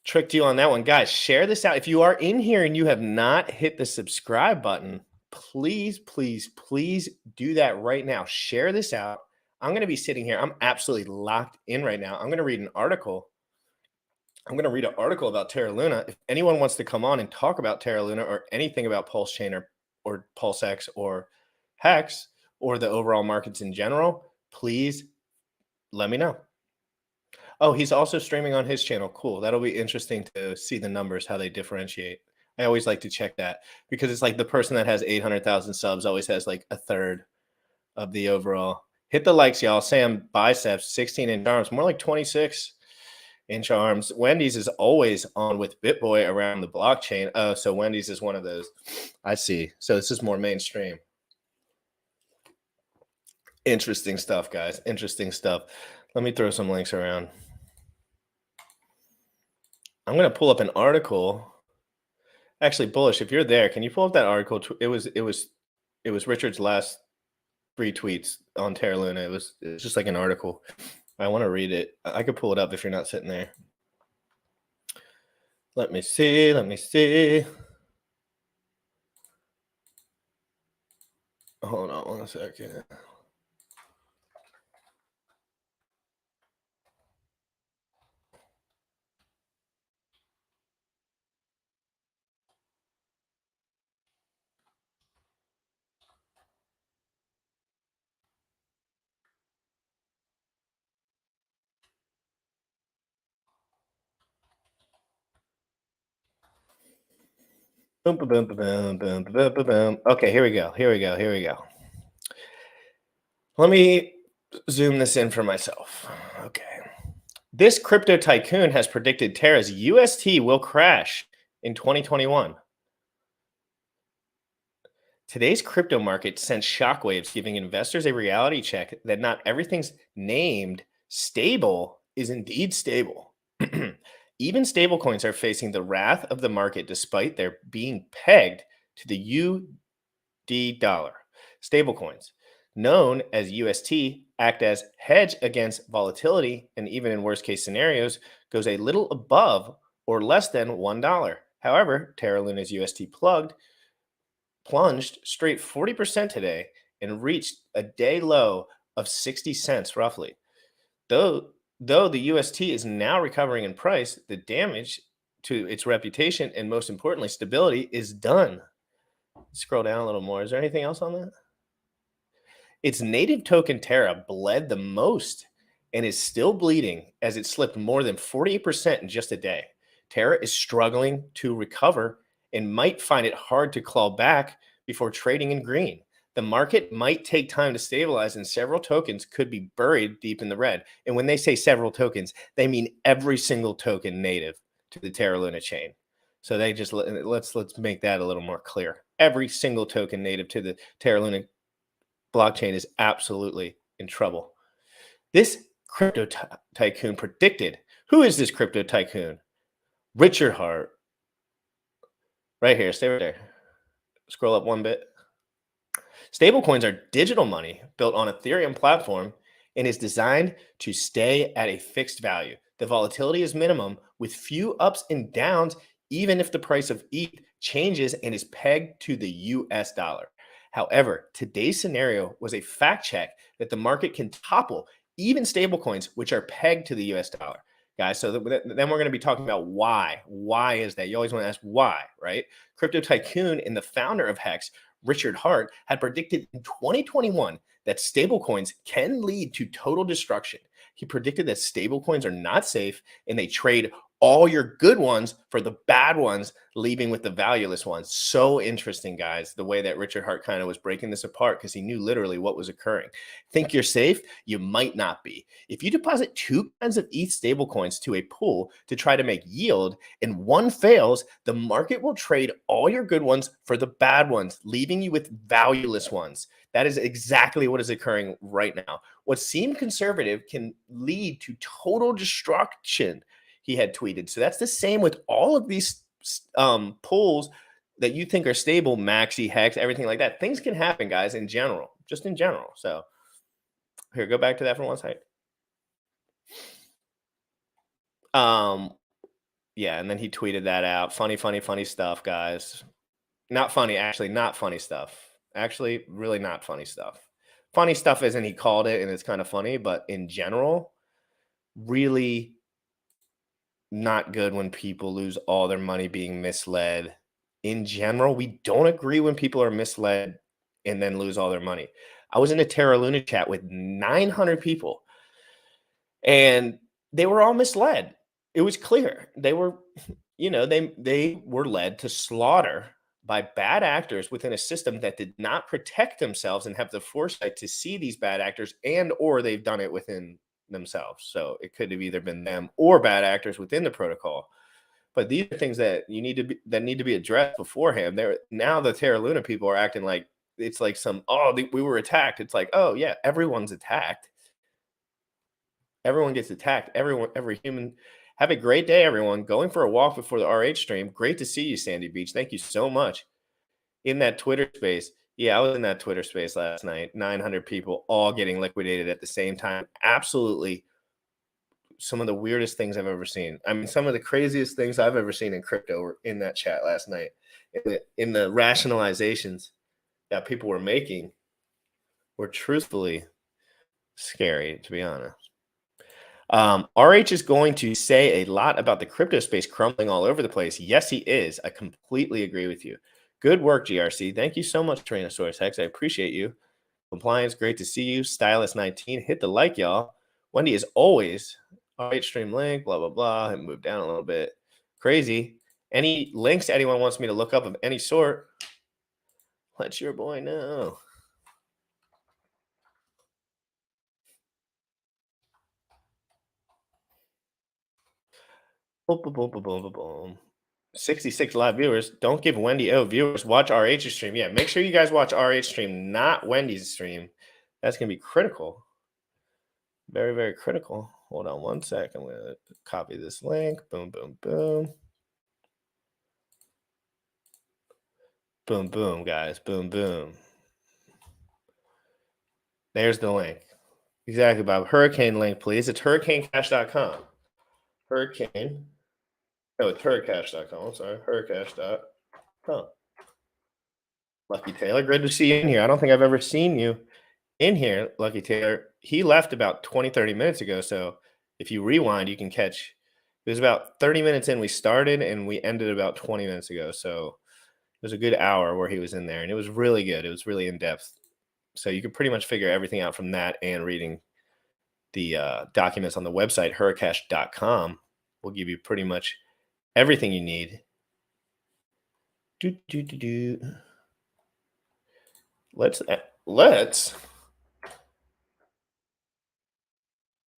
tricked you on that one. Guys, share this out. If you are in here and you have not hit the subscribe button, please, please, please do that right now. Share this out. I'm going to be sitting here. I'm absolutely locked in right now. I'm going to read an article. I'm going to read an article about Terra Luna. If anyone wants to come on and talk about Terra Luna or anything about Pulse Chain or PulseX or Hex or the overall markets in general, please let me know. Oh, he's also streaming on his channel. Cool. That'll be interesting to see the numbers, how they differentiate. I always like to check that because it's like the person that has 800,000 subs always has like a third of the overall. Hit the likes, y'all. Sam Biceps, 16-inch arms, more like 26-inch arms. Wendy's is always on with BitBoy around the blockchain. Oh, so Wendy's is one of those. I see. So this is more mainstream. Interesting stuff, guys. Interesting stuff. Let me throw some links around. I'm going to pull up an article. Actually, Bullish, if you're there, can you pull up that article? It was Richard's last 3 tweets on Terra Luna. It was just like an article. I want to read it. I could pull it up if you're not sitting there. Let me see. Let me see. Hold on 1 second. Boom, boom, boom, boom, boom, boom, boom, boom. Okay, here we go. Here we go. Here we go. Let me zoom this in for myself. Okay. This crypto tycoon has predicted Terra's UST will crash in 2021. Today's crypto market sent shockwaves, giving investors a reality check that not everything's named stable is indeed stable. Even stablecoins are facing the wrath of the market despite their being pegged to the UD dollar. Stablecoins, known as UST, act as hedge against volatility and even in worst case scenarios goes a little above or less than $1. However, Terra Luna's UST plunged straight 40% today and reached a day low of 60 cents roughly. Though the UST is now recovering in price, the damage to its reputation and most importantly stability is done. Scroll down a little more. Is there anything else on that? Its native token Terra bled the most and is still bleeding as it slipped more than 48% in just a day. Terra is struggling to recover and might find it hard to claw back before trading in green. The market might take time to stabilize and several tokens could be buried deep in the red. And when they say several tokens, they mean every single token native to the Terra Luna chain. So they just let's make that a little more clear. Every single token native to the Terra Luna blockchain is absolutely in trouble. This crypto tycoon predicted. Who is this crypto tycoon? Richard Hart. Right here. Stay right there. Scroll up one bit. Stablecoins are digital money built on Ethereum platform and is designed to stay at a fixed value. The volatility is minimum with few ups and downs, even if the price of ETH changes and is pegged to the US dollar. However, today's scenario was a fact check that the market can topple even stablecoins, which are pegged to the US dollar. Guys, so then we're going to be talking about why. Why is that? You always want to ask why, right? Crypto tycoon and the founder of Hex, Richard Hart, had predicted in 2021 that stablecoins can lead to total destruction. He predicted that stablecoins are not safe and they trade all your good ones for the bad ones, leaving with the valueless ones. So interesting, guys, the way that Richard Hart kind of was breaking this apart because he knew literally what was occurring. Think you're safe? You might not be. If you deposit 2 kinds of ETH stablecoins to a pool to try to make yield and one fails, the market will trade all your good ones for the bad ones, leaving you with valueless ones. That is exactly what is occurring right now. What seemed conservative can lead to total destruction, he had tweeted. So that's the same with all of these pools that you think are stable, Maxi, Hex, everything like that. Things can happen, guys, in general, just in general. So here, go back to that for one second. Yeah, and then he tweeted that out. Funny, funny, funny stuff, guys. Not funny, actually, not funny stuff. Actually, really not funny stuff. Funny stuff isn't he called it, and it's kind of funny, but in general, really not good when people lose all their money being misled. In general, we don't agree when people are misled and then lose all their money. I was in a Terra Luna chat with 900 people, and they were all misled. It was clear. They were, they were led to slaughter by bad actors within a system that did not protect themselves and have the foresight to see these bad actors, and or they've done it within themselves. So it could have either been them or bad actors within the protocol. But these are things that need to be addressed beforehand. Now the Terra Luna people are acting like it's like we were attacked. It's like, oh yeah, everyone's attacked. Everyone gets attacked. Every human. Have a great day, everyone. Going for a walk before the RH stream. Great to see you, Sandy Beach. Thank you so much. In that Twitter space. Yeah, I was in that Twitter space last night. 900 people all getting liquidated at the same time. Absolutely some of the weirdest things I've ever seen. I mean, some of the craziest things I've ever seen in crypto were in that chat last night. In the rationalizations that people were making were truthfully scary, to be honest. RH is going to say a lot about the crypto space crumbling all over the place. Yes, he is. I completely agree with you. Good work, GRC. Thank you so much, Tyrannosaurus Hex. I appreciate you. Compliance, great to see you. Stylist19, hit the like, y'all. Wendy, is always, RH stream link, blah, blah, blah. And move down a little bit. Crazy. Any links anyone wants me to look up of any sort, let your boy know. Boom, boom, boom, boom, boom, boom, boom. 66 live viewers. Don't give Wendy viewers. Watch RH's stream. Yeah, make sure you guys watch RH stream, not Wendy's stream. That's going to be critical. Very, very critical. Hold on one sec. I'm going to copy this link. Boom, boom, boom. Boom, boom, guys. Boom, boom. There's the link. Exactly, Bob. Hurricane link, please. It's hurricanecash.com. Hurricane. Oh, it's hurricash.com. I'm sorry. Hurricash.com. Lucky Taylor, good to see you in here. I don't think I've ever seen you in here, Lucky Taylor. He left about 20, 30 minutes ago. So if you rewind, you can catch. It was about 30 minutes in we started, and we ended about 20 minutes ago. So it was a good hour where he was in there, and it was really good. It was really in depth. So you could pretty much figure everything out from that, and reading the documents on the website, hurricash.com, will give you pretty much everything you need. Let's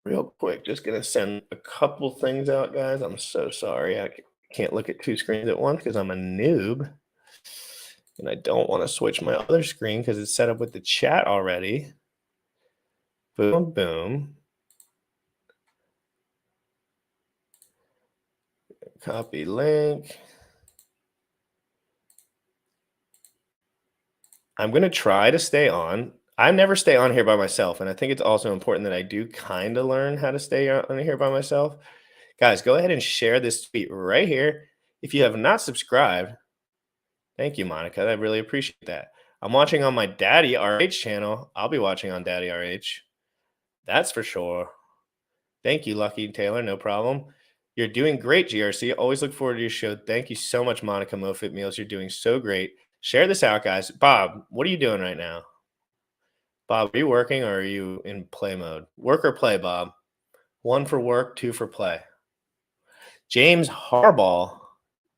real quick, just gonna send a couple things out, guys. I'm so sorry. I can't look at two screens at once because I'm a noob. And I don't want to switch my other screen because it's set up with the chat already. Boom, boom. Copy link. I'm going to try to stay on. I never stay on here by myself. And I think it's also important that I do kind of learn how to stay on here by myself. Guys, go ahead and share this tweet right here. If you have not subscribed, thank you, Monica. I really appreciate that. I'm watching on my Daddy RH channel. I'll be watching on Daddy RH. That's for sure. Thank you, Lucky Taylor. No problem. You're doing great, GRC. Always look forward to your show. Thank you so much, Monica Mofit Meals. You're doing so great. Share this out, guys. Bob, what are you doing right now? Bob, are you working or are you in play mode? Work or play, Bob? 1 for work, 2 for play. James Harbaugh.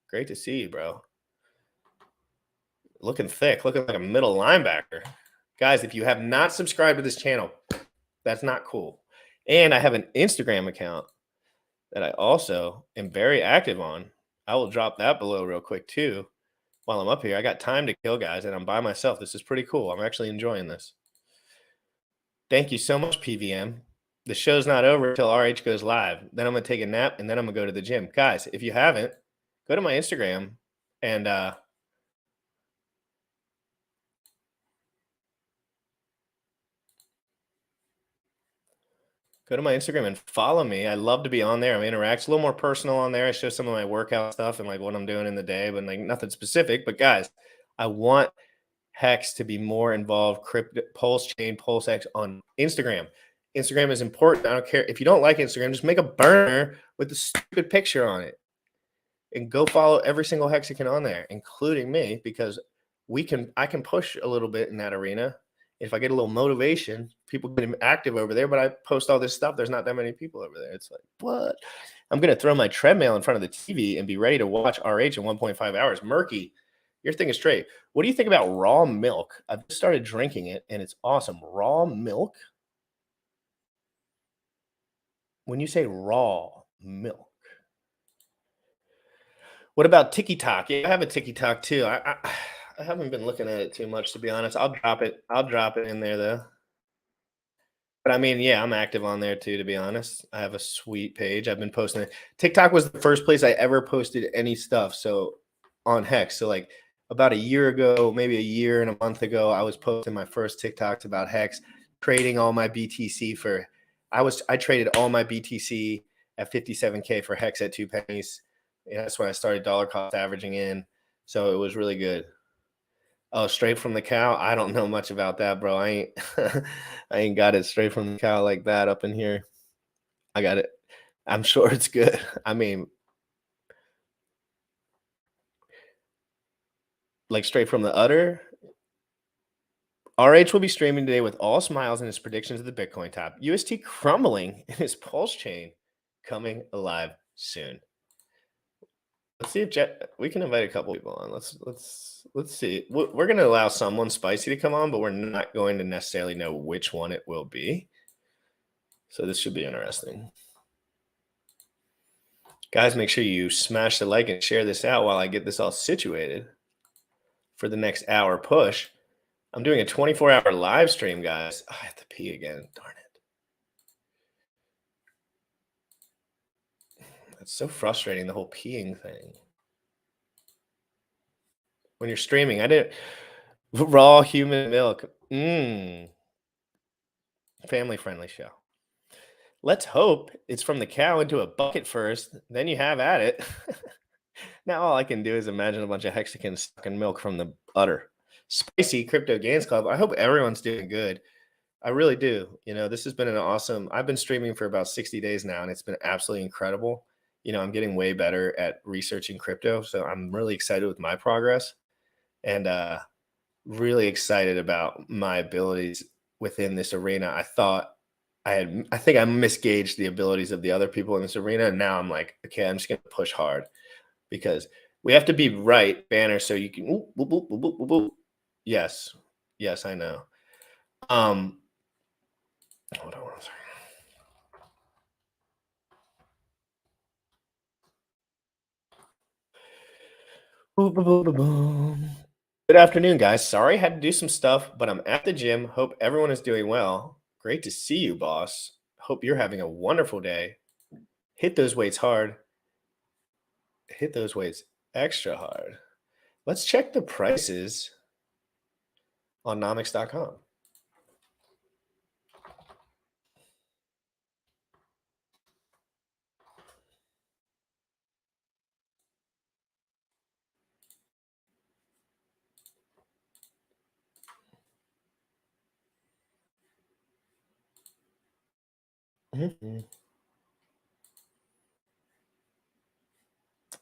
Great to see you, bro. Looking thick, looking like a middle linebacker. Guys, if you have not subscribed to this channel, that's not cool. And I have an Instagram account that I also am very active on. I will drop that below real quick too. While I'm up here, I got time to kill, guys, and I'm by myself. This is pretty cool. I'm actually enjoying this. Thank you so much, PVM. The show's not over until RH goes live. Then I'm going to take a nap, and then I'm going to go to the gym. Guys, if you haven't, go to my Instagram and Go to my Instagram and follow me. I love to be on there. I interact. It's a little more personal on there. I show some of my workout stuff and like what I'm doing in the day, but like nothing specific. But guys, I want Hex to be more involved. Crypto, Pulse Chain, Pulse X on Instagram. Instagram is important. I don't care if you don't like Instagram. Just make a burner with the stupid picture on it, and go follow every single Hexagon on there, including me, because I can push a little bit in that arena. If I get a little motivation, people get active over there, but I post all this stuff. There's not that many people over there. It's like, what? I'm going to throw my treadmill in front of the TV and be ready to watch RH in 1.5 hours. Murky, your thing is straight. What do you think about raw milk? I've just started drinking it, and it's awesome. Raw milk? When you say raw milk. What about TikTok? Yeah, I have a TikTok too. I haven't been looking at it too much, to be honest. I'll drop it in there though. But I mean, yeah, I'm active on there too, to be honest. I have a sweet page. I've been posting it. TikTok was the first place I ever posted any stuff. So on Hex. So like about a year ago, maybe a year and a month ago, I was posting my first TikToks about Hex, trading all my BTC for I traded all my BTC at 57K for Hex at 2 pennies. Yeah, that's when I started dollar cost averaging in. So it was really good. Oh, straight from the cow. I don't know much about that, bro. I ain't got it straight from the cow like that up in here. I got it. I'm sure it's good. I mean, like straight from the udder. RH will be streaming today with all smiles in his predictions of the Bitcoin top. UST crumbling in his pulse chain, coming alive soon. Let's see if we can invite a couple people on. Let's see. We're going to allow someone spicy to come on, but we're not going to necessarily know which one it will be. So this should be interesting. Guys, make sure you smash the like and share this out while I get this all situated for the next hour push. I'm doing a 24-hour live stream, guys. I have to pee again. Darn it. It's so frustrating, the whole peeing thing. When you're streaming, I didn't. Raw human milk. Family-friendly show. Let's hope it's from the cow into a bucket first. Then you have at it. Now all I can do is imagine a bunch of Hexagons sucking milk from the udder. Spicy Crypto Gains Club. I hope everyone's doing good. I really do. You know, this has been an awesome. I've been streaming for about 60 days now, and it's been absolutely incredible. You know, I'm getting way better at researching crypto, so I'm really excited with my progress, and really excited about my abilities within this arena. I think I misgauged the abilities of the other people in this arena, and now I'm like, okay, I'm just gonna push hard because we have to be right, banner, so you can. Whoop, whoop, whoop, whoop, whoop, whoop. Yes, I know. Hold on one second. Boom, boom, boom, boom, boom. Good afternoon, guys. Sorry I had to do some stuff, but I'm at the gym. Hope everyone is doing well. Great to see you, boss. Hope you're having a wonderful day. Hit those weights hard. Hit those weights extra hard. Let's check the prices on nomics.com.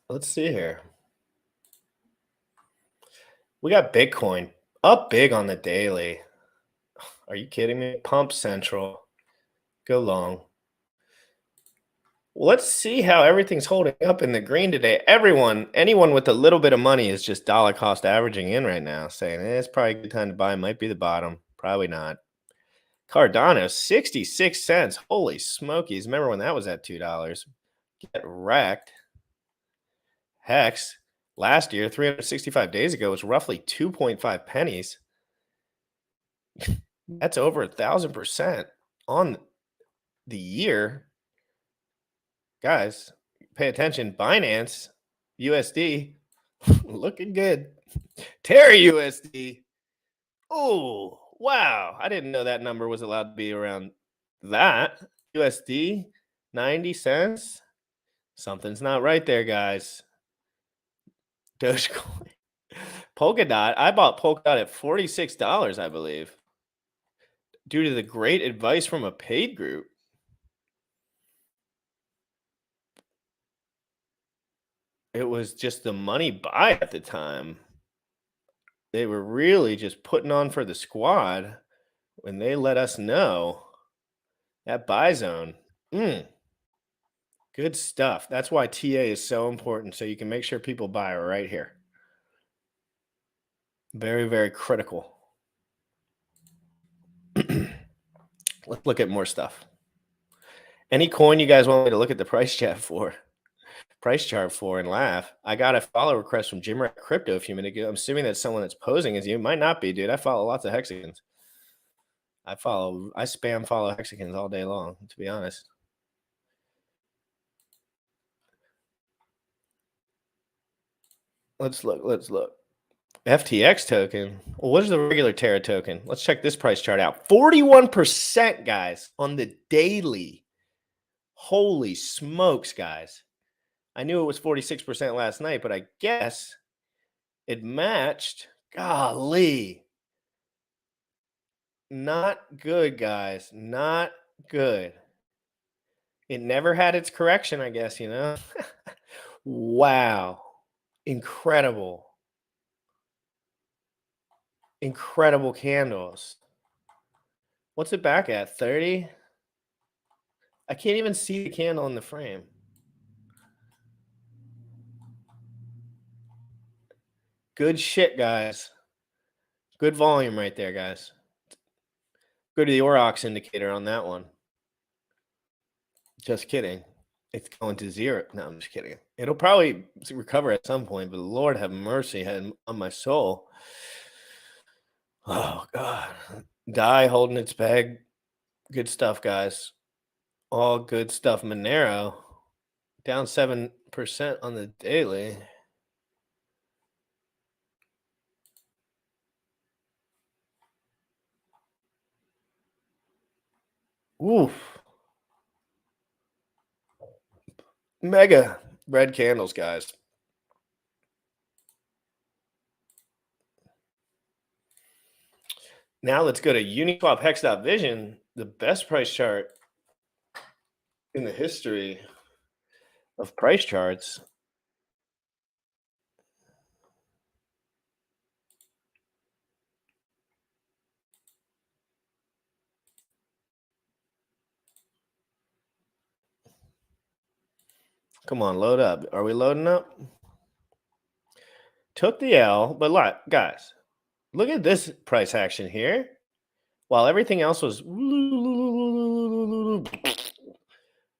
Let's see here. We got Bitcoin up big on the daily. Are you kidding me? Pump Central. Go long. Let's see how everything's holding up in the green today. Anyone with a little bit of money is just dollar cost averaging in right now, saying it's probably a good time to buy. Might be the bottom. Probably not. Cardano, 66 cents. Holy smokies. Remember when that was at $2? Get wrecked. Hex, last year, 365 days ago, was roughly 2.5 pennies. That's over 1,000% on the year. Guys, pay attention. Binance, USD, looking good. Terra USD. Oh, wow. I didn't know that number was allowed to be around that. USD, 90 cents. Something's not right there, guys. Dogecoin. Polkadot. I bought Polkadot at $46, I believe, due to the great advice from a paid group. It was just the money buy at the time. They were really just putting on for the squad when they let us know that buy zone. Good stuff. That's why TA is so important, so you can make sure people buy right here. Very, very critical. Let's look at more stuff. Any coin you guys want me to look at the price chart for and laugh? I got a follow request from Jinchans Crypto a few minutes ago. I'm assuming that's someone that's posing as you. It might not be, dude. I follow lots of hexagons. I spam follow hexagons all day long, to be honest. Let's look. FTX token. Well, what is the regular Terra token? Let's check this price chart out. 41%, guys, on the daily. Holy smokes, guys. I knew it was 46% last night, but I guess it matched. Golly. Not good, guys. Not good. It never had its correction, I guess, you know? Wow. Incredible. Incredible candles. What's it back at? 30? I can't even see the candle in the frame. Good shit, guys. Good volume right there, guys. Go to the Aurochs indicator on that one. Just kidding. It's going to zero. No, I'm just kidding. It'll probably recover at some point, but Lord have mercy on my soul. Oh, God. Die holding its peg. Good stuff, guys. All good stuff. Monero down 7% on the daily. Oof. Mega red candles, guys. Now let's go to Uniswap Hex.Vision, the best price chart in the history of price charts. Come on, load up. Are we loading up? Took the L, but look, guys, look at this price action here. While everything else was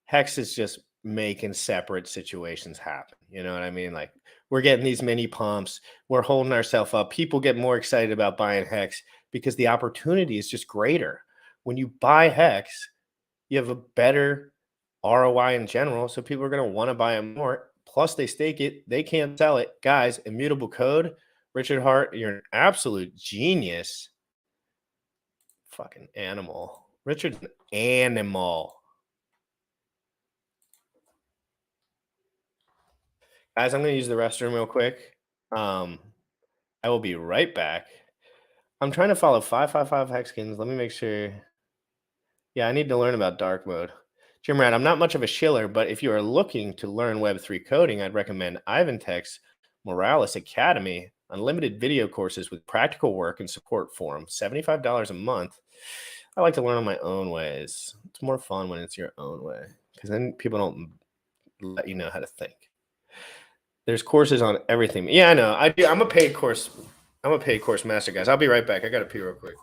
Hex is just making separate situations happen. You know what I mean? Like, we're getting these mini pumps. We're holding ourselves up. People get more excited about buying Hex because the opportunity is just greater. When you buy Hex, you have a better ROI in general. So people are going to want to buy it more. Plus, they stake it. They can't sell it. Guys, immutable code. Richard Hart, you're an absolute genius. Fucking animal. Richard's an animal. Guys, I'm going to use the restroom real quick. I will be right back. I'm trying to follow 555 Hexkins. Let me make sure. Yeah, I need to learn about dark mode. Jim Rad, I'm not much of a shiller, but if you are looking to learn Web3 coding, I'd recommend Ivan Tech's Morales Academy, unlimited video courses with practical work and support forum, $75 a month. I like to learn on my own ways. It's more fun when it's your own way because then people don't let you know how to think. There's courses on everything. Yeah, I know. I'm a paid course. I'm a paid course master, guys. I'll be right back. I got to pee real quick.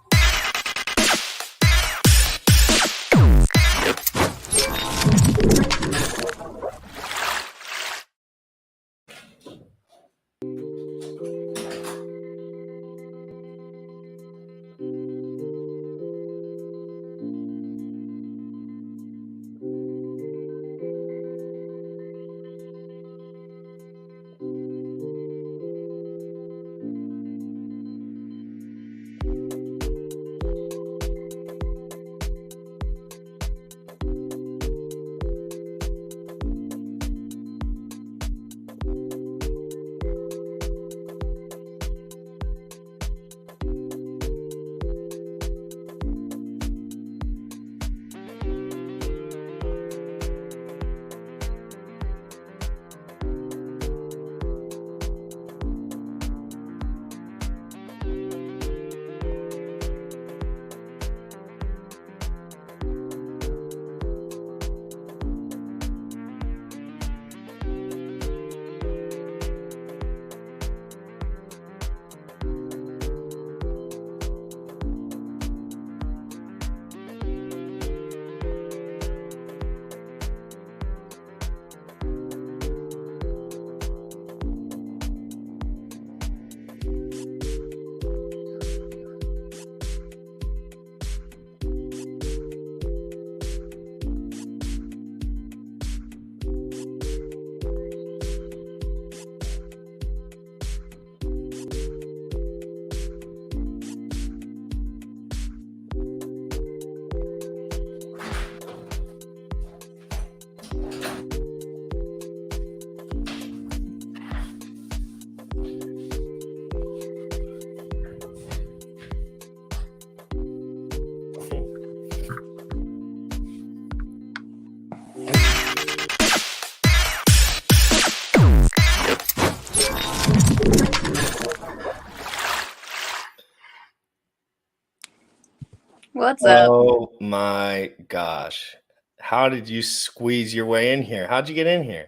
What's up? Oh my gosh. How did you squeeze your way in here? How'd you get in here?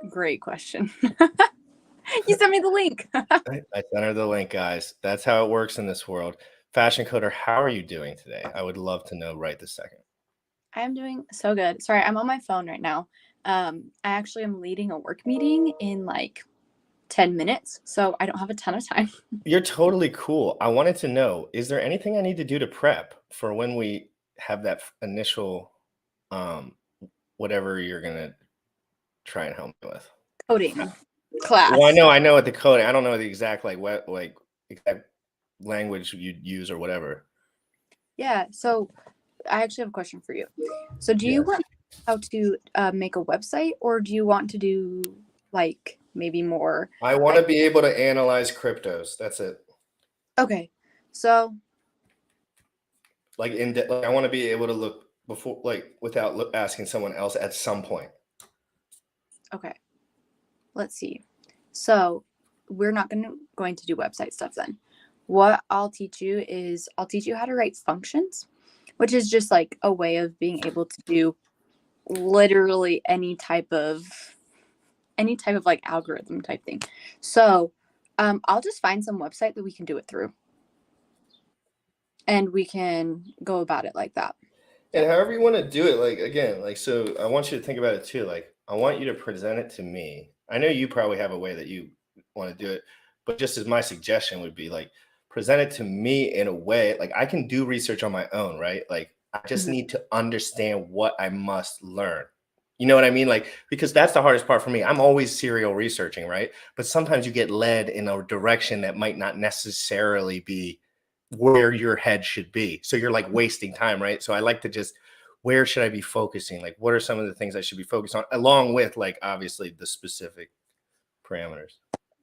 Great question. You sent me the link. I sent her the link, guys. That's how it works in this world. Fashion Coder, how are you doing today? I would love to know right this second. I am doing so good. Sorry, I'm on my phone right now. I actually am leading a work meeting in like 10 minutes, so I don't have a ton of time. You're totally cool. I wanted to know, is there anything I need to do to prep for when we have that initial whatever you're gonna try and help me with? Coding class. Well, I know what the coding. I don't know the exact exact language you'd use or whatever. Yeah, so I actually have a question for you. So do you want how to make a website, or do you want to do like maybe more? I want to be able to analyze cryptos. That's it. Okay, so Like I want to be able to look before, like without asking someone else at some point. okay, let's see. So we're not going to do website stuff then. What I'll teach you is I'll teach you how to write functions, which is just like a way of being able to do literally any type of like algorithm type thing. So I'll just find some website that we can do it through, and we can go about it like that. And however you want to do it, like again, like so I want you to think about it too. Like I want you to present it to me. I know you probably have a way that you want to do it, but just as my suggestion would be like present it to me in a way like I can do research on my own, right? Like I just need to understand what I must learn. You know what I mean? Like, because that's the hardest part for me. I'm always serial researching, right? But sometimes you get led in a direction that might not necessarily be where your head should be. So you're like wasting time, right? So I like to just, where should I be focusing? Like, what are some of the things I should be focused on, along with like, obviously the specific parameters.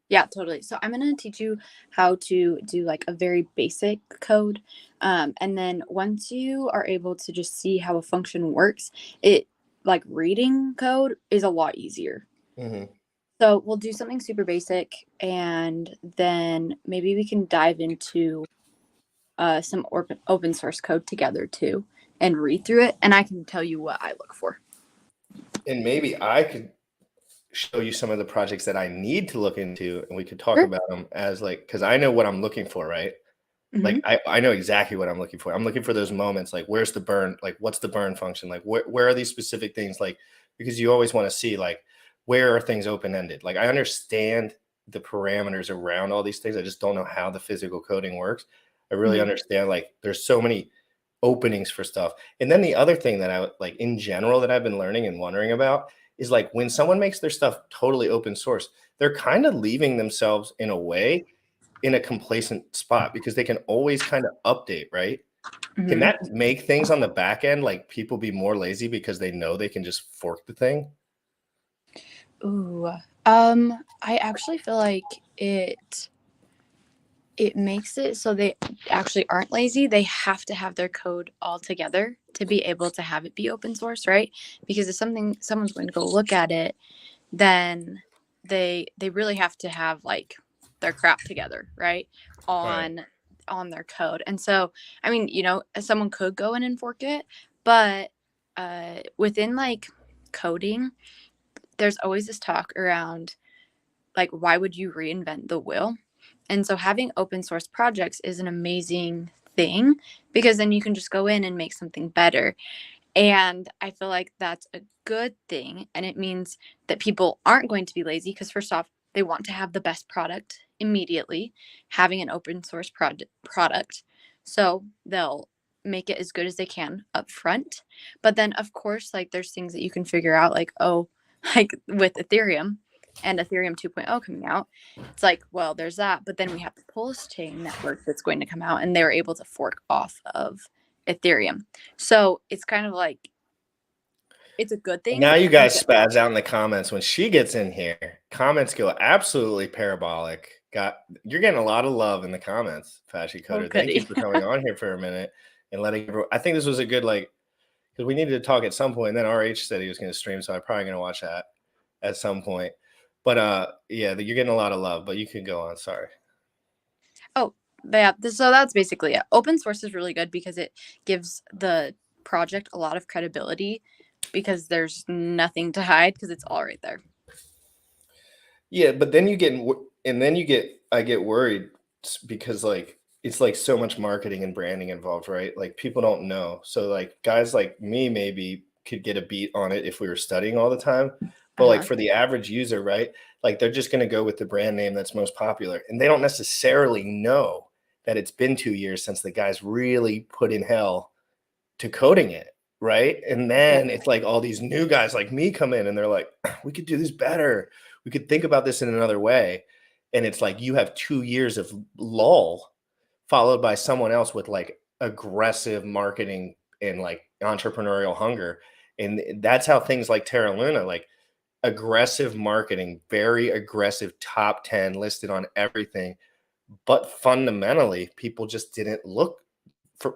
Yeah, totally. So I'm going to teach you how to do like a very basic code. And then once you are able to just see how a function works, it like reading code is a lot easier. So we'll do something super basic, and then maybe we can dive into some open source code together too and read through it. And I can tell you what I look for. And maybe I could show you some of the projects that I need to look into, and we could talk about them as like, because I know what I'm looking for, right? Like I know exactly what I'm looking for. I'm looking for those moments, like where's the burn, like what's the burn function, like where are these specific things, like because you always want to see like where are things open-ended. Like I understand the parameters around all these things, I just don't know how the physical coding works. I really understand like there's so many openings for stuff. And then the other thing that I like in general that I've been learning and wondering about is like when someone makes their stuff totally open source, they're kind of leaving themselves in a way in a complacent spot because they can always kind of update, right? Can that make things on the back end, like people be more lazy because they know they can just fork the thing? Ooh, I actually feel like it makes it so they actually aren't lazy. They have to have their code all together to be able to have it be open source, right? Because if someone's going to go look at it, then they really have to have like their crap together, right? On their code. And so, I mean, you know, someone could go in and fork it, but within like coding, there's always this talk around like, why would you reinvent the wheel? And so having open source projects is an amazing thing because then you can just go in and make something better. And I feel like that's a good thing. And it means that people aren't going to be lazy because first off, they want to have the best product immediately, having an open source product. So they'll make it as good as they can up front. But then, of course, like there's things that you can figure out like, oh, like with Ethereum and Ethereum 2.0 coming out, it's like, well, there's that. But then we have the Pulse chain network that's going to come out, and they were able to fork off of Ethereum. So it's kind of like, it's a good thing. Now you guys spaz out in the comments. When she gets in here, comments go absolutely parabolic. You're getting a lot of love in the comments, Fashy Coder. Thank you for coming on here for a minute and letting everyone. I think this was a good because we needed to talk at some point. And then RH said he was going to stream, so I'm probably going to watch that at some point. But yeah, you're getting a lot of love. But you can go on. Sorry. Oh, So that's basically it. Open source is really good because it gives the project a lot of credibility because there's nothing to hide because it's all right there. Yeah, but then I get worried because like it's like so much marketing and branding involved, right? Like people don't know. So like guys like me maybe could get a beat on it if we were studying all the time. But like for the average user, right? Like they're just going to go with the brand name that's most popular. And they don't necessarily know that it's been 2 years since the guys really put in hell to coding it, right? And then it's like all these new guys like me come in and they're like, we could do this better. We could think about this in another way. And it's like you have 2 years of lull followed by someone else with like aggressive marketing and like entrepreneurial hunger. And that's how things like Terra Luna, like aggressive marketing, very aggressive top 10 listed on everything. But fundamentally, people just didn't look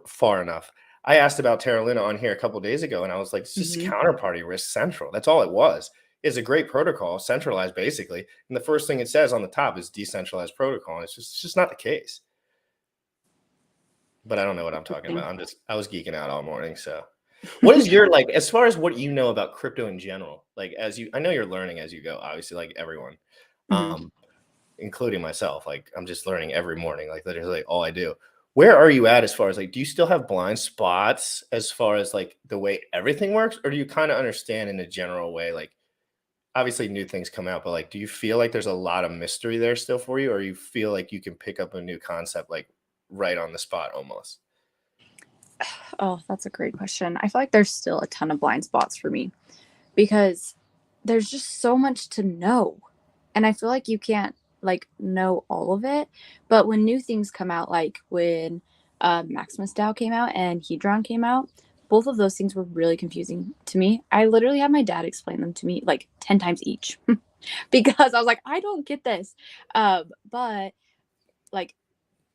far enough. I asked about Terra Luna on here a couple of days ago, and I was like, it's just counterparty risk central. That's all it was. It's a great protocol, centralized basically. And the first thing it says on the top is decentralized protocol. And it's just not the case. But I don't know what I'm talking about. I was geeking out all morning. So what is your, like, as far as what you know about crypto in general, like I know you're learning as you go, obviously, like everyone, including myself. Like I'm just learning every morning, like literally all I do. Where are you at as far as like, do you still have blind spots as far as like the way everything works? Or do you kind of understand in a general way, like obviously new things come out, but like, do you feel like there's a lot of mystery there still for you? Or you feel like you can pick up a new concept, like right on the spot almost? Oh, that's a great question. I feel like there's still a ton of blind spots for me because there's just so much to know. And I feel like you can't like know all of it. But when new things come out, like when Maximus DAO came out and Hedron came out, both of those things were really confusing to me. I literally had my dad explain them to me like 10 times each because I was like, I don't get this. But like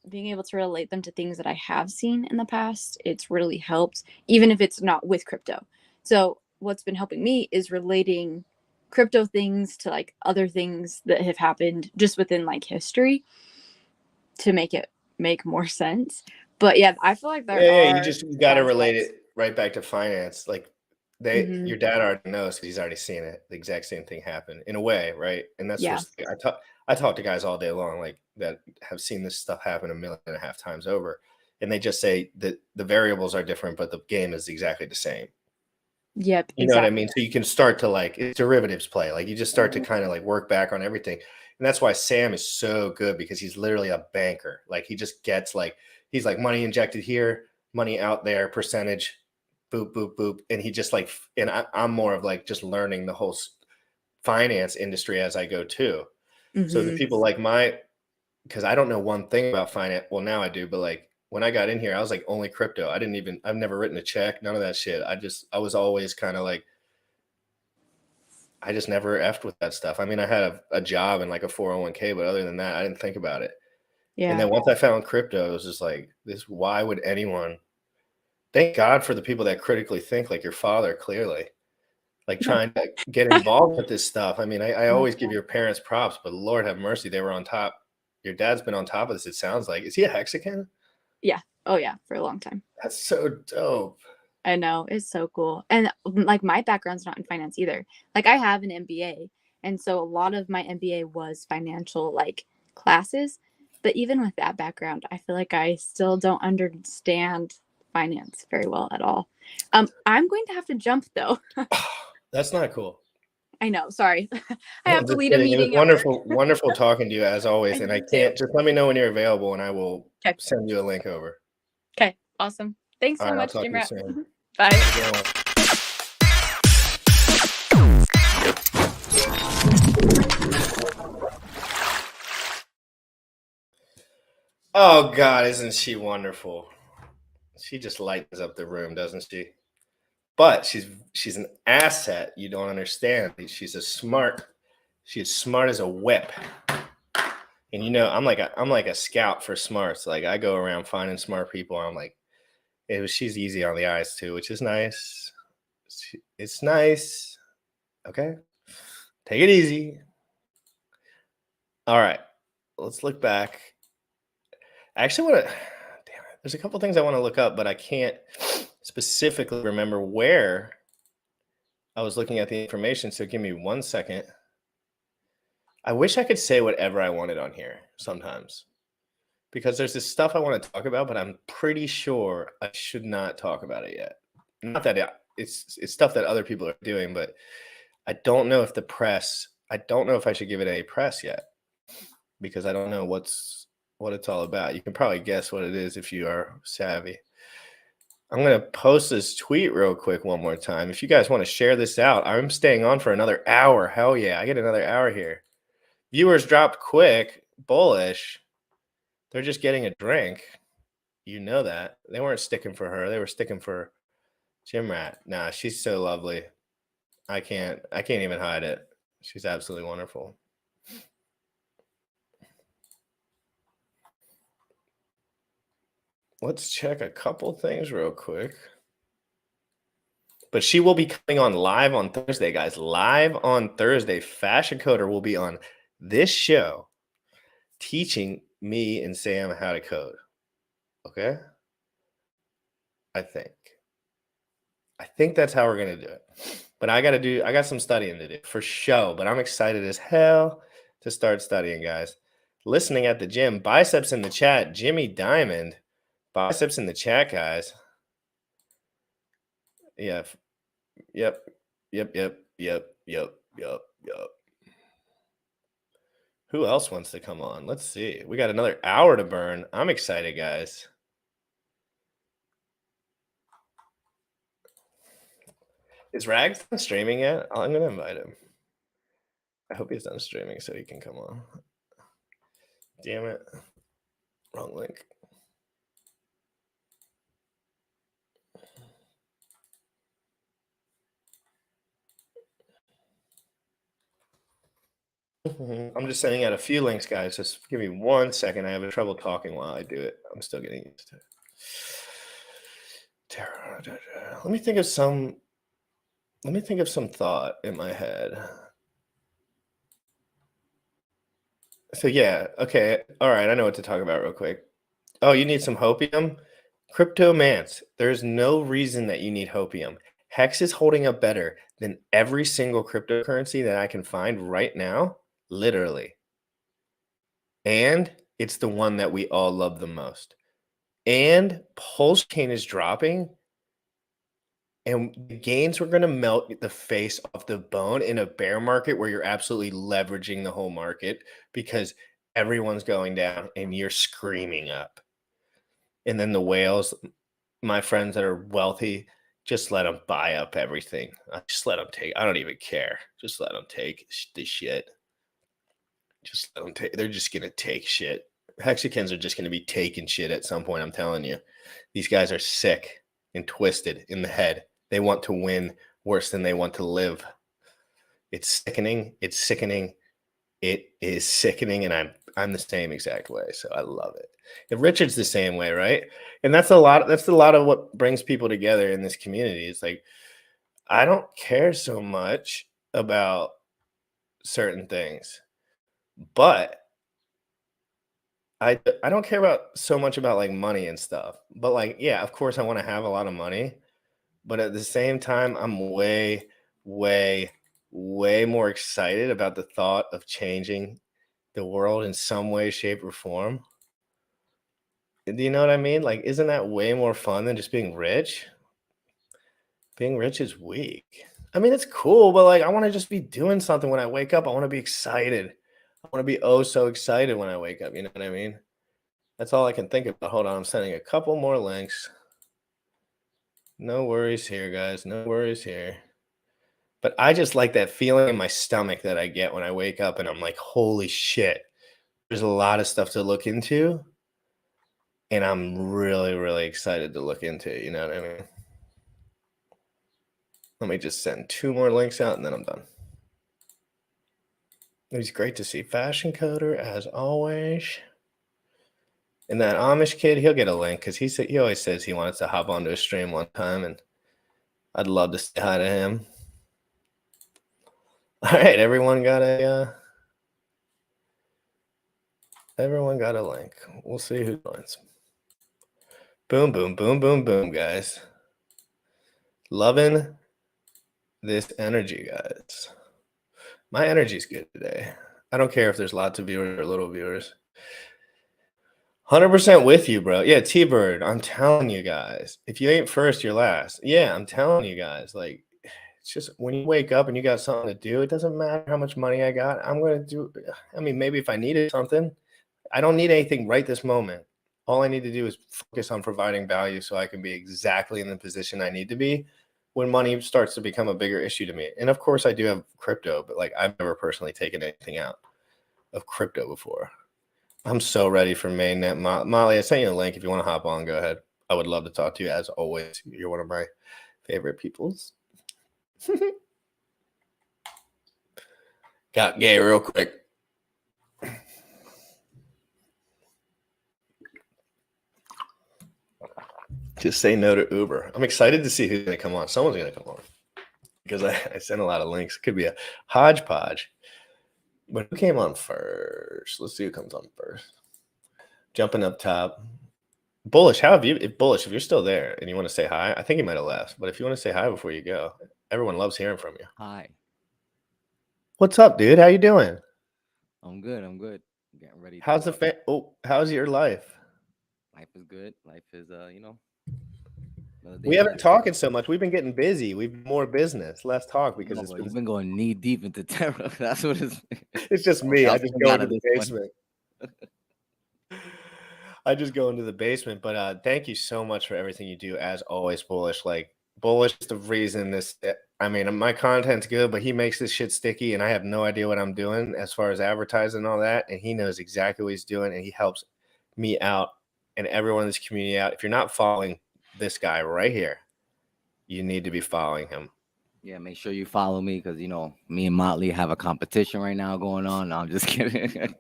being able to relate them to things that I have seen in the past, it's really helped, even if it's not with crypto. So what's been helping me is relating crypto things to like other things that have happened just within like history to make it make more sense. But yeah, I feel like there are You got to blind relate spots. it right back to finance. Like your dad already knows because he's already seen it. The exact same thing happen in a way, right? And that's just, I talk to guys all day long, like that have seen this stuff happen 1.5 million times over, and they just say that the variables are different, but the game is exactly the same. Yep. You know what I mean? So you can start to like, it's derivatives play. Like you just start to kind of like work back on everything. And that's why Sam is so good because he's literally a banker. Like he just gets like, he's like money injected here, money out there, percentage, boop, boop, boop. And he just like, and I'm more of like just learning the whole finance industry as I go too. So the people like because I don't know one thing about finance. Well, now I do, but like when I got in here, I was like only crypto. I've never written a check, none of that shit. I was always kind of like, I just never effed with that stuff. I mean, I had a job and like a 401k, but other than that, I didn't think about it. Yeah. And then once I found crypto, it was just like why would anyone, thank God for the people that critically think like your father, clearly, like trying to get involved with this stuff. I mean, I always give your parents props, but Lord have mercy, they were on top. Your dad's been on top of this, it sounds like. Is he a Mexican? Yeah. Oh yeah, for a long time. That's so dope. I know, it's so cool. And like my background's not in finance either. Like I have an MBA, and so a lot of my MBA was financial like classes, but even with that background, I feel like I still don't understand finance very well at all. I'm going to have to jump though. That's not cool. I know, sorry. I have to lead a Kidding. meeting. It was wonderful talking to you as always. And I can't, just let me know when you're available and I will send you a link over. Okay, awesome. Thanks so much, I'll talk Jim to you Rat. soon. Bye. Oh God, isn't she wonderful? She just lightens up the room, doesn't she? But she's an asset. You don't understand. She's as smart as a whip. And you know, I'm like a scout for smarts. Like I go around finding smart people. I'm like, she's easy on the eyes too, which is nice. It's nice. Okay, take it easy. All right, let's look back. I actually want to. Damn it. There's a couple things I want to look up, but I can't specifically remember where I was looking at the information. So give me 1 second. I wish I could say whatever I wanted on here sometimes, because there's this stuff I want to talk about, but I'm pretty sure I should not talk about it yet. Not that it's stuff that other people are doing, but I don't know if the press. I don't know if I should give it any press yet, because I don't know what it's all about. You can probably guess what it is if you are savvy. I'm going to post this tweet real quick one more time. If you guys want to share this out, I'm staying on for another hour. Hell yeah, I get another hour here. Viewers dropped quick, bullish. They're just getting a drink. You know that. They weren't sticking for her. They were sticking for Jim Rat. Nah, she's so lovely. I can't even hide it. She's absolutely wonderful. Let's check a couple things real quick. But she will be coming on live on Thursday, guys. Live on Thursday. Fashion Coder will be on this show teaching me and Sam how to code. Okay? I think that's how we're going to do it. But I got some studying to do for show. But I'm excited as hell to start studying, guys. Listening at the gym. Biceps in the chat. Jimmy Diamond. Biceps in the chat, guys. Yeah. Yep. Who else wants to come on? Let's see. We got another hour to burn. I'm excited, guys. Is Rags done streaming yet? I'm going to invite him. I hope he's done streaming so he can come on. Damn it. Wrong link. I'm just sending out a few links, guys. Just give me 1 second. I have trouble talking while I do it. I'm still getting used to it. Let me think of some thought in my head. So yeah, okay. All right, I know what to talk about real quick. Oh, you need some hopium? Cryptomance. There's no reason that you need hopium. Hex is holding up better than every single cryptocurrency that I can find right now. Literally. And it's the one that we all love the most. And Pulse Chain is dropping. And the gains were going to melt the face off the bone in a bear market where you're absolutely leveraging the whole market because everyone's going down and you're screaming up. And then the whales, my friends that are wealthy, just let them buy up everything. Just let them take. I don't even care. Just let them take the shit. Just let them take. They're just going to take shit. Hexicans are just going to be taking shit at some point. I'm telling you. These guys are sick and twisted in the head. They want to win worse than they want to live. It's sickening. It's sickening. It is sickening. And I'm the same exact way. So I love it. And Richard's the same way, right? And that's a lot of what brings people together in this community. It's like, I don't care so much about certain things, but I don't care about so much about like money and stuff. But like, yeah, of course I want to have a lot of money, but at the same time, I'm way, way, way more excited about the thought of changing the world in some way, shape, or form. Do you know what I mean? Like, isn't that way more fun than just being rich? Being rich is weak. I mean, it's cool, but like, I want to just be doing something when I wake up. I want to be excited. I want to be oh so excited when I wake up. You know what I mean? That's all I can think about. Hold on. I'm sending a couple more links. No worries here, guys. No worries here. But I just like that feeling in my stomach that I get when I wake up and I'm like, holy shit. There's a lot of stuff to look into. And I'm really, really excited to look into it. You know what I mean? Let me just send 2 more links out and then I'm done. It was great to see Fashion Coder as always. And that Amish kid, he'll get a link because he always says he wants to hop onto a stream one time, and I'd love to say hi to him. All right, everyone got Everyone got a link. We'll see who joins. Boom, boom, boom, boom, boom, guys. Loving this energy, guys. My energy's good today. I don't care if there's lots of viewers or little viewers. 100% with you, bro. Yeah, T-Bird, I'm telling you guys. If you ain't first, you're last. Yeah, I'm telling you guys. Like, it's just when you wake up and you got something to do, it doesn't matter how much money I got. I'm going to do, I mean, maybe if I needed something, I don't need anything right this moment. All I need to do is focus on providing value so I can be exactly in the position I need to be when money starts to become a bigger issue to me. And of course, I do have crypto, but like I've never personally taken anything out of crypto before. I'm so ready for mainnet. Molly, I sent you a link. If you want to hop on, go ahead. I would love to talk to you as always. You're one of my favorite peoples. Got gay real quick. Just say no to Uber. I'm excited to see who's going to come on. Someone's going to come on because I sent a lot of links. It could be a hodgepodge. But who came on first? Let's see who comes on first. Jumping up top. Bullish, how have you? Bullish, if you're still there and you want to say hi, I think he might have left. But if you want to say hi before you go, everyone loves hearing from you. Hi. What's up, dude? How you doing? I'm good. I'm good. Getting ready. How's the how's your life? Life is good. Life is We haven't been talking so much. We've been getting busy. We've been more business, less talk because you've been going knee deep into terror. That's what it's. It's just me. I just go into the basement. I just go into the basement. But thank you so much for everything you do. As always, Bullish. Like Bullish is the reason this. I mean, my content's good, but he makes this shit sticky, and I have no idea what I'm doing as far as advertising and all that. And he knows exactly what he's doing, and he helps me out and everyone in this community out. If you're not following this guy right here, you need to be following him. Yeah, make sure you follow me because me and Motley have a competition right now going on. No, I'm just kidding.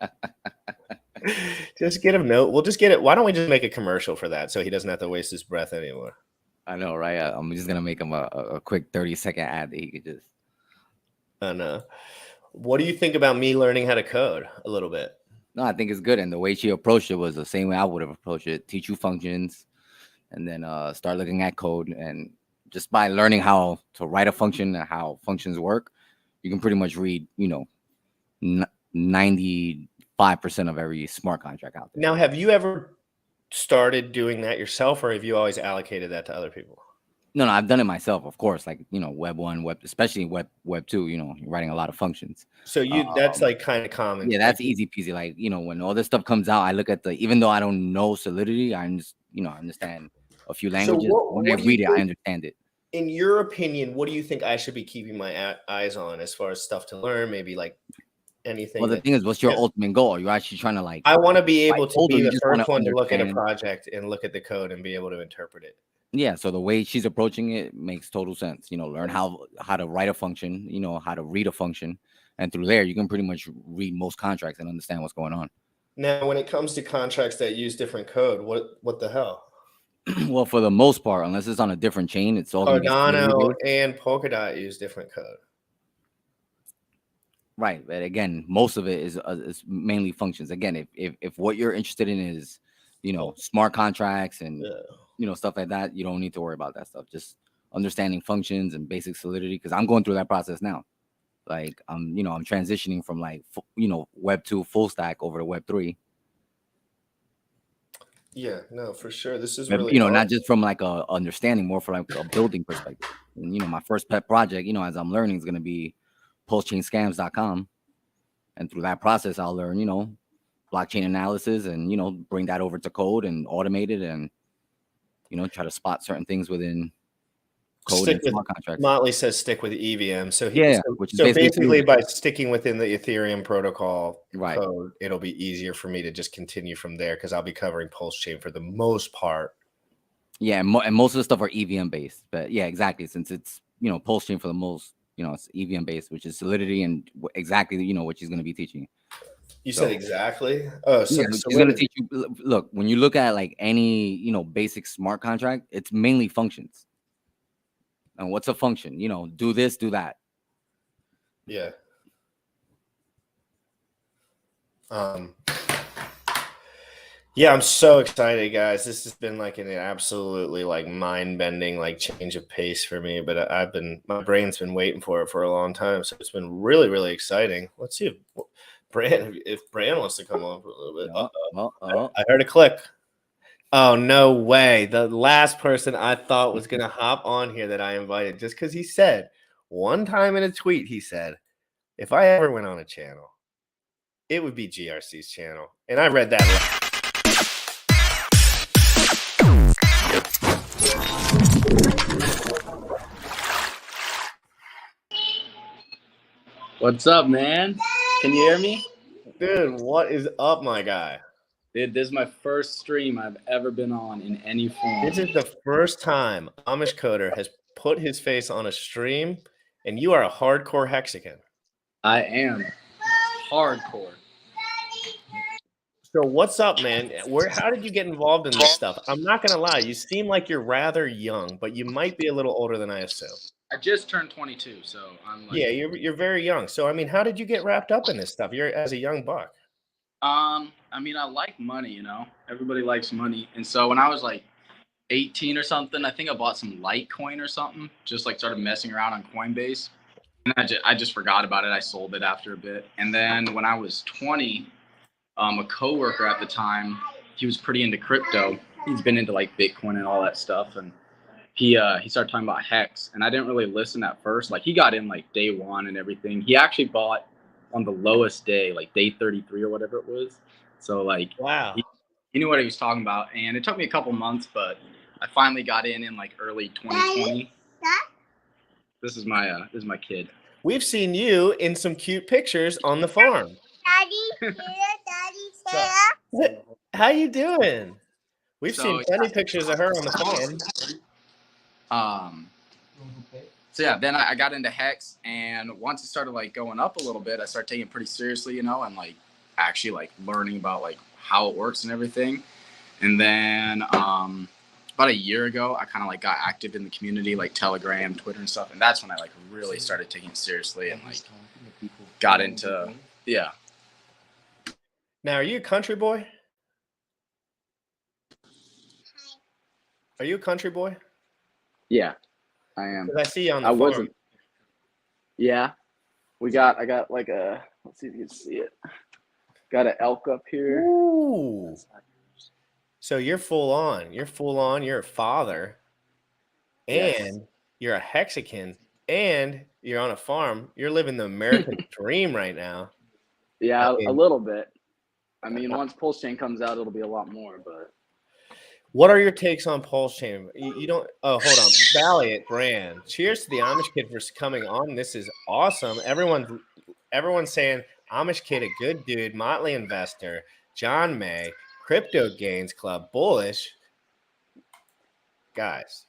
Just get him note. We'll just get it. Why don't we just make a commercial for that so he doesn't have to waste his breath anymore? I know, right? I'm just gonna make him a quick 30-second ad that he could just. I know. What do you think about me learning how to code a little bit? No, I think it's good, and the way she approached it was the same way I would have approached it. Teach you functions, and then start looking at code, and just by learning how to write a function and how functions work, you can pretty much read 95% of every smart contract out there. Now, have you ever started doing that yourself, or have you always allocated that to other people? No, I've done it myself, of course. Like Web 1, especially Web 2. You're writing a lot of functions. So that's like kind of common. Yeah, that's easy peasy. Like when all this stuff comes out, I look at even though I don't know Solidity, I just understand a few languages. So when I read it, I understand it. In your opinion, what do you think I should be keeping my eyes on as far as stuff to learn? Maybe like anything. Well, the thing is, what's your ultimate goal? Are you actually trying to like? I want to be able to be the first one to look at a understand- project and look at the code and be able to interpret it. Yeah, so the way she's approaching it makes total sense. Learn how to write a function, how to read a function, and through there you can pretty much read most contracts and understand what's going on. Now, when it comes to contracts that use different code, what the hell? Well, for the most part, unless it's on a different chain, it's all Cardano and Polkadot use different code. Right, but again, most of it is mainly functions. Again, if what you're interested in is, smart contracts and stuff like that, you don't need to worry about that stuff. Just understanding functions and basic Solidity, because I'm going through that process now. Like I'm transitioning from Web 2 full stack over to Web 3. Yeah, no, for sure. This is really not just from like a understanding, more from like a building perspective. And my first pet project, as I'm learning, is going to be postchainscams.com, and through that process, I'll learn blockchain analysis and bring that over to code and automate it and try to spot certain things within code and smart contracts. Motley says stick with EVM. So so basically by sticking within the Ethereum protocol right. code, it'll be easier for me to just continue from there because I'll be covering Pulse Chain for the most part. Yeah, and most of the stuff are EVM based. But yeah, exactly. Since it's Pulse Chain for the most, it's EVM based, which is Solidity and exactly what she's going to be teaching. You said exactly. Oh, so yeah, she's going to teach you. Look, when you look at like any basic smart contract, it's mainly functions. And what's a function? Do this, do that. Yeah. Yeah, I'm so excited, guys. This has been like an absolutely like mind-bending like change of pace for me, but my brain's been waiting for it for a long time, so it's been really, really exciting. Let's see if Bran wants to come on for a little bit. I heard a click. Oh, no way. The last person I thought was going to hop on here that I invited, just because he said one time in a tweet, he said, if I ever went on a channel, it would be GRC's channel. And I read that. What's up, man? Can you hear me? Dude, what is up, my guy? Dude, this is my first stream I've ever been on in any form. This is the first time Amish Coder has put his face on a stream, and you are a hardcore Hexican. I am hardcore. So what's up, man? How did you get involved in this stuff? I'm not gonna lie, you seem like you're rather young, but you might be a little older than I assume. I just turned 22, so I'm like. Yeah, you're very young. So I mean, how did you get wrapped up in this stuff? You're as a young buck. I mean, I like money, you know. Everybody likes money, and so when I was like 18 or something, I think I bought some Litecoin or something. Just like started messing around on Coinbase, and I just forgot about it. I sold it after a bit, and then when I was 20. A coworker at the time, he was pretty into crypto. He's been into like Bitcoin and all that stuff, and he started talking about Hex, and I didn't really listen at first. Like he got in like day one and everything. He actually bought on the lowest day, like day 33 or whatever it was. So like, wow, he knew what he was talking about, and it took me a couple months, but I finally got in like early 2020. This is my kid. We've seen you in some cute pictures on the farm. Daddy, How you doing? We've seen plenty of pictures of her on the farm. So yeah, then I got into Hex, and once it started like going up a little bit, I started taking it pretty seriously, you know, and like actually like learning about like how it works and everything. And then about a year ago, I kind of like got active in the community, like Telegram, Twitter, and stuff, and that's when I like really started taking it seriously and like got into Now, are you a country boy? Are you a country boy? Yeah, I am. Because I see you on the farm. Wasn't. Yeah, I got like a. Let's see if you can see it. Got an elk up here. Ooh. So you're full on. You're full on. You're a father, and you're a Hexican, and you're on a farm. You're living the American dream right now. Yeah, a little bit. I mean, once Pulse Chain comes out, it'll be a lot more. But what are your takes on Pulse Chain? You don't. Oh, hold on. Valiant brand. Cheers to the Amish Kid for coming on. This is awesome. Everyone's saying Amish Kid, a good dude, Motley investor, John May, Crypto Gains Club, bullish. Guys,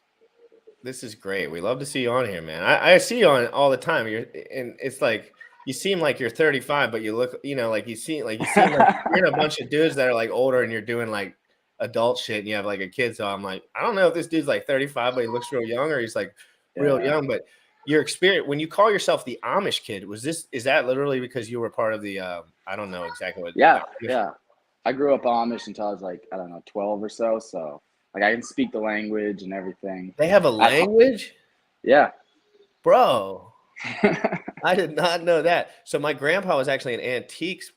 this is great. We love to see you on here, man. I see you on all the time. And it's like. You seem like you're 35, but you look, you know, like you seem like you're in a bunch of dudes that are like older and you're doing like adult shit and you have like a kid. So I'm like, I don't know if this dude's like 35, but he looks real young or he's like real young. But your experience, when you call yourself the Amish Kid, is that literally because you were part of the, I don't know exactly what. Yeah. I grew up Amish until I was like, I don't know, 12 or so. So like I can speak the language and everything. They have a language? Yeah. Bro. I did not know that. So my grandpa was actually in antiques.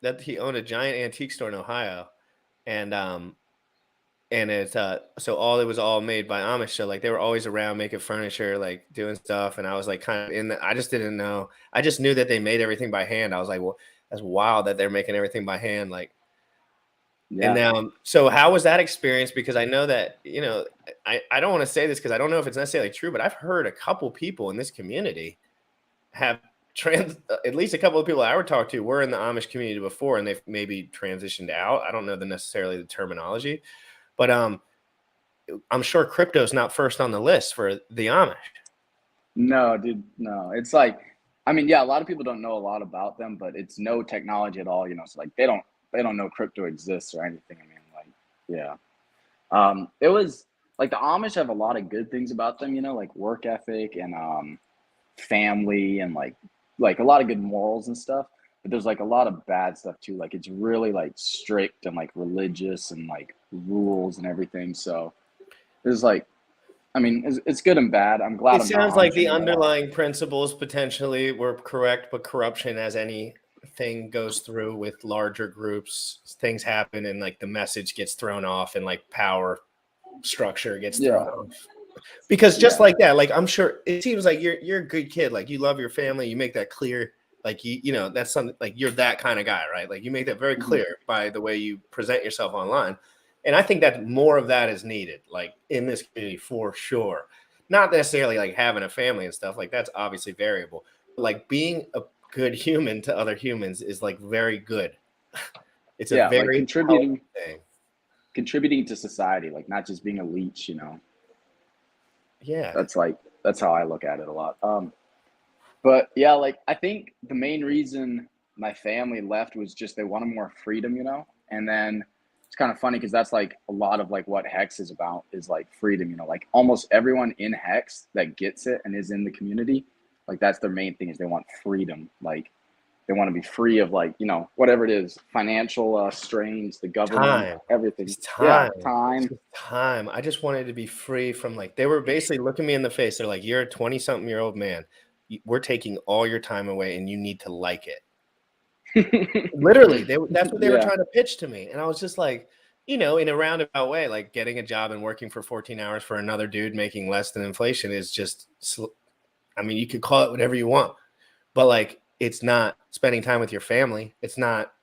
That he owned a giant antique store in Ohio, and it's so it was all made by Amish. So like they were always around making furniture, like doing stuff, and I was like kind of in the. I just didn't know. I just knew that they made everything by hand. I was like, well, that's wild that they're making everything by hand. Like, yeah. And so how was that experience? Because I know that I don't want to say this because I don't know if it's necessarily true, but I've heard a couple people in this community have at least a couple of people I would talk to were in the Amish community before, and they've maybe transitioned out. I don't know necessarily the terminology, but I'm sure crypto is not first on the list for the Amish. No, dude, no. It's like, I mean, yeah, a lot of people don't know a lot about them, but it's no technology at all, So like they don't know crypto exists or anything. I mean, like, yeah. It was like the Amish have a lot of good things about them, like work ethic and family and like a lot of good morals and stuff. but there's like a lot of bad stuff too. Like it's really like strict and like religious and like rules and everything. So there's like, I mean, it's good and bad. I'm glad It I'm sounds not like on the it. underlying principles potentially were correct, but corruption, as anything goes through with larger groups, things happen and like the message gets thrown off and like power structure gets thrown off. Because just like that, like I'm sure it seems like you're a good kid. Like you love your family, you make that clear. Like you know, that's something like you're that kind of guy, right? Like you make that very clear by the way you present yourself online. And I think that more of that is needed, like in this community for sure. Not necessarily like having a family and stuff, like that's obviously variable. But like being a good human to other humans is like very good. It's a Like very contributing thing. to society, like not just being a leech, you know. Yeah. That's how I look at it a lot. But yeah, like I think the main reason my family left was just they wanted more freedom, you know. And then it's kind of funny because that's like a lot of like what Hex is about is like freedom, you know. Like almost everyone in Hex that gets it and is in the community, like that's their main thing is they want freedom. Like they want to be free of like, you know, whatever it is, financial strains, the government, everything. It's time. Yeah, time. It's time. I just wanted to be free from like, they were basically looking me in the face. They're like, you're a 20-something-year-old man. We're taking all your time away and you need to like it. Literally, that's what they were trying to pitch to me. And I was just like, you know, in a roundabout way, like getting a job and working for 14 hours for another dude making less than inflation is just, I mean, you could call it whatever you want, but like, it's not spending time with your family. It's not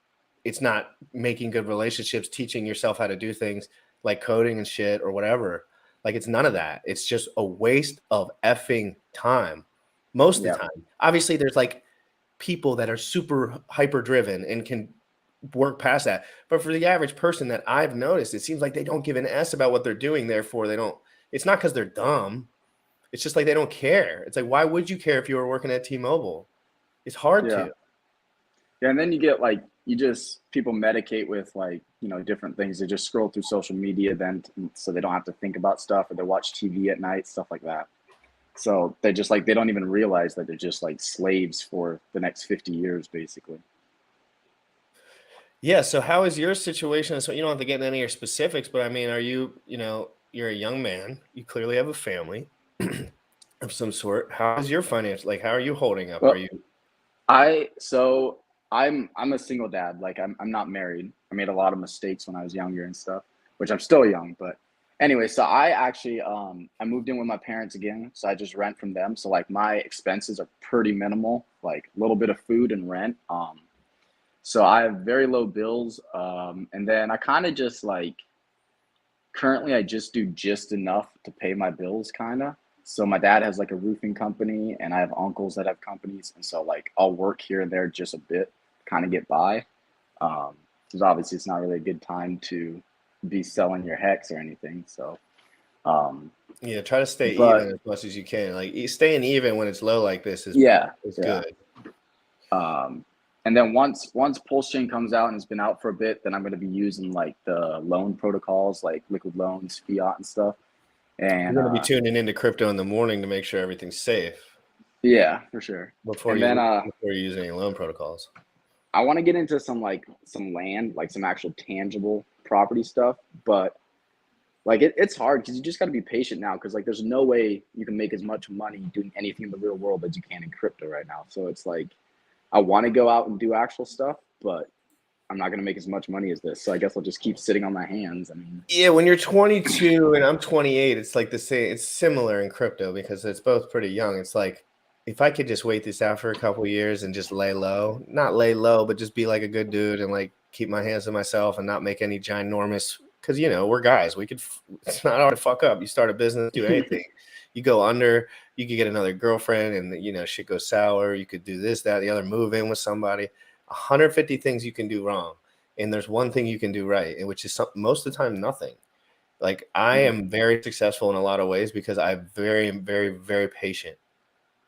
making good relationships, teaching yourself how to do things like coding and shit or whatever. Like it's none of that. It's just a waste of effing time most of the time. Obviously, there's like people that are super hyper driven and can work past that. But for the average person that I've noticed, it seems like they don't give an S about what they're doing. Therefore, they don't. It's not because they're dumb. It's just like they don't care. It's like, why would you care if you were working at T-Mobile? It's hard to. Yeah, and then you get like people medicate with like, you know, different things. They just scroll through social media then so they don't have to think about stuff, or they watch TV at night, stuff like that. So they just like they don't even realize that they're just like slaves for the next 50 years basically. Yeah, so how is your situation? So you don't have to get into any of your specifics, but I mean, are you, you know, you're a young man, you clearly have a family of some sort. How is your finance? Like, how are you holding up? Well, Are you I'm a single dad. Like I'm not married. I made a lot of mistakes when I was younger and stuff, which I'm still young, but anyway, so I actually I moved in with my parents again, so I just rent from them. So like my expenses are pretty minimal, like a little bit of food and rent. So I have very low bills. And then I kind of just like currently I just do just enough to pay my bills kind of. So my dad has like a roofing company and I have uncles that have companies. And so like I'll work here and there just a bit, kind of get by. Because obviously it's not really a good time to be selling your Hex or anything. So yeah, try to stay even as much as you can. Like staying even when it's low like this is good. And then once Pulse Chain comes out and it's been out for a bit, then I'm going to be using like the loan protocols, like liquid loans, fiat and stuff. And you're going to be tuning into crypto in the morning to make sure everything's safe. Yeah, for sure. Before you use any loan protocols. I want to get into some land, like some actual tangible property stuff, but like it's hard because you just got to be patient now because like there's no way you can make as much money doing anything in the real world as you can in crypto right now. So it's like I want to go out and do actual stuff, but I'm not going to make as much money as this. So I guess I'll just keep sitting on my hands. I mean, yeah, when you're 22 and I'm 28, it's like the same. It's similar in crypto because it's both pretty young. It's like if I could just wait this out for a couple of years and just not lay low, but just be like a good dude and like keep my hands to myself and not make any ginormous. Because you know we're guys. It's not hard to fuck up. You start a business, do anything. You go under. You could get another girlfriend, and you know shit goes sour. You could do this, that, the other. Move in with somebody. 150 things you can do wrong, and there's one thing you can do right, and which is most of the time nothing. Like I am very successful in a lot of ways because I'm very, very, very patient.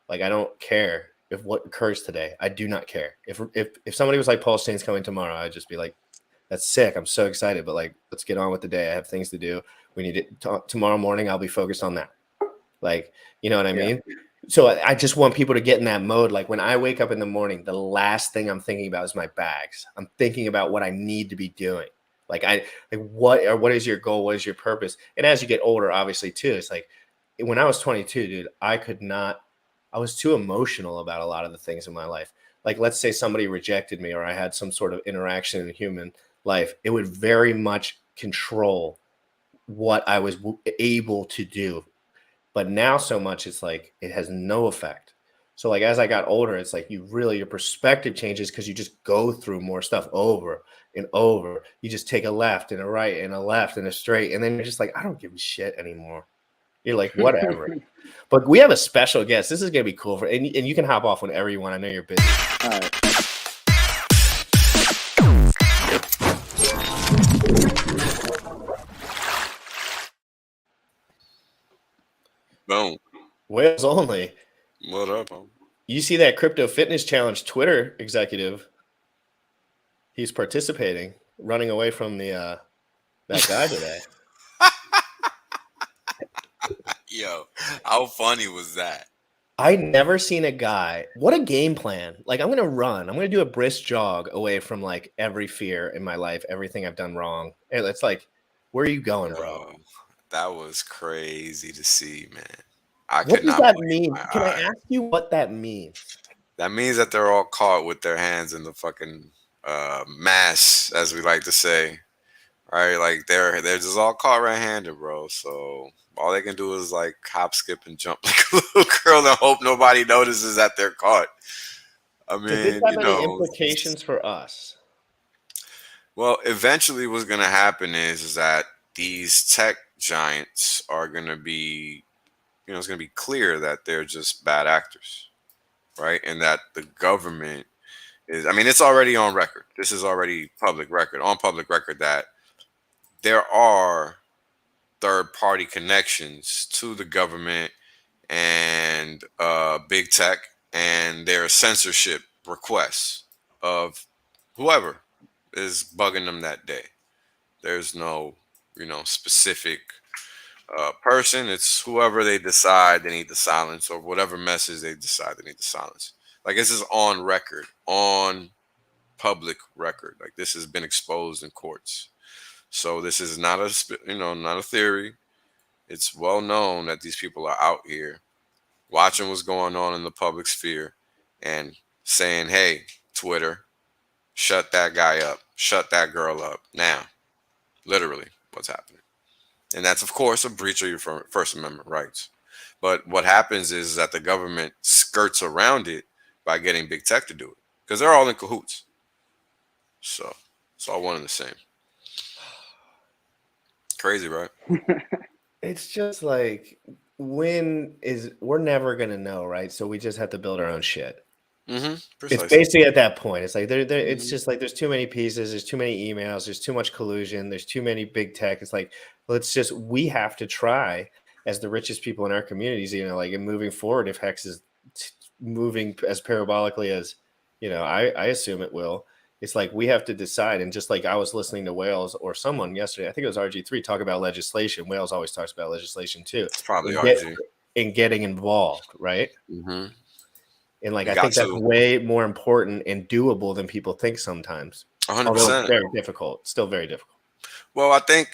Like I don't care if what occurs today. I do not care. If somebody was like Pulse Chain's coming tomorrow, I'd just be like, that's sick. I'm so excited, but like let's get on with the day. I have things to do. We need it tomorrow morning. I'll be focused on that. Like, you know what I mean? So I just want people to get in that mode. Like when I wake up in the morning, the last thing I'm thinking about is my bags. I'm thinking about what I need to be doing. Like what is your goal? What is your purpose? And as you get older, obviously too, it's like when I was 22, dude, I was too emotional about a lot of the things in my life. Like let's say somebody rejected me or I had some sort of interaction in human life, it would very much control what I was able to do. But now so much it's like it has no effect. So like as I got older, it's like your perspective changes because you just go through more stuff over and over. You just take a left and a right and a left and a straight, and then you're just like, I don't give a shit anymore. You're like, whatever. But we have a special guest. This is gonna be cool and you can hop off whenever you want. I know you're busy. All right. Boom. Whales only. What up, homie? You see that Crypto Fitness Challenge Twitter executive? He's participating, running away from the that guy today. Yo, how funny was that? I never seen a guy. What a game plan! Like I'm gonna run. I'm gonna do a brisk jog away from like every fear in my life, everything I've done wrong. And it's like, where are you going, bro? Yo, that was crazy to see, man. I What could does not that believe mean? my Can I eyes. ask you what that means? That means that they're all caught with their hands in the fucking mass, as we like to say. Right? Like they're just all caught right-handed, bro. So all they can do is like hop, skip, and jump like a little girl and hope nobody notices that they're caught. I Does this mean, have any implications for us? well, eventually what's gonna happen is that these tech giants are gonna be, it's gonna be clear that they're just bad actors, right? And that the government is, I mean, it's already on record. This is already public record that there are third party connections to the government and big tech, and their censorship requests of whoever is bugging them that day. There's no, specific person. It's whoever they decide they need to silence, or whatever message they decide they need to silence. Like this is on record, on public record. Like this has been exposed in courts. So this is not not a theory. It's well known that these people are out here watching what's going on in the public sphere and saying, "Hey, Twitter, shut that guy up, shut that girl up now." Literally, what's happening. And that's, of course, a breach of your First Amendment rights. But what happens is that the government skirts around it by getting big tech to do it because they're all in cahoots. So it's all one and the same. Crazy, right? It's just like we're never gonna know, right? So we just have to build our own shit. It's basically at that point. It's like it's just like there's too many pieces, there's too many emails, there's too much collusion, there's too many big tech. It's like we have to try as the richest people in our communities, like in moving forward, if Hex is moving as parabolically as I assume it will. It's like we have to decide. And just like I was listening to Wales or someone yesterday, I think it was RG3, talk about legislation. Wales always talks about legislation too. It's probably RG. In getting involved, right? Mm-hmm. And like I think that's way more important and doable than people think sometimes. 100%. Although it's very difficult. Still very difficult. Well, I think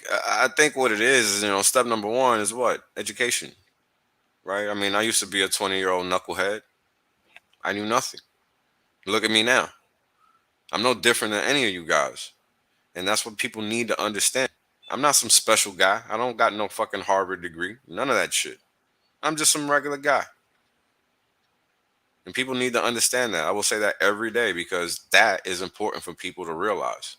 what it is, step number one is what? Education. Right? I mean, I used to be a 20-year-old knucklehead. I knew nothing. Look at me now. I'm no different than any of you guys. And that's what people need to understand. I'm not some special guy. I don't got no fucking Harvard degree. None of that shit. I'm just some regular guy. And people need to understand that. I will say that every day because that is important for people to realize.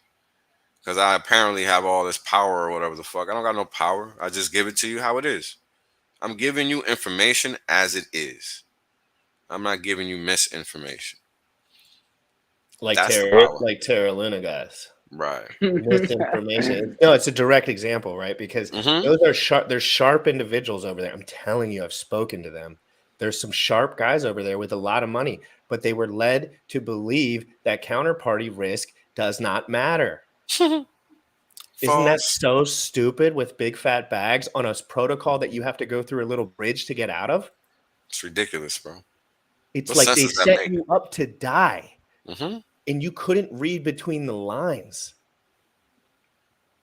Because I apparently have all this power or whatever the fuck. I don't got no power. I just give it to you how it is. I'm giving you information as it is. I'm not giving you misinformation. Like Terra Luna guys. Right. Misinformation. No, it's a direct example, right? Because those are sharp. There's sharp individuals over there. I'm telling you, I've spoken to them. There's some sharp guys over there with a lot of money, but they were led to believe that counterparty risk does not matter. Isn't that so stupid with big fat bags on a protocol that you have to go through a little bridge to get out of? It's ridiculous, bro. It's What like sense they does that set make? you up to die, Mm-hmm. and you couldn't read between the lines.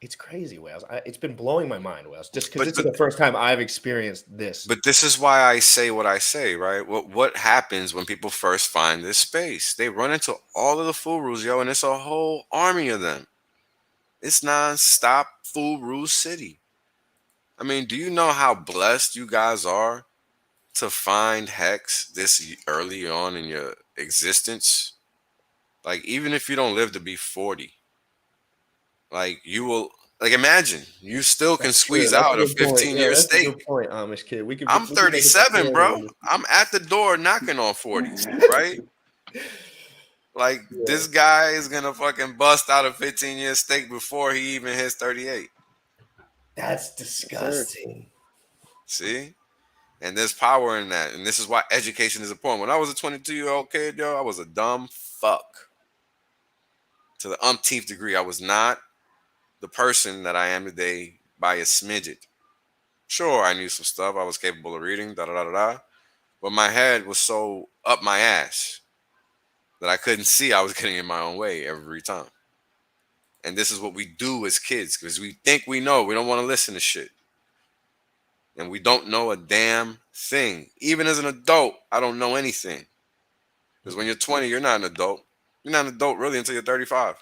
It's crazy, Wales. It's been blowing my mind, Wales, just because this is the first time I've experienced this. But this is why I say what I say, right? What happens when people first find this space? They run into all of the Furus, yo, and it's a whole army of them. It's non-stop Furu City. I mean, do you know how blessed you guys are to find Hex this early on in your existence? Like, even if you don't live to be 40, like, you will, like, imagine you still can squeeze out a 15-year That's a stake. good point, Amish kid. I'm 37, bro. I'm at the door knocking on 40s, right? Like, this guy is going to fucking bust out a 15-year stake before he even hits 38. That's disgusting. See? And there's power in that. And this is why education is important. When I was a 22-year-old kid, yo, I was a dumb fuck. To the umpteenth degree, I was not the person that I am today by a smidget. Sure, I knew some stuff. I was capable of reading, da-da-da-da-da. But my head was so up my ass that I couldn't see I was getting in my own way every time. And this is what we do as kids, because we think we know. We don't want to listen to shit. And we don't know a damn thing. Even as an adult, I don't know anything. Because when you're 20, you're not an adult. You're not an adult really until you're 35.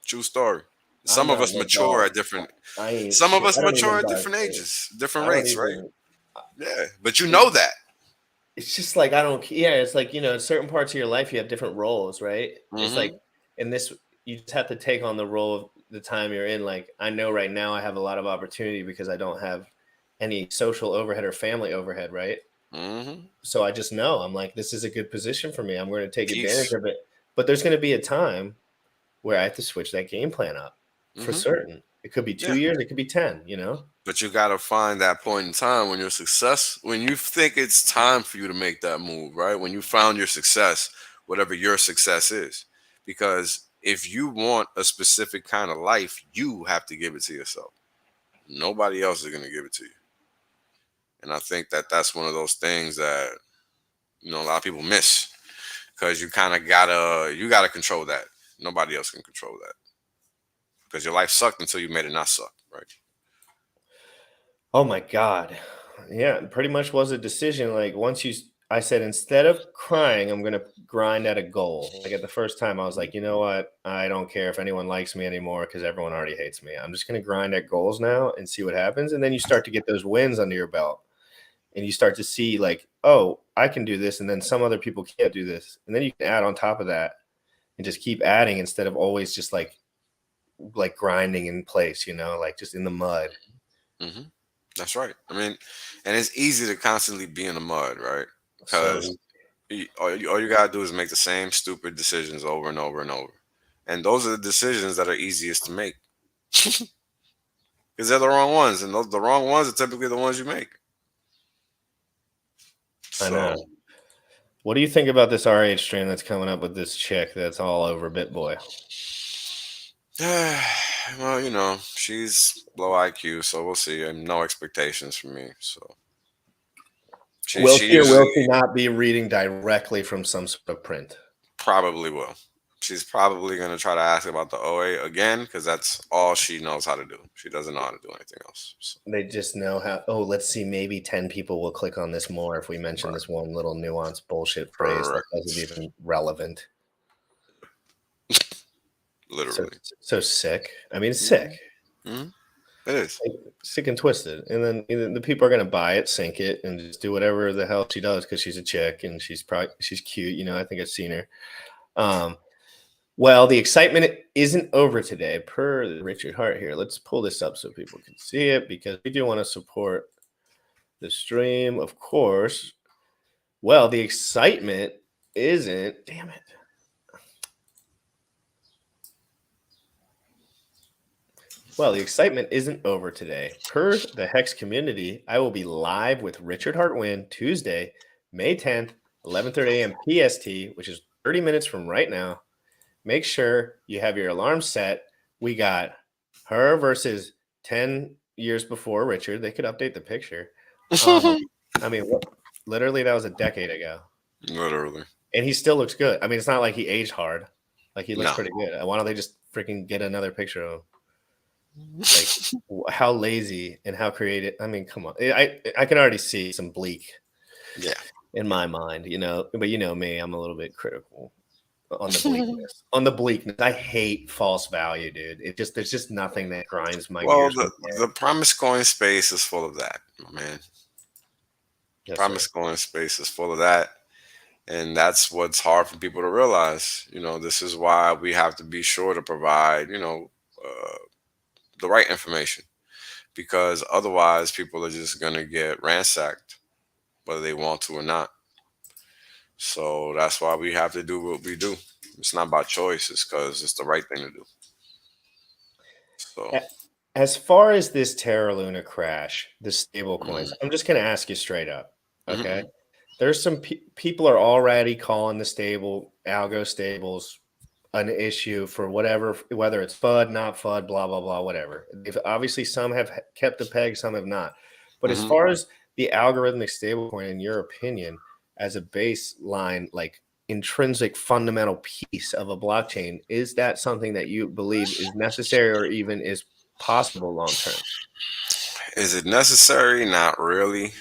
True story. Some of us mature at different. Some of us mature at different ages, different rates, right? Yeah, but you know that. It's just like it's like, in certain parts of your life you have different roles, right? It's like in this, you just have to take on the role of the time you're in. Like, I know right now I have a lot of opportunity because I don't have any social overhead or family overhead, right? So I just know, I'm like, this is a good position for me. I'm going to take advantage of it. But there's going to be a time where I have to switch that game plan up for certain. It could be 2 years, it could be 10, But you got to find that point in time when when you think it's time for you to make that move, right? When you found your success, whatever your success is. Because if you want a specific kind of life, you have to give it to yourself. Nobody else is going to give it to you. And I think that that's one of those things that, a lot of people miss, because you kind of gotta control that. Nobody else can control that, because your life sucked until you made it not suck, right? Oh my God. Yeah, it pretty much was a decision. Like, I said, instead of crying, I'm going to grind at a goal. Like, at the first time I was like, you know what? I don't care if anyone likes me anymore because everyone already hates me. I'm just going to grind at goals now and see what happens. And then you start to get those wins under your belt. And you start to see, like, oh, I can do this, and then some other people can't do this. And then you can add on top of that and just keep adding instead of always just like grinding in place, like just in the mud. That's right. I mean, and it's easy to constantly be in the mud, right? Because all you got to do is make the same stupid decisions over and over and over. And those are the decisions that are easiest to make. Because they're the wrong ones. And the wrong ones are typically the ones you make. I know. What do you think about this RH stream that's coming up with this chick that's all over BitBoy? Well, she's low IQ, so we'll see. And no expectations from me. So will she not be reading directly from some sort of print? Probably will. She's probably going to try to ask about the OA again, because that's all she knows how to do. She doesn't know how to do anything else. So. They just know how, let's see, maybe 10 people will click on this more if we mention this one little nuanced bullshit phrase that isn't even relevant. Literally. So sick. I mean, it's sick. It is. Like, sick and twisted. And then the people are going to buy it, sync it, and just do whatever the hell she does because she's a chick and she's cute. I think I've seen her. Well, the excitement isn't over today, per Richard Hart here. Let's pull this up so people can see it, because we do want to support the stream, of course. Well, the excitement isn't. Damn it. Well, the excitement isn't over today. Per the Hex community, I will be live with Richard Hart Win Tuesday, May 10th, 11:30 a.m. PST, which is 30 minutes from right now. Make sure you have your alarm set. We got her versus 10 years before Richard. They could update the picture. I mean, Literally, that was a decade ago. Literally. And he still looks good. I mean, it's not like he aged hard. Like, he looks No. pretty good. Why don't they just freaking get another picture of him? Like, how lazy and how creative. I mean, come on. I can already see some bleak in my mind, you know. But you know me, I'm a little bit critical on the bleakness. On the bleakness. I hate false value, dude. There's just nothing that grinds my gears. The promise coin space is full of that, my man. Yes, promise coin space is full of that. And that's what's hard for people to realize. You know, this is why we have to be sure to provide, you know, the right information, because otherwise people are just going to get ransacked, whether they want to or not. So that's why we have to do what we do. It's not about choice. It's because it's the right thing to do. So, as far as this Terra Luna crash, the stable coins, I'm just going to ask you straight up. Okay. There's some people are already calling the algo stables an issue for whatever, whether it's FUD, not FUD, blah, blah, blah, whatever. Obviously, some have kept the peg, some have not. But as far as the algorithmic stablecoin, in your opinion, as a baseline, like intrinsic fundamental piece of a blockchain, is that something that you believe is necessary or even is possible long term? Is it necessary? Not really.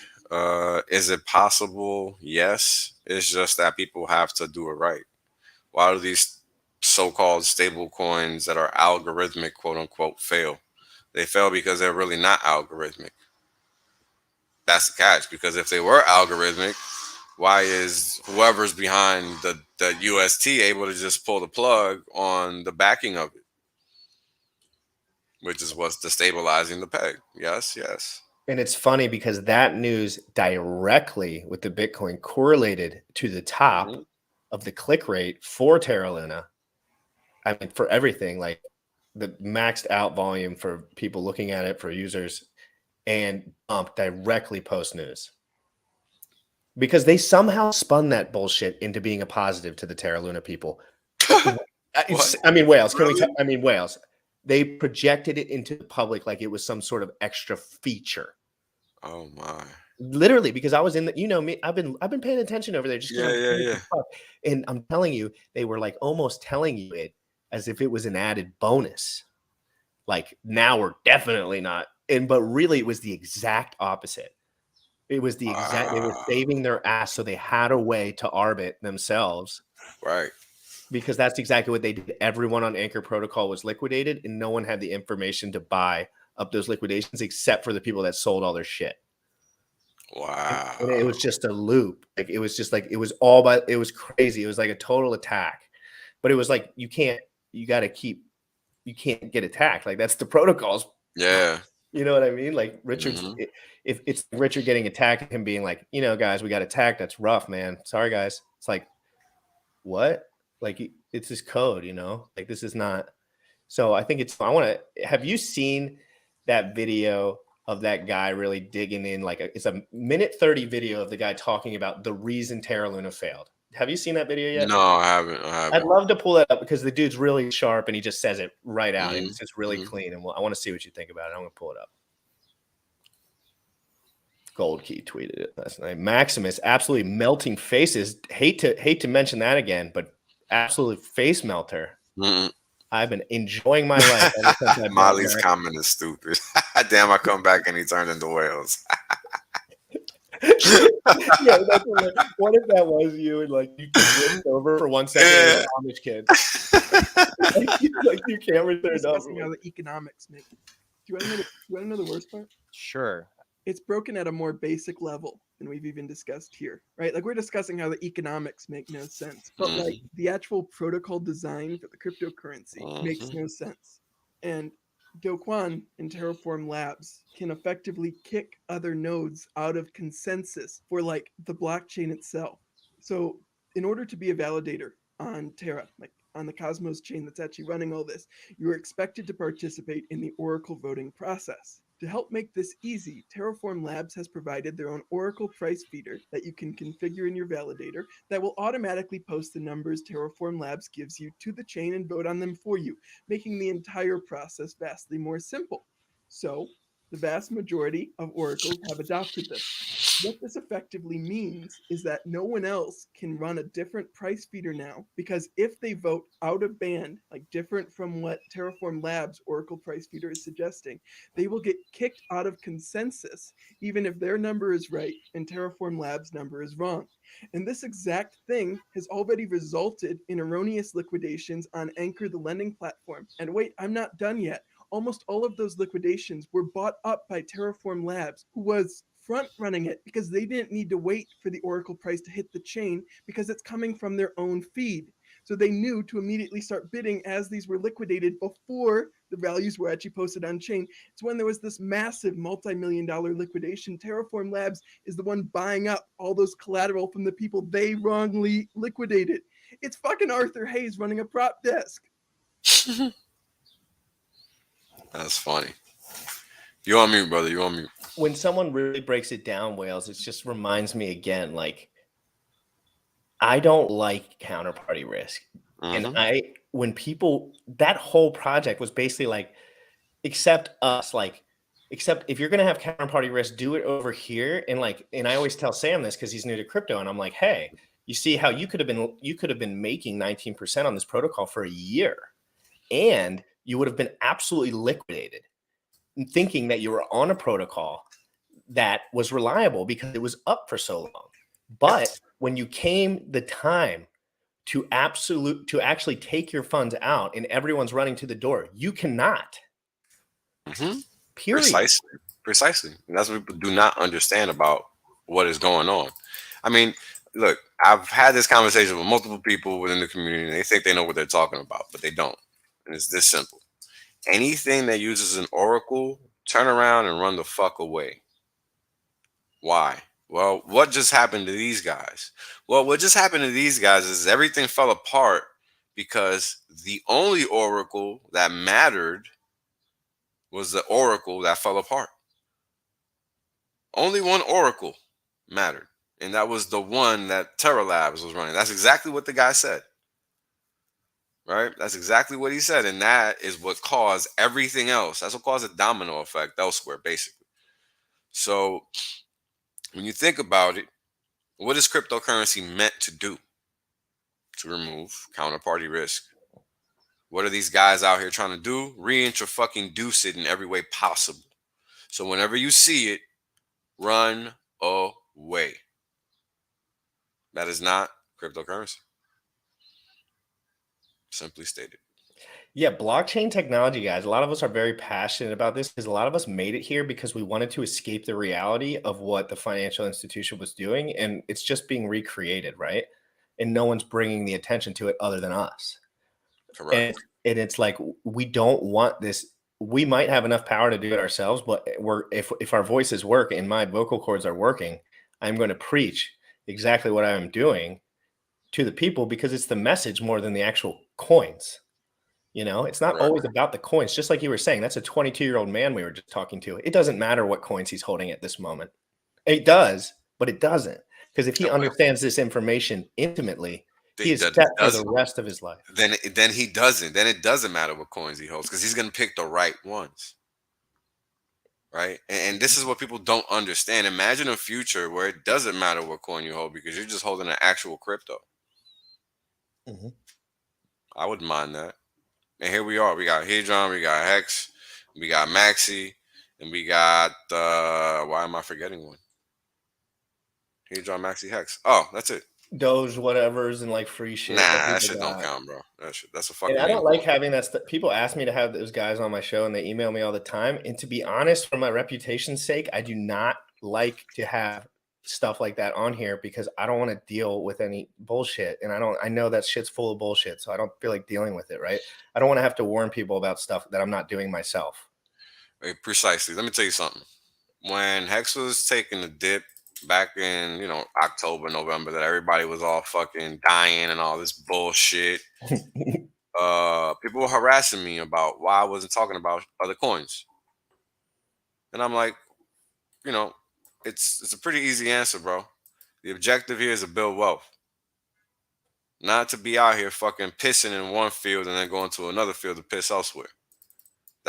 Is it possible? Yes. It's just that people have to do it right. Why do these so-called stable coins that are algorithmic, quote unquote, fail? They fail because they're really not algorithmic. That's the catch. Because if they were algorithmic, why is whoever's behind the UST able to just pull the plug on the backing of it? Which is what's destabilizing the peg. Yes. And it's funny because that news directly with the Bitcoin correlated to the top of the click rate for Terra Luna. I mean, for everything, like the maxed out volume for people looking at it, for users, and bumped directly post news. Because they somehow spun that bullshit into being a positive to the Terra Luna people. I mean, whales. Whales. They projected it into the public like it was some sort of extra feature. Oh my! Literally, because I was in the, you know me, I've been paying attention over there. Just and I'm telling you, they were like almost telling you it as if it was an added bonus. Like, now we're definitely not, but really it was the exact opposite. It was the exact. They were saving their ass, so they had a way to arbit themselves. Right. Because that's exactly what they did. Everyone on Anchor Protocol was liquidated, and no one had the information to buy up those liquidations except for the people that sold all their shit. Wow. And it was just a loop. Like, it was just like, it was all by, it was crazy. It was like a total attack. But it was like, you can't get attacked. Like, that's the protocols. Yeah. You know what I mean? Like, Richard's, if it's Richard getting attacked and him being like, you know, guys, we got attacked. That's rough, man. Sorry, guys. It's like, what? Like, it's this code, you know? Like, this is not. So I think have you seen that video of that guy really digging in? Like, it's a minute 30 video of the guy talking about the reason Terra Luna failed. Have you seen that video yet? No, I haven't. I'd love to pull that up because the dude's really sharp and he just says it right out. And it's just really clean. And I want to see what you think about it. I'm going to pull it up. Gold Key tweeted it last night. Maximus, absolutely melting faces. Hate to mention that again, but absolute face melter. I've been enjoying my life. Ever since I Molly's comment is stupid. Damn, I come back and he turned into whales. Yeah, that's what if that was you and like you switched over for 1 second and Amish kid. like you can't return Discussing how the economics make. Do you want to know the worst part? Sure. It's broken at a more basic level than we've even discussed here, right? Like, we're discussing how the economics make no sense, but like the actual protocol design for the cryptocurrency makes no sense. And Do Kwon and Terraform Labs can effectively kick other nodes out of consensus for like the blockchain itself. So in order to be a validator on Terra, like on the Cosmos chain that's actually running all this, you are expected to participate in the Oracle voting process. To help make this easy, Terraform Labs has provided their own Oracle price feeder that you can configure in your validator that will automatically post the numbers Terraform Labs gives you to the chain and vote on them for you, making the entire process vastly more simple. So, The vast majority of oracles have adopted this. What this effectively means is that no one else can run a different price feeder now, because if they vote out of band, like different from what Terraform Labs Oracle price feeder is suggesting, they will get kicked out of consensus, even if their number is right and Terraform Labs' number is wrong. And this exact thing has already resulted in erroneous liquidations on Anchor, the lending platform. And wait, I'm not done yet. Almost all of those liquidations were bought up by Terraform Labs, who was front running it because they didn't need to wait for the Oracle price to hit the chain because it's coming from their own feed. So they knew to immediately start bidding as these were liquidated before the values were actually posted on chain. It's when there was this massive multi-million-dollar liquidation. Terraform Labs is the one buying up all those collateral from the people they wrongly liquidated. It's fucking Arthur Hayes running a prop desk. That's funny. You on mute, brother. You on mute. When someone really breaks it down, Wales, it just reminds me again, like, I don't like counterparty risk. Mhm. And when people, that whole project was basically like, accept us, like, except if you're going to have counterparty risk, do it over here. And like, and I always tell Sam this because he's new to crypto. And I'm like, hey, you see how you could have been making 19% on this protocol for a year, and you would have been absolutely liquidated, thinking that you were on a protocol that was reliable because it was up for so long. But when you came the time to actually take your funds out and everyone's running to the door, you cannot. Mhm. Period. Precisely. And that's what people do not understand about what is going on. I mean, look, I've had this conversation with multiple people within the community, and they think they know what they're talking about, but they don't. And it's this simple. Anything that uses an oracle, turn around and run the fuck away. Why? Well, what just happened to these guys? Well, what just happened to these guys is everything fell apart because the only oracle that mattered was the oracle that fell apart. Only one oracle mattered, and that was the one that Terra Labs was running. That's exactly what the guy said. Right? That's exactly what he said, and that is what caused everything else. That's what caused a domino effect elsewhere, basically. So when you think about it, what is cryptocurrency meant to do? To remove counterparty risk. What are these guys out here trying to do? Reintroduce it in every way possible. So whenever you see it, run away. That is not cryptocurrency. Simply stated. Yeah, blockchain technology, guys. A lot of us are very passionate about this because a lot of us made it here because we wanted to escape the reality of what the financial institution was doing, and it's just being recreated, right? And no one's bringing the attention to it other than us. Correct. And it's like, we don't want this. We might have enough power to do it ourselves, but if our voices work and my vocal cords are working, I'm going to preach exactly what I'm doing to the people because it's the message more than the actual coins. You know, it's not always about the coins. Just like you were saying, that's a 22-year-old man we were just talking to. It doesn't matter what coins he's holding at this moment. It does, but it doesn't. Because if he understands this information intimately, he is set for the rest of his life. Then he doesn't. Then it doesn't matter what coins he holds because he's going to pick the right ones. Right? And this is what people don't understand. Imagine a future where it doesn't matter what coin you hold because you're just holding an actual crypto. Mm-hmm. I wouldn't mind that. And here we are. We got Hedron, we got Hex, we got Maxi, and we got why am I forgetting one? Hedron, Maxi, Hex. Oh, that's it. Doge, whatever's, and like free shit. Nah, that shit don't count, bro. That's a fucking. And I don't like having that. People ask me to have those guys on my show, and they email me all the time. And to be honest, for my reputation's sake, I do not like to have stuff like that on here because I don't want to deal with any bullshit. And I know that shit's full of bullshit. So I don't feel like dealing with it. Right. I don't want to have to warn people about stuff that I'm not doing myself. Precisely. Let me tell you something. When Hex was taking the dip back in, October, November, that everybody was all fucking dying and all this bullshit. People were harassing me about why I wasn't talking about other coins. And I'm like, it's a pretty easy answer, bro. The objective here is to build wealth. Not to be out here fucking pissing in one field and then going to another field to piss elsewhere.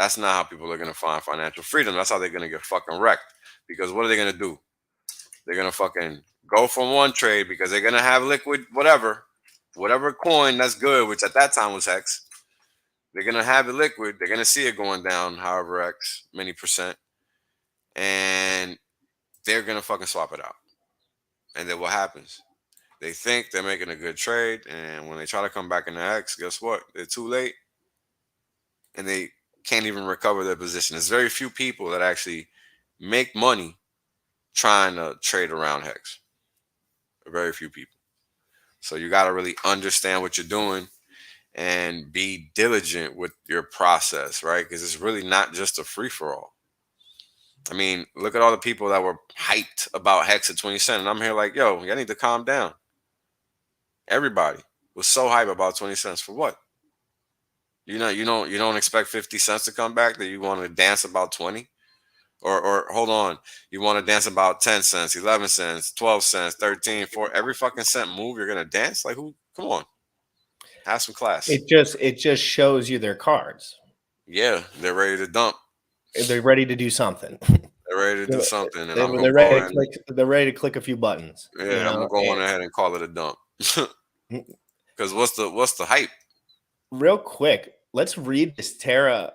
That's not how people are going to find financial freedom. That's how they're going to get fucking wrecked. Because what are they going to do? They're going to fucking go from one trade because they're going to have liquid whatever coin that's good, which at that time was Hex. They're going to have it liquid. They're going to see it going down however X many percent. And they're going to fucking swap it out. And then what happens? They think they're making a good trade. And when they try to come back into X, guess what? They're too late. And they can't even recover their position. There's very few people that actually make money trying to trade around Hex. Very few people. So you got to really understand what you're doing and be diligent with your process, right? Because it's really not just a free-for-all. I mean, look at all the people that were hyped about Hex at 20 cents. And I'm here like, yo, y'all need to calm down. Everybody was so hyped about 20 cents. For what? You don't expect 50 cents to come back, that you want to dance about 20? Or hold on, you want to dance about 10 cents, 11 cents, 12 cents, 13, 4, every fucking cent move you're going to dance? Like, who? Come on. Have some class. It just shows you their cards. Yeah, they're ready to dump. They're ready to do something. They're ready to do something, and they're ready to click a few buttons. Yeah, I'm gonna go on ahead and call it a dump. Because what's the hype? Real quick, let's read this Terra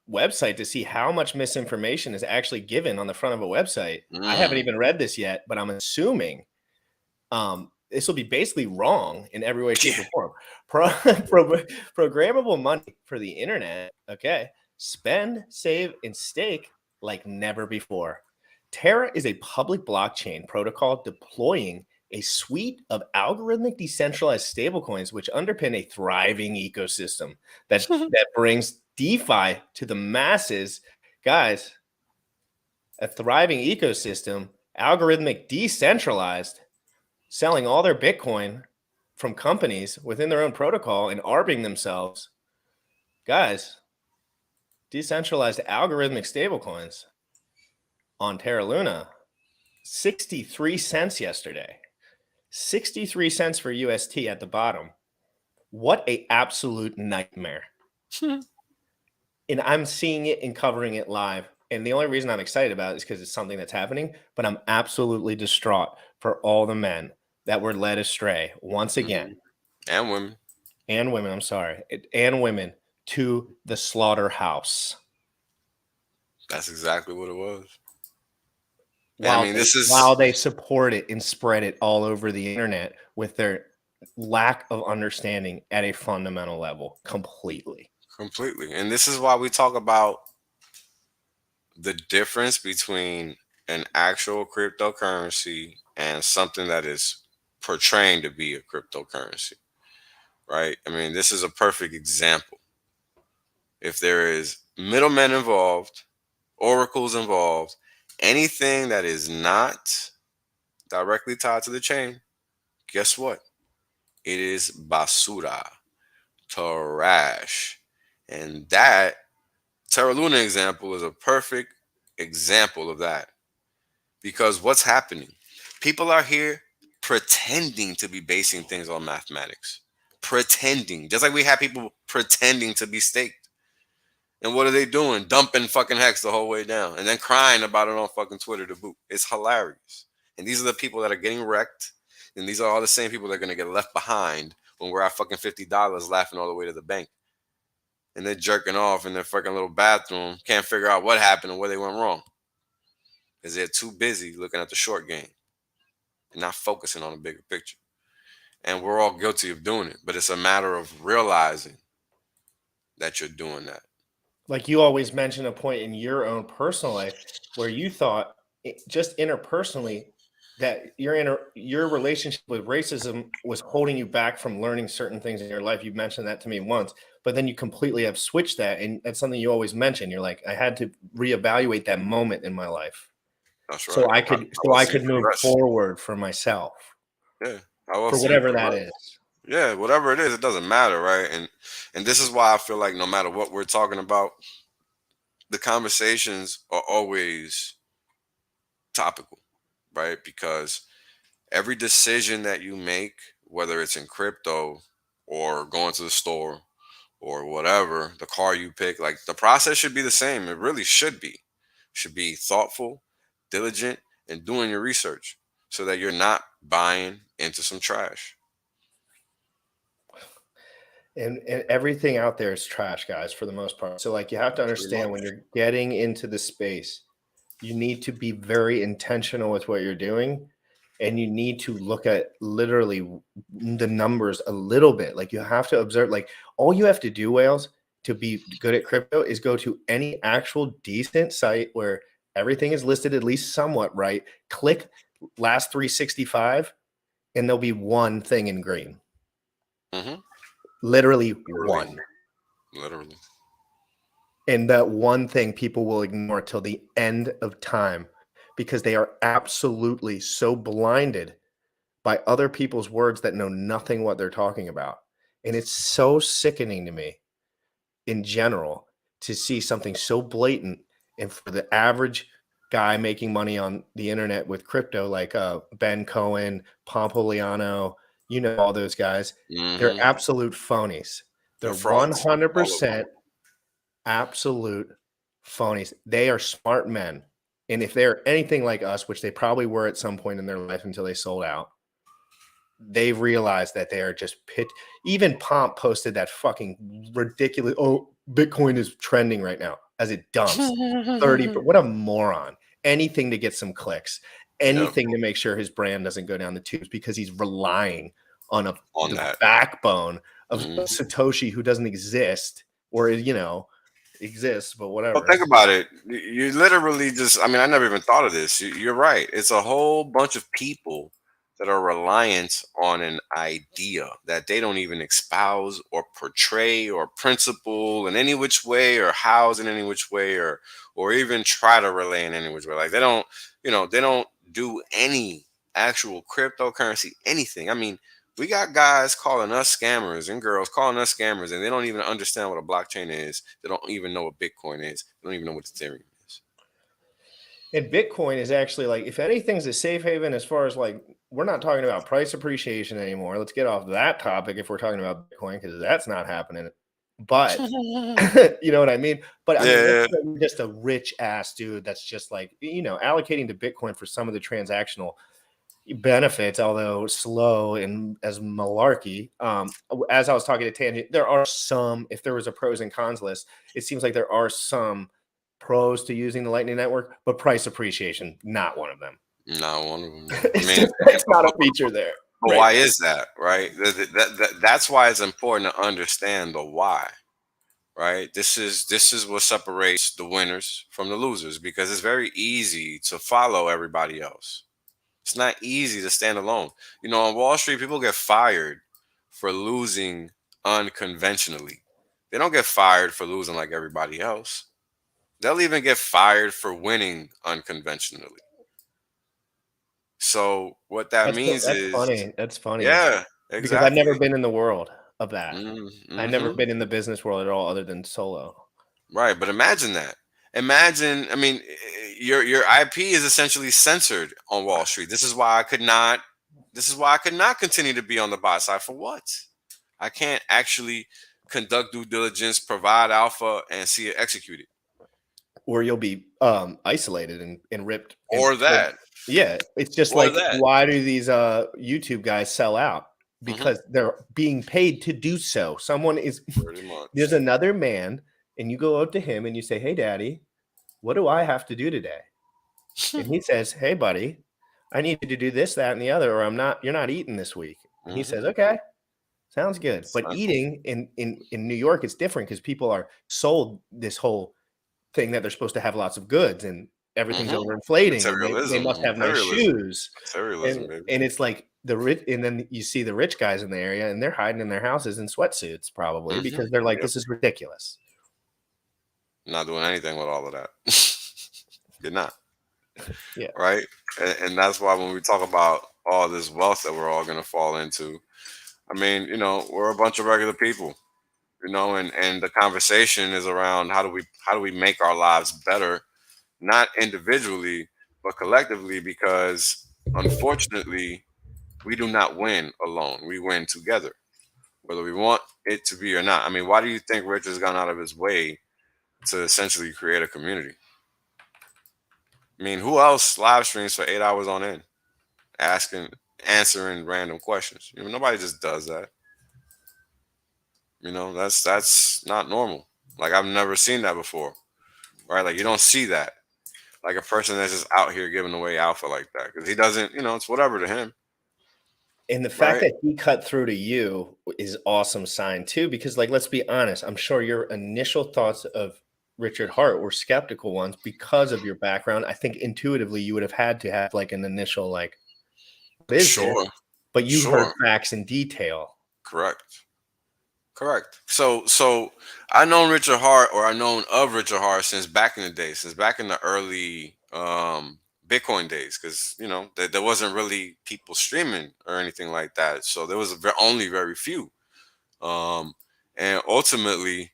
website to see how much misinformation is actually given on the front of a website. I haven't even read this yet, but I'm assuming this will be basically wrong in every way, shape, or form. Programmable money for the internet. Okay. Spend, save, and stake like never before. Terra is a public blockchain protocol deploying a suite of algorithmic decentralized stablecoins which underpin a thriving ecosystem that brings DeFi to the masses. Guys, a thriving ecosystem, algorithmic, decentralized, selling all their Bitcoin from companies within their own protocol and arbing themselves. Guys, decentralized algorithmic stablecoins on Terra Luna, 63 cents yesterday. 63 cents for UST at the bottom. What a absolute nightmare. And I'm seeing it and covering it live. And the only reason I'm excited about it is because it's something that's happening, but I'm absolutely distraught for all the men that were led astray once again. And women. And women, I'm sorry. And women to the slaughterhouse. That's exactly what it was. While they support it and spread it all over the internet with their lack of understanding at a fundamental level. Completely. And this is why we talk about the difference between an actual cryptocurrency and something that is portraying to be a cryptocurrency, right? I mean, this is a perfect example. If there is middlemen involved, oracles involved, anything that is not directly tied to the chain, guess what? It is basura, trash. And that Terra Luna example is a perfect example of that. Because what's happening? People are here pretending to be basing things on mathematics. Pretending. Just like we have people pretending to be staked. And what are they doing? Dumping fucking Hex the whole way down. And then crying about it on fucking Twitter to boot. It's hilarious. And these are the people that are getting wrecked. And these are all the same people that are going to get left behind when we're at fucking $50 laughing all the way to the bank. And they're jerking off in their fucking little bathroom. Can't figure out what happened and where they went wrong. Because they're too busy looking at the short game. And not focusing on the bigger picture. And we're all guilty of doing it. But it's a matter of realizing that you're doing that. Like you always mention a point in your own personal life where you thought just interpersonally that your relationship with racism was holding you back from learning certain things in your life. You mentioned that to me once, but then you completely have switched that. And that's something you always mention. You're like, I had to reevaluate that moment in my life. That's right. So I could move forward for myself. Yeah. For whatever that is. Yeah, whatever it is, it doesn't matter, right? And this is why I feel like no matter what we're talking about, the conversations are always topical, right? Because every decision that you make, whether it's in crypto or going to the store or whatever, the car you pick, like the process should be the same. It really should be. Should be thoughtful, diligent, and doing your research so that you're not buying into some trash. And everything out there is trash, guys, for the most part. So like you have to understand when you're getting into the space, you need to be very intentional with what you're doing, and you need to look at literally the numbers a little bit. Like you have to observe, like all you have to do, Wales, to be good at crypto is go to any actual decent site where everything is listed at least somewhat right. Click last 365 and there'll be one thing in green. Mm-hmm. Literally one. Literally. And that one thing people will ignore till the end of time because they are absolutely so blinded by other people's words that know nothing what they're talking about. And it's so sickening to me in general to see something so blatant, and for the average guy making money on the internet with crypto, like Ben Cohen, Pompoliano, you know, all those guys, they're absolute phonies. They're 100% absolute phonies. They are smart men. And if they're anything like us, which they probably were at some point in their life until they sold out, they realize that they are just Even Pomp posted that fucking ridiculous, oh, Bitcoin is trending right now as it dumps 30. What a moron. Anything to get some clicks, anything to make sure his brand doesn't go down the tubes because he's relying on the backbone of Satoshi, who doesn't exist, or, you know, exists, but whatever. Well, think about it. You literally just, I mean, I never even thought of this. You're right. It's a whole bunch of people that are reliant on an idea that they don't even espouse or portray or principle in any which way, or house in any which way, or even try to relay in any which way. Like they don't, you know, they don't do any actual cryptocurrency, anything. I mean, we got guys calling us scammers and girls calling us scammers, and they don't even understand what a blockchain is. They don't even know what Bitcoin is. They don't even know what Ethereum is. And Bitcoin is actually, like, if anything's a safe haven as far as, like, we're not talking about price appreciation anymore. Let's get off that topic if we're talking about Bitcoin, because that's not happening. But you know what I mean? But I mean, just a rich ass dude that's just like, you know, allocating to Bitcoin for some of the transactional benefits, although slow and as malarkey. As I was talking to Tangent, there are some, if there was a pros and cons list, it seems like there are some pros to using the Lightning Network, but price appreciation, not one of them. Not one of them. I mean, it's not a feature there. But Right. why is that, right? That's why it's important to understand the why, right? This is what separates the winners from the losers, because it's very easy to follow everybody else. It's not easy to stand alone. You know, on Wall Street, people get fired for losing unconventionally. They don't get fired for losing like everybody else. They'll even get fired for winning unconventionally. So what that means is funny. That's funny. Yeah, exactly. Because I've never been in the world of that. Mm-hmm. I've never been in the business world at all, other than solo. Right, but imagine that. Imagine, I mean, your IP is essentially censored on Wall Street. This is why I could not continue to be on the buy side. For what? I can't actually conduct due diligence, provide alpha, and see it executed. Or you'll be isolated and ripped. Or that. Yeah, it's just like, why do these YouTube guys sell out? Because they're being paid to do so. Someone is. There's another man, and you go up to him and you say, "Hey, Daddy, what do I have to do today?" And he says, "Hey, buddy, I need you to do this, that, and the other, or you're not eating this week." And he says, "Okay, sounds good." But eating in New York, it's different because people are sold this whole thing that they're supposed to have lots of goods and everything's overinflating. And they must have nice shoes. And it's like the rich, and then you see the rich guys in the area, and they're hiding in their houses in sweatsuits, probably because they're like, "This is ridiculous." Not doing anything with all of that. You're not. Yeah. Right. And that's why when we talk about all this wealth that we're all going to fall into, I mean, you know, we're a bunch of regular people, you know, and the conversation is around how do we make our lives better, not individually, but collectively, because unfortunately we do not win alone. We win together. whether we want it to be or not. I mean, why do you think Rich has gone out of his way to essentially create a community? I mean, who else live streams for 8 hours on end, answering random questions? You know, nobody just does that. You know, that's not normal. Like I've never seen that before, right? Like you don't see that. Like a person that's just out here giving away alpha like that because he doesn't. You know, it's whatever to him, And the fact right? that he cut through to you is awesome sign too, because like, let's be honest, I'm sure your initial thoughts of Richard Hart were skeptical ones because of your background. I think intuitively you would have had to have like an initial like, what is this? Sure, But you heard sure, facts in detail. correct. Correct. So I known Richard Hart, or I known of Richard Hart since back in the day, since back in the early Bitcoin days, because you know there wasn't really people streaming or anything like that, so there was only very few. Um, and ultimately,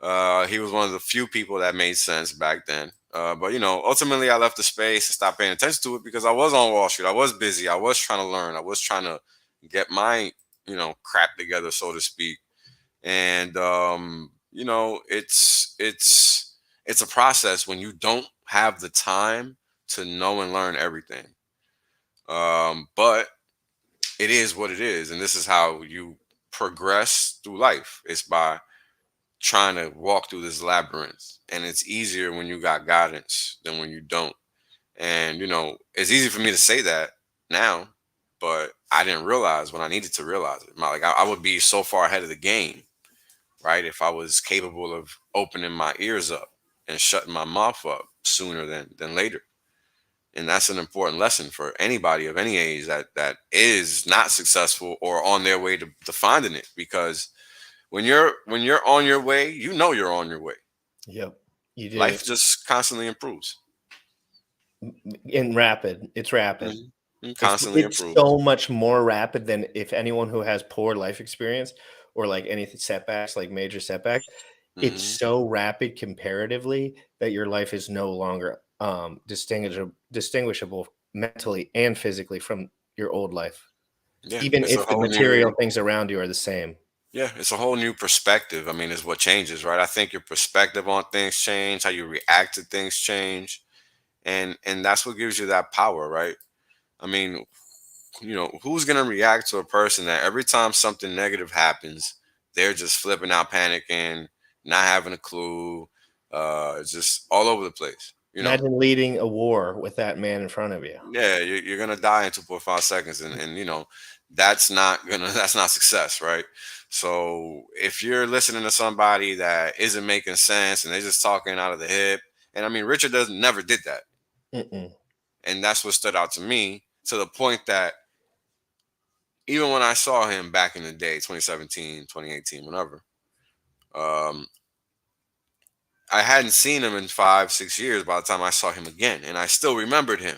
he was one of the few people that made sense back then. But you know, ultimately, I left the space and stopped paying attention to it because I was on Wall Street. I was busy. I was trying to learn. I was trying to get my crap together, so to speak. And you know, it's a process when you don't have the time to know and learn everything. But it is what it is, and this is how you progress through life. It's by trying to walk through this labyrinth, and it's easier when you got guidance than when you don't. And you know, it's easy for me to say that now, but I didn't realize when I needed to realize it. Like I would be so far ahead of the game, right? If I was capable of opening my ears up and shutting my mouth up sooner than later. And that's an important lesson for anybody of any age that is not successful or on their way to finding it. Because when you're on your way, you know you're on your way. Yep, you do. Life just constantly improves. It's rapid. Constantly It's improves. so much more rapid than if anyone who has poor life experience or like any setbacks, like major setbacks, it's so rapid comparatively that your life is no longer distinguishable mentally and physically from your old life. Yeah, Even it's a if the whole material new things around you are the same. Yeah, it's a whole new perspective. I mean, is what changes, right? I think your perspective on things change, how you react to things change, and that's what gives you that power, right? I mean, you know, who's gonna react to a person that every time something negative happens, they're just flipping out, panicking, not having a clue, just all over the place, you know? Imagine leading a war with that man in front of you. Yeah, you're gonna die in 2.5 seconds, and you know, that's not success, right? So if you're listening to somebody that isn't making sense and they're just talking out of the hip, and I mean, Richard doesn't never did that, and that's what stood out to me to the point that even when I saw him back in the day, 2017, 2018, whenever, um, I hadn't seen him in 5, 6 years by the time I saw him again, and I still remembered him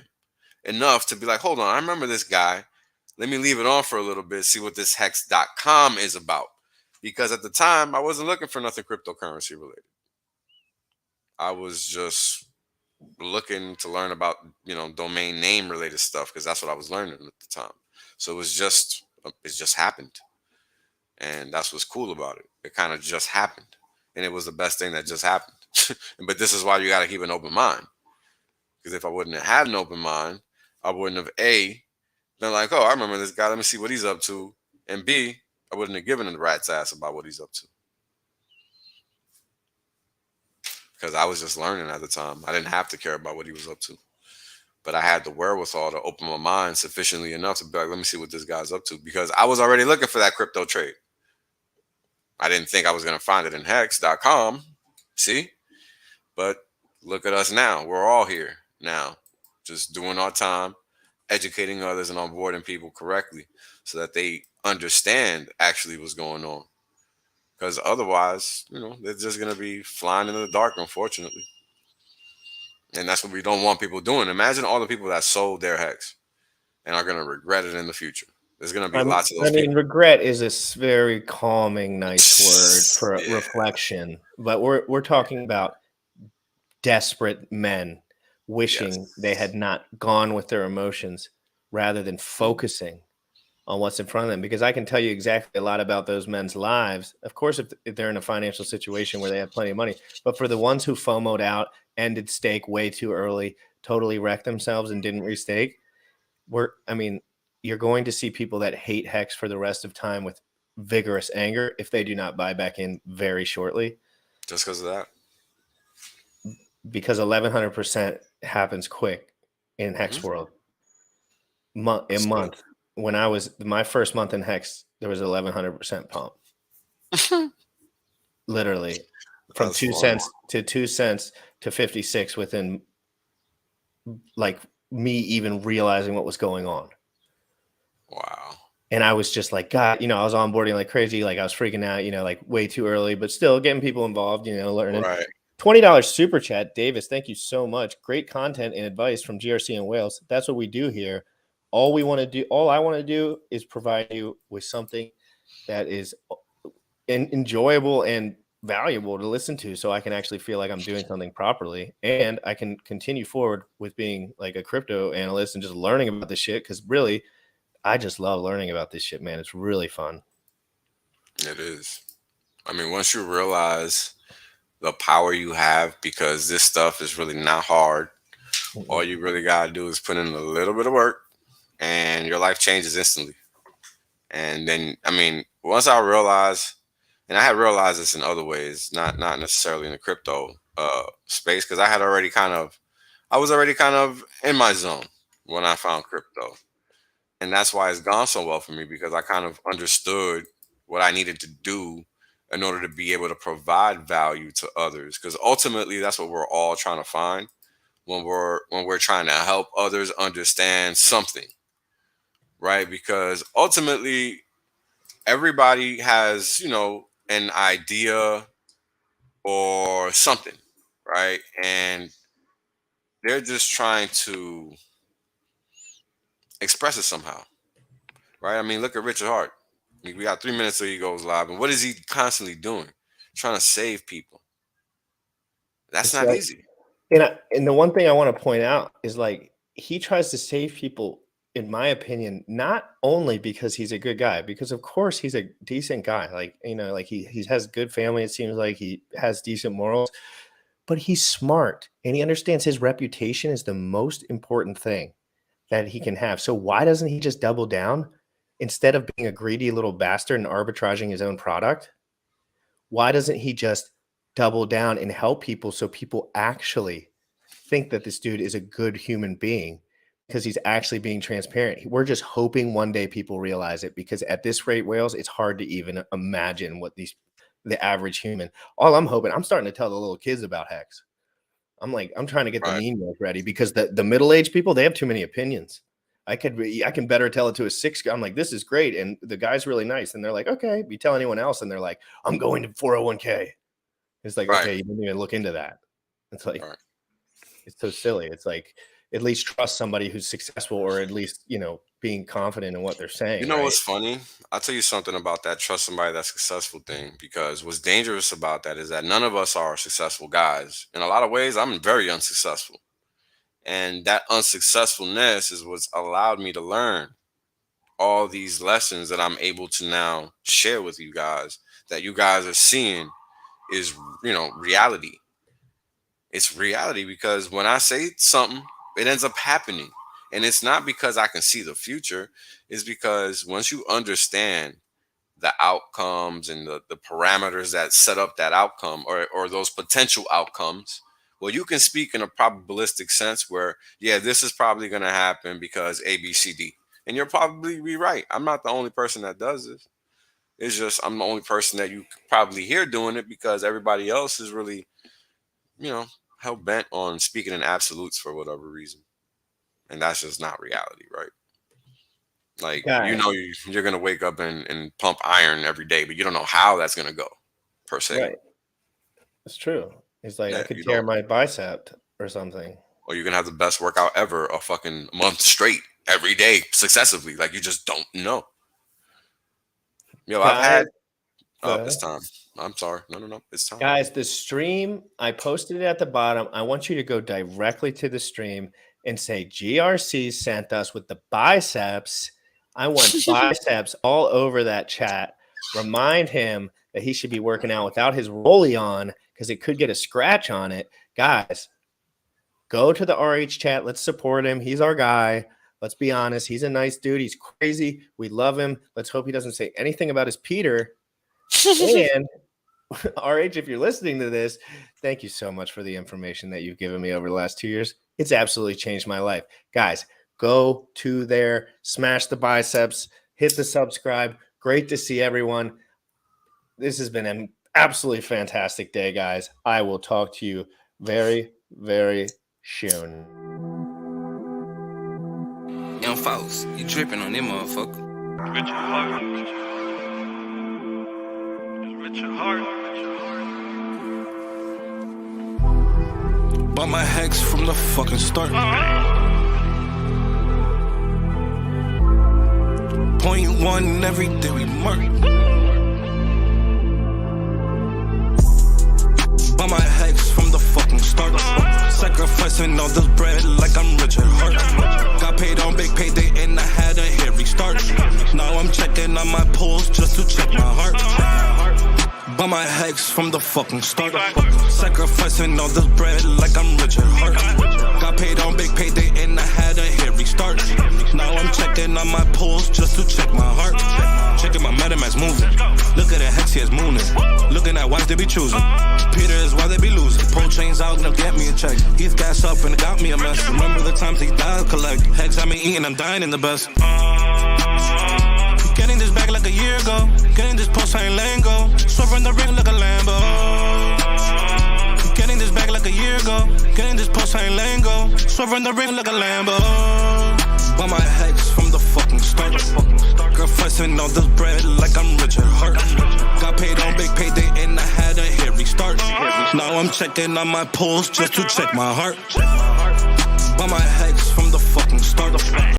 enough to be like, hold on, I remember this guy. Let me leave it on for a little bit, see what this hex.com is about. Because at the time, I wasn't looking for nothing cryptocurrency related. I was just looking to learn about, you know, domain name related stuff because that's what I was learning at the time. So it just happened. And that's what's cool about it. It kind of just happened. And it was the best thing that just happened. But this is why you got to keep an open mind. Because if I wouldn't have had an open mind, I wouldn't have been like, oh, I remember this guy. Let me see what he's up to. And B, I wouldn't have given him the rat's ass about what he's up to. Because I was just learning at the time. I didn't have to care about what he was up to. But I had the wherewithal to open my mind sufficiently enough to be like, let me see what this guy's up to. Because I was already looking for that crypto trade. I didn't think I was going to find it in hex.com. See? But look at us now. We're all here now. Just doing our time, educating others and onboarding people correctly so that they understand actually what's going on. Because otherwise, you know, they're just going to be flying in the dark, unfortunately. And that's what we don't want people doing. Imagine all the people that sold their hex and are going to regret it in the future. There's going to be lots of those people. Regret is a very calming, nice word for reflection. But we're talking about desperate men wishing they had not gone with their emotions rather than focusing on what's in front of them, because I can tell you exactly a lot about those men's lives. Of course, if they're in a financial situation where they have plenty of money, but for the ones who FOMO'd out, ended stake way too early, totally wrecked themselves and didn't restake, you're going to see people that hate Hex for the rest of time with vigorous anger if they do not buy back in very shortly. Just because of that? Because 1100% happens quick in Hex world. A month. When I was my first month in Hex, there was 1100% pump. Literally, from 2 cents to 2 cents to 56 within, like, me even realizing what was going on. Wow. And I was just like, God, I was onboarding like crazy. Like, I was freaking out, like way too early, but still getting people involved, learning. Right. $20 super chat. Davis, thank you so much. Great content and advice from GRC and Wales. That's what we do here. All I want to do is provide you with something that is enjoyable and valuable to listen to, so I can actually feel like I'm doing something properly, and I can continue forward with being like a crypto analyst and just learning about this shit, because really, I just love learning about this shit, man. It's really fun. It is. Once you realize the power you have, because this stuff is really not hard. All you really got to do is put in a little bit of work and your life changes instantly. And then, once I realized, and I had realized this in other ways, not necessarily in the crypto space, because I was already kind of in my zone when I found crypto. And that's why it's gone so well for me, because I kind of understood what I needed to do in order to be able to provide value to others. Because ultimately, that's what we're all trying to find when we're trying to help others understand something, right? Because ultimately, everybody has, an idea or something, right? And they're just trying to express it somehow, right? Look at Richard Hart. We got 3 minutes till he goes live, and what is he constantly doing? Trying to save people. That's not easy. And the one thing I want to point out is, like, he tries to save people, in my opinion, not only because he's a good guy, because of course he's a decent guy. Like, he has good family. It seems like he has decent morals, but he's smart and he understands his reputation is the most important thing that he can have. So why doesn't he just double down instead of being a greedy little bastard and arbitraging his own product? Why doesn't he just double down and help people, so people actually think that this dude is a good human being, because he's actually being transparent? We're just hoping one day people realize it, because at this rate, Wales, it's hard to even imagine what the average human. All I'm hoping, I'm starting to tell the little kids about Hex. I'm trying to get the meme work ready, because the middle-aged people, they have too many opinions. I can better tell it to a 6 guy. I'm like, this is great, and the guy's really nice, and they're like, okay. You tell anyone else, and they're like, I'm going to 401k. It's like, okay, you didn't even look into that. It's like, it's so silly. It's like, at least trust somebody who's successful, or at least, being confident in what they're saying. You know what's funny? I'll tell you something about that trust somebody that's successful thing, because what's dangerous about that is that none of us are successful guys. In a lot of ways, I'm very unsuccessful. And that unsuccessfulness is what's allowed me to learn all these lessons that I'm able to now share with you guys, that you guys are seeing is, reality. It's reality, because when I say something, it ends up happening. And it's not because I can see the future. It's because once you understand the outcomes and the parameters that set up that outcome, or those potential outcomes, well, you can speak in a probabilistic sense where, yeah, this is probably going to happen because A, B, C, D. And you'll probably be right. I'm not the only person that does this. It's just I'm the only person that you probably hear doing it, because everybody else is really, hell bent on speaking in absolutes for whatever reason. And that's just not reality, right? Like, you're going to wake up and pump iron every day, but you don't know how that's going to go, per se. Right. It's true. It's like, I could tear my bicep or something. Or you're going to have the best workout ever a fucking month straight, every day, successively. Like, you just don't know. Yo, I've had... Oh, it's time. I'm sorry. No. It's time. Guys, the stream, I posted it at the bottom. I want you to go directly to the stream and say, GRC sent us with the biceps. I want biceps all over that chat. Remind him that he should be working out without his rollie on because it could get a scratch on it. Guys, go to the RH chat. Let's support him. He's our guy. Let's be honest. He's a nice dude. He's crazy. We love him. Let's hope he doesn't say anything about his Peter. And RH, if you're listening to this, thank you so much for the information that you've given me over the last 2 years. It's absolutely changed my life. Guys, go to there, smash the biceps, hit the subscribe. Great to see everyone. This has been an absolutely fantastic day, guys. I will talk to you very, very soon. Young folks, you tripping on them motherfucker. Richard Hart. Richard Hart. Bought my hex from the fucking start. Point one every day we mark. Bought my hex from the fucking start. Sacrificing all this bread like I'm Richard Hart. Got paid on big payday and I had a hairy start. Now I'm checking on my pulse just to check my heart. Bought my hex from the fucking start. Sacrificing all this bread like I'm Richard Hart. Got paid on big payday and I had a hairy start. Now I'm checking on my pulse just to check my heart. Checking my MetaMask moving. Look at the hex, he is mooning. Looking at why they be choosing. Peter is why they be losing. Pull chains out and they'll get me a check. He's gas up and it got me a mess. Remember the times he died collect. Hex I been eating, I'm dying in the best. Getting this back like a year ago. Getting this post, I ain't letting go. Swerving the ring like a Lambo. Getting this back like a year ago. Getting this post, I ain't letting go. Swerving the ring like a Lambo. Bought my hex from the fucking start. Sacrificing all this bread like I'm Richard Hart. Got paid on big payday and I had a hairy start. Now I'm checking on my pulse just to check my heart. Bought my hex from the fucking start.